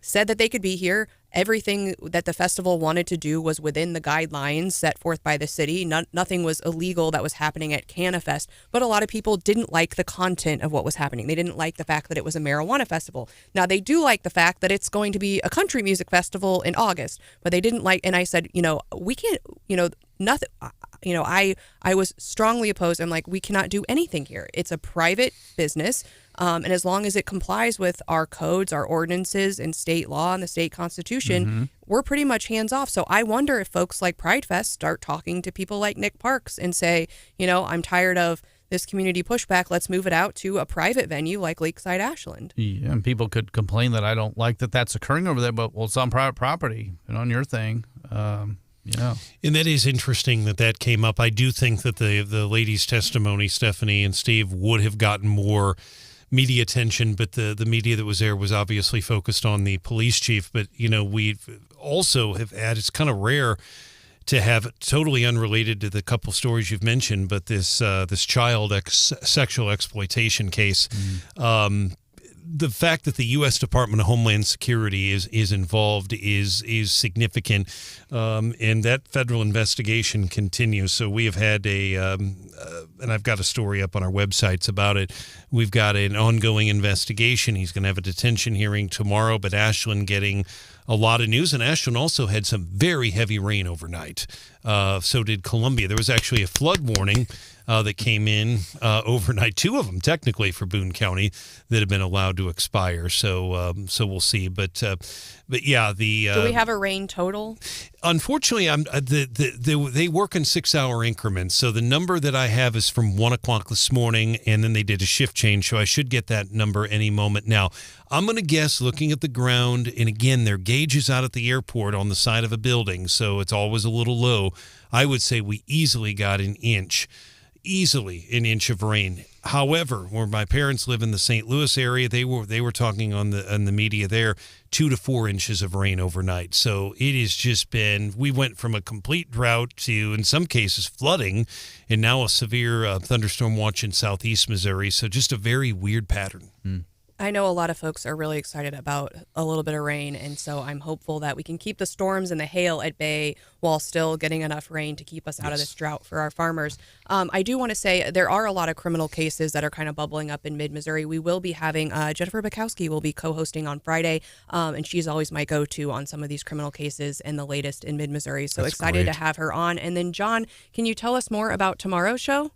[SPEAKER 5] said that they could be here. Everything that the festival wanted to do was within the guidelines set forth by the city. Nothing was illegal that was happening at Canna-Fest, but a lot of people didn't like the content of what was happening. They didn't like the fact that it was a marijuana festival. Now, they do like the fact that it's going to be a country music festival in August, but they didn't like, and I said, we can't, nothing, I was strongly opposed. I'm like, we cannot do anything here. It's a private business. And as long as it complies with our codes, our ordinances, and state law and the state constitution, we're pretty much hands off. So I wonder if folks like Pride Fest start talking to people like Nick Parks and say, I'm tired of this community pushback. Let's move it out to a private venue like Lakeside Ashland.
[SPEAKER 7] Yeah, and people could complain that I don't like that that's occurring over there, but it's on private property and on your thing. Yeah.
[SPEAKER 9] And that is interesting that came up. I do think that the ladies' testimony, Stephanie and Steve, would have gotten more media attention, but the media that was there was obviously focused on the police chief. But, we also have had, it's kind of rare to have totally unrelated to the couple stories you've mentioned, but this child sexual exploitation case. The fact that the U.S. Department of Homeland Security is involved is significant, and that federal investigation continues. So we have had and I've got a story up on our websites about it. We've got an ongoing investigation. He's going to have a detention hearing tomorrow, but Ashland getting a lot of news, and Ashland also had some very heavy rain overnight. So did Columbia. There was actually a flood warning that came in overnight, 2 of them technically for Boone County that have been allowed to expire. So we'll see. But yeah, do
[SPEAKER 5] we have a rain total?
[SPEAKER 9] Unfortunately, they work in 6-hour increments. So the number that I have is from 1:00 this morning, and then they did a shift change. So I should get that number any moment now. I'm going to guess, looking at the ground, and again, their gauge is out at the airport on the side of a building, so it's always a little low. I would say we easily got an inch of rain. However, where my parents live in the St. Louis area, they were talking on the media there, 2 to 4 inches of rain overnight. So it has just been, we went from a complete drought to, in some cases, flooding, and now a severe thunderstorm watch in southeast Missouri. So just a very weird pattern.
[SPEAKER 5] I know a lot of folks are really excited about a little bit of rain, and so I'm hopeful that we can keep the storms and the hail at bay while still getting enough rain to keep us out of this drought for our farmers. I do want to say there are a lot of criminal cases that are kind of bubbling up in mid-Missouri. We will be having Jennifer Bukowski will be co-hosting on Friday, and she's always my go-to on some of these criminal cases and the latest in mid-Missouri. So
[SPEAKER 8] That's
[SPEAKER 5] excited
[SPEAKER 8] great.
[SPEAKER 5] to have her on. And then, John, can you tell us more about tomorrow's show?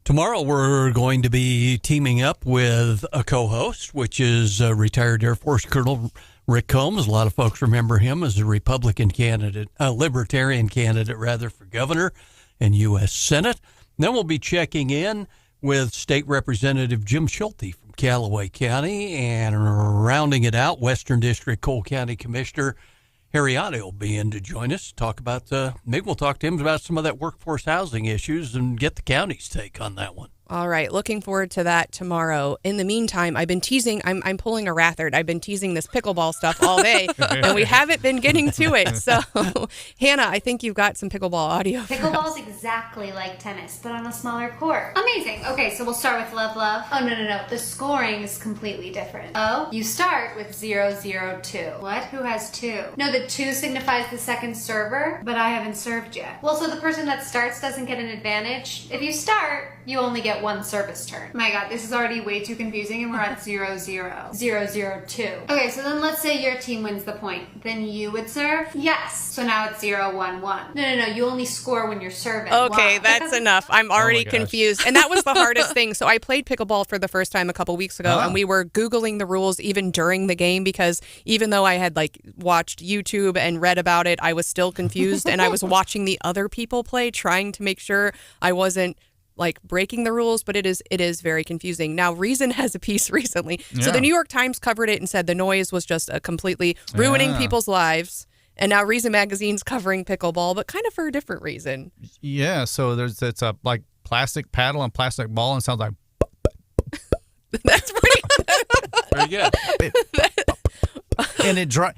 [SPEAKER 8] Tomorrow we're going to be teaming up with a co-host, which is retired Air Force Colonel Rick Combs. A lot of folks remember him as a Republican candidate, a Libertarian candidate, rather, for governor and U.S. Senate. Then we'll be checking in with State Representative Jim Schulte from Callaway County, and rounding it out, Western District Cole County Commissioner Harry Otte will be in to join us. Talk about maybe we'll talk to him about some of that workforce housing issues and get the county's take on that one.
[SPEAKER 5] All right, looking forward to that tomorrow. In the meantime, I've been teasing. I'm pulling a Rathert. I've been teasing this pickleball stuff all day, and we haven't been getting to it. So, Hannah, I think you've got some pickleball audio.
[SPEAKER 16] Pickleball's exactly like tennis, but on a smaller court. Amazing. Okay, so we'll start with love, love. Oh, no. The scoring is completely different. Oh, you start with 0-0-2. What? Who has 2? No, the 2 signifies the second server, but I haven't served yet. Well, so the person that starts doesn't get an advantage. If you start, you only get 1 service turn. My god, this is already way too confusing, and we're at 0-0. 0-0-2. Okay, so then let's say your team wins the point. Then you would serve? Yes. So now it's 0-1-1. No. You only score when you're serving.
[SPEAKER 5] Okay,
[SPEAKER 16] Wow.
[SPEAKER 5] that's enough. I'm already confused. And that was the hardest thing. So I played pickleball for the first time a couple weeks ago, and we were Googling the rules even during the game because even though I had watched YouTube and read about it, I was still confused. And I was watching the other people play, trying to make sure I wasn't breaking the rules, but it is very confusing. Now, Reason has a piece recently. So the New York Times covered it and said the noise was just completely ruining people's lives. And now Reason Magazine's covering pickleball, but kind of for a different reason.
[SPEAKER 7] Yeah, so it's a plastic paddle and plastic ball, and it sounds like.
[SPEAKER 5] That's pretty
[SPEAKER 8] Very good.
[SPEAKER 7] And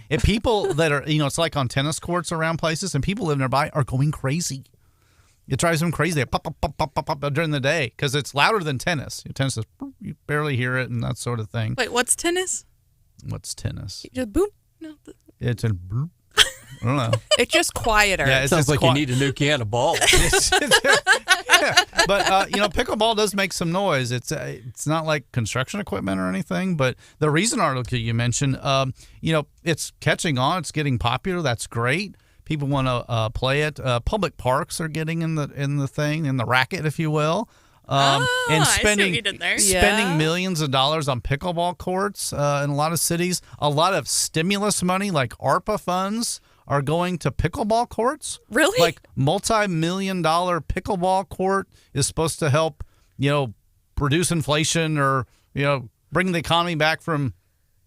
[SPEAKER 7] and people that are, it's like on tennis courts around places, and people living nearby are going crazy. It drives them crazy. They pop, pop, pop, pop, pop, pop during the day because it's louder than tennis. Tennis is, you barely hear it and that sort of thing.
[SPEAKER 6] Wait, what's tennis?
[SPEAKER 7] What's tennis?
[SPEAKER 5] Just boom.
[SPEAKER 6] No.
[SPEAKER 7] It's a boop. I don't know.
[SPEAKER 5] It's just quieter.
[SPEAKER 7] Yeah,
[SPEAKER 8] It sounds like you need a new can of balls.
[SPEAKER 7] Yeah. But pickleball does make some noise. It's not like construction equipment or anything. But the Reason article you mentioned, it's catching on. It's getting popular. That's great. People want to play it. Public parks are getting in the racket, if you will. And spending
[SPEAKER 6] I see what you did there.
[SPEAKER 7] spending millions of dollars on pickleball courts in a lot of cities. A lot of stimulus money, like ARPA funds, are going to pickleball courts.
[SPEAKER 5] Really?
[SPEAKER 7] Like multi-million-dollar pickleball court is supposed to help, reduce inflation or bring the economy back from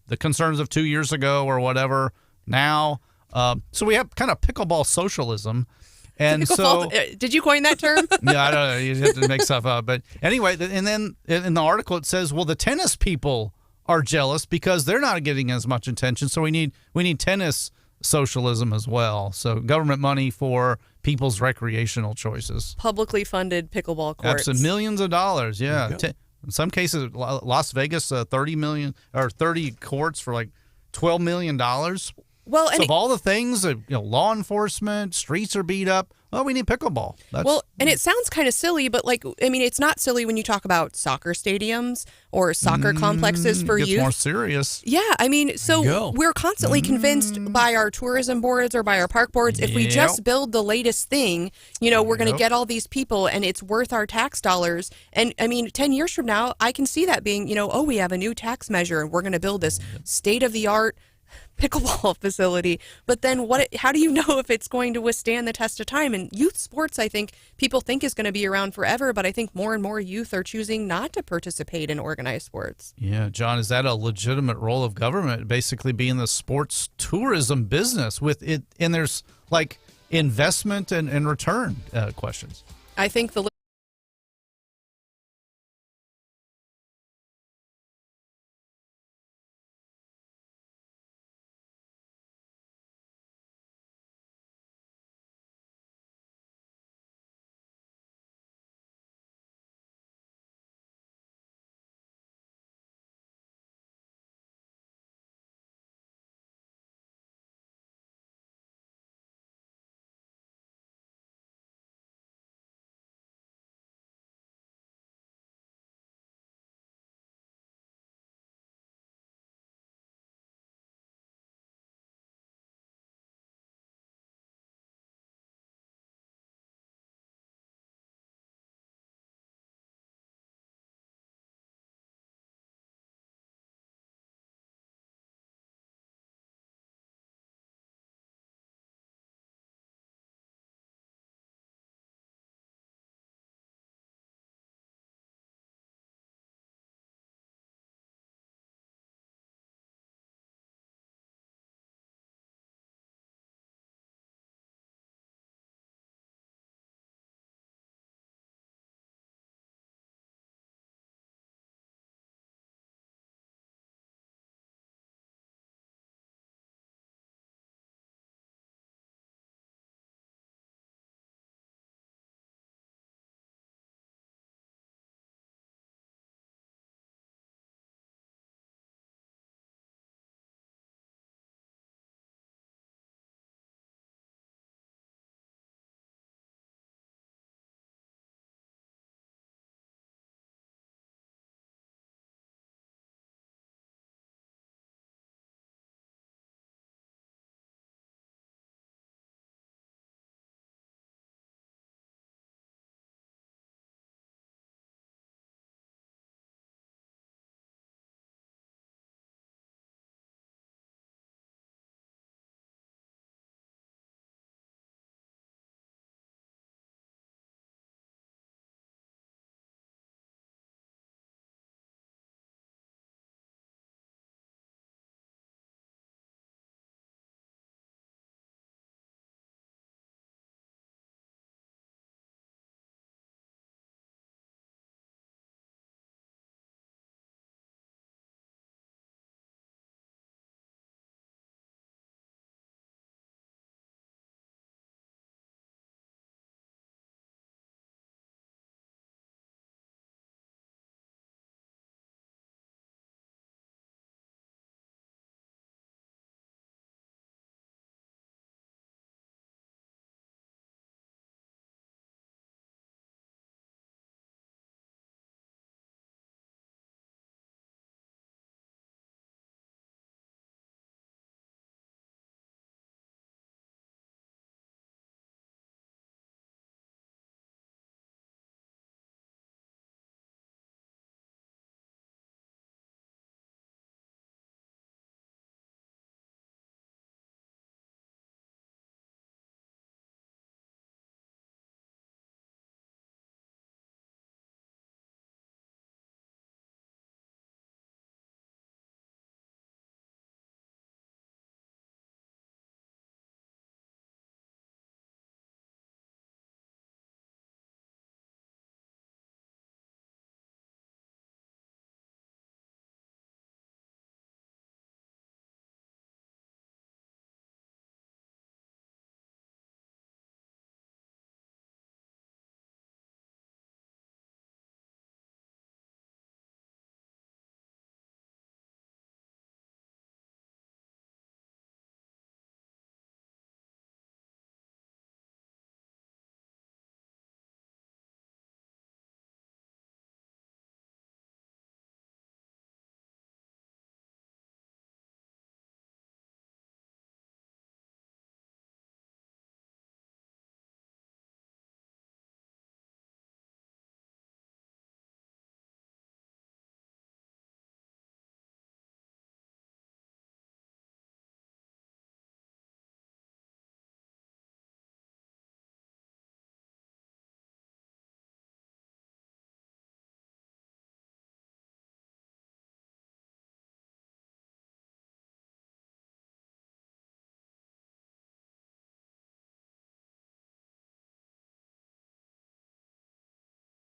[SPEAKER 7] the concerns of 2 years ago or whatever. Now. So we have kind of pickleball socialism. And so,
[SPEAKER 5] did you coin that term?
[SPEAKER 7] Yeah, I don't know. You have to make stuff up. But anyway, and then in the article it says, well, the tennis people are jealous because they're not getting as much attention. So we need tennis socialism as well. So government money for people's recreational choices.
[SPEAKER 5] Publicly funded pickleball courts.
[SPEAKER 7] Absolutely, millions of dollars. Yeah, in some cases, Las Vegas, 30 courts for like $12 million.
[SPEAKER 5] Well,
[SPEAKER 7] so of all the things, law enforcement, streets are beat up. Well, we need pickleball.
[SPEAKER 5] And it sounds kind of silly, but it's not silly when you talk about soccer stadiums or soccer complexes for
[SPEAKER 7] youth. It gets more serious.
[SPEAKER 5] Yeah, we're constantly convinced by our tourism boards or by our park boards, if we just build the latest thing, we're going to get all these people and it's worth our tax dollars. And 10 years from now, I can see that being, we have a new tax measure and we're going to build this state-of-the-art pickleball facility, but then how do you know if it's going to withstand the test of time? And youth sports, I think people think is going to be around forever, but I think more and more youth are choosing not to participate in organized sports.
[SPEAKER 7] Yeah, John, is that a legitimate role of government, basically being the sports tourism business with it? And there's investment and return questions.
[SPEAKER 5] I think the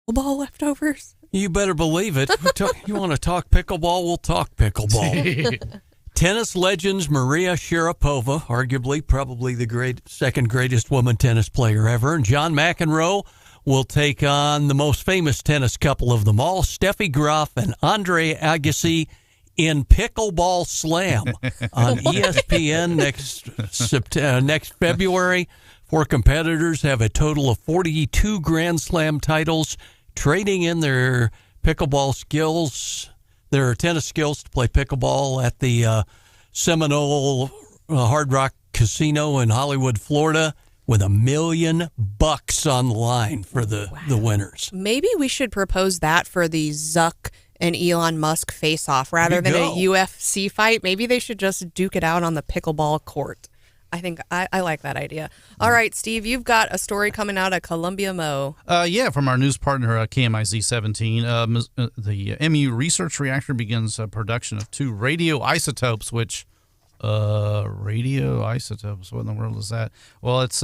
[SPEAKER 5] Pickleball leftovers?
[SPEAKER 8] You better believe it. You want to talk pickleball? We'll talk pickleball. Tennis legends Maria Sharapova, arguably probably the second greatest woman tennis player ever, and John McEnroe will take on the most famous tennis couple of them all, Steffi Graf and Andre Agassi, in Pickleball Slam on ESPN next February. 4 competitors have a total of 42 Grand Slam titles, trading in their pickleball skills, their tennis skills to play pickleball at the Seminole Hard Rock Casino in Hollywood, Florida, with $1 million on the line for the winners.
[SPEAKER 5] Maybe we should propose that for the Zuck and Elon Musk face-off rather than a UFC fight. Maybe they should just duke it out on the pickleball court. I think I like that idea. All right, Steve, you've got a story coming out of Columbia, Mo.
[SPEAKER 7] Yeah, from our news partner, KMIZ 17. The MU research reactor begins production of 2 radioisotopes, which... radioisotopes, what in the world is that? Well, it's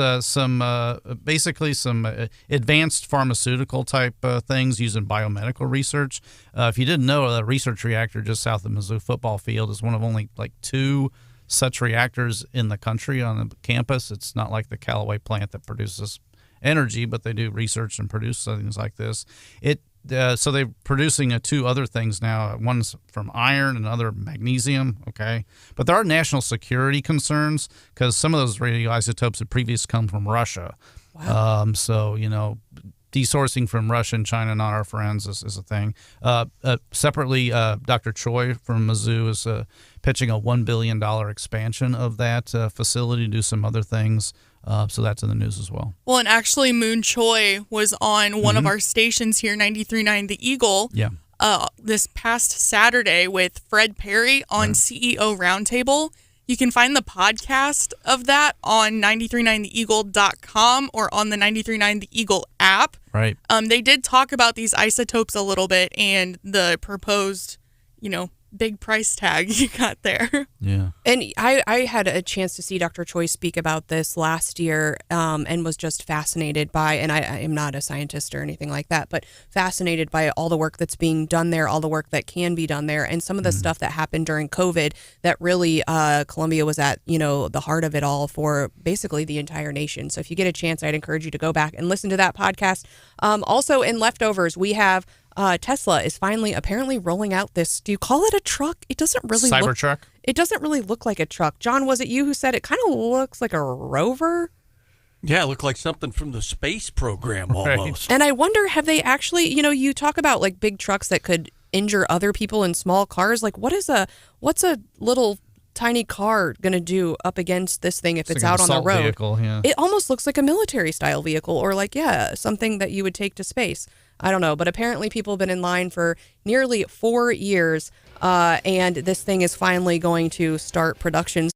[SPEAKER 7] basically some advanced pharmaceutical type things used in biomedical research. If you didn't know, the research reactor just south of Mizzou football field is one of only like 2 such reactors in the country on the campus. It's not like the Callaway plant that produces energy, but they do research and produce things like this. So they're producing 2 other things now. One's from iron and another magnesium, okay? But there are national security concerns because some of those radioisotopes had previously come from Russia. Wow. So, desourcing from Russia and China, not our friends, is a thing. Separately, Dr. Choi from Mizzou is pitching a $1 billion expansion of that facility to do some other things. So that's in the news as well.
[SPEAKER 6] Well, and actually Moon Choi was on one of our stations here, 93.9 The Eagle, this past Saturday with Fred Perry on CEO Roundtable. You can find the podcast of that on 939theeagle.com or on the 93.9 The Eagle app.
[SPEAKER 7] Right.
[SPEAKER 6] They did talk about these isotopes a little bit and the proposed, big price tag you got there.
[SPEAKER 7] Yeah.
[SPEAKER 5] And I had a chance to see Dr. Choi speak about this last year and was just fascinated by, and I am not a scientist or anything like that, but fascinated by all the work that's being done there, all the work that can be done there, and some of the stuff that happened during COVID that really Columbia was at, the heart of it all for basically the entire nation. So if you get a chance, I'd encourage you to go back and listen to that podcast. Also in Leftovers, we have Tesla is finally apparently rolling out this. Do you call it a truck? It doesn't really
[SPEAKER 7] Cybertruck?
[SPEAKER 5] It doesn't really look like a truck. John, was it you who said it kind of looks like a rover?
[SPEAKER 8] Yeah, it looked like something from the space program almost.
[SPEAKER 5] And I wonder, have they actually, you talk about like big trucks that could injure other people in small cars. Like what's a little tiny car going to do up against this thing if it's
[SPEAKER 7] like
[SPEAKER 5] out on the road?
[SPEAKER 7] Vehicle, yeah.
[SPEAKER 5] It almost looks like a military style vehicle or like, something that you would take to space. I don't know, but apparently people have been in line for nearly 4 years, and this thing is finally going to start production.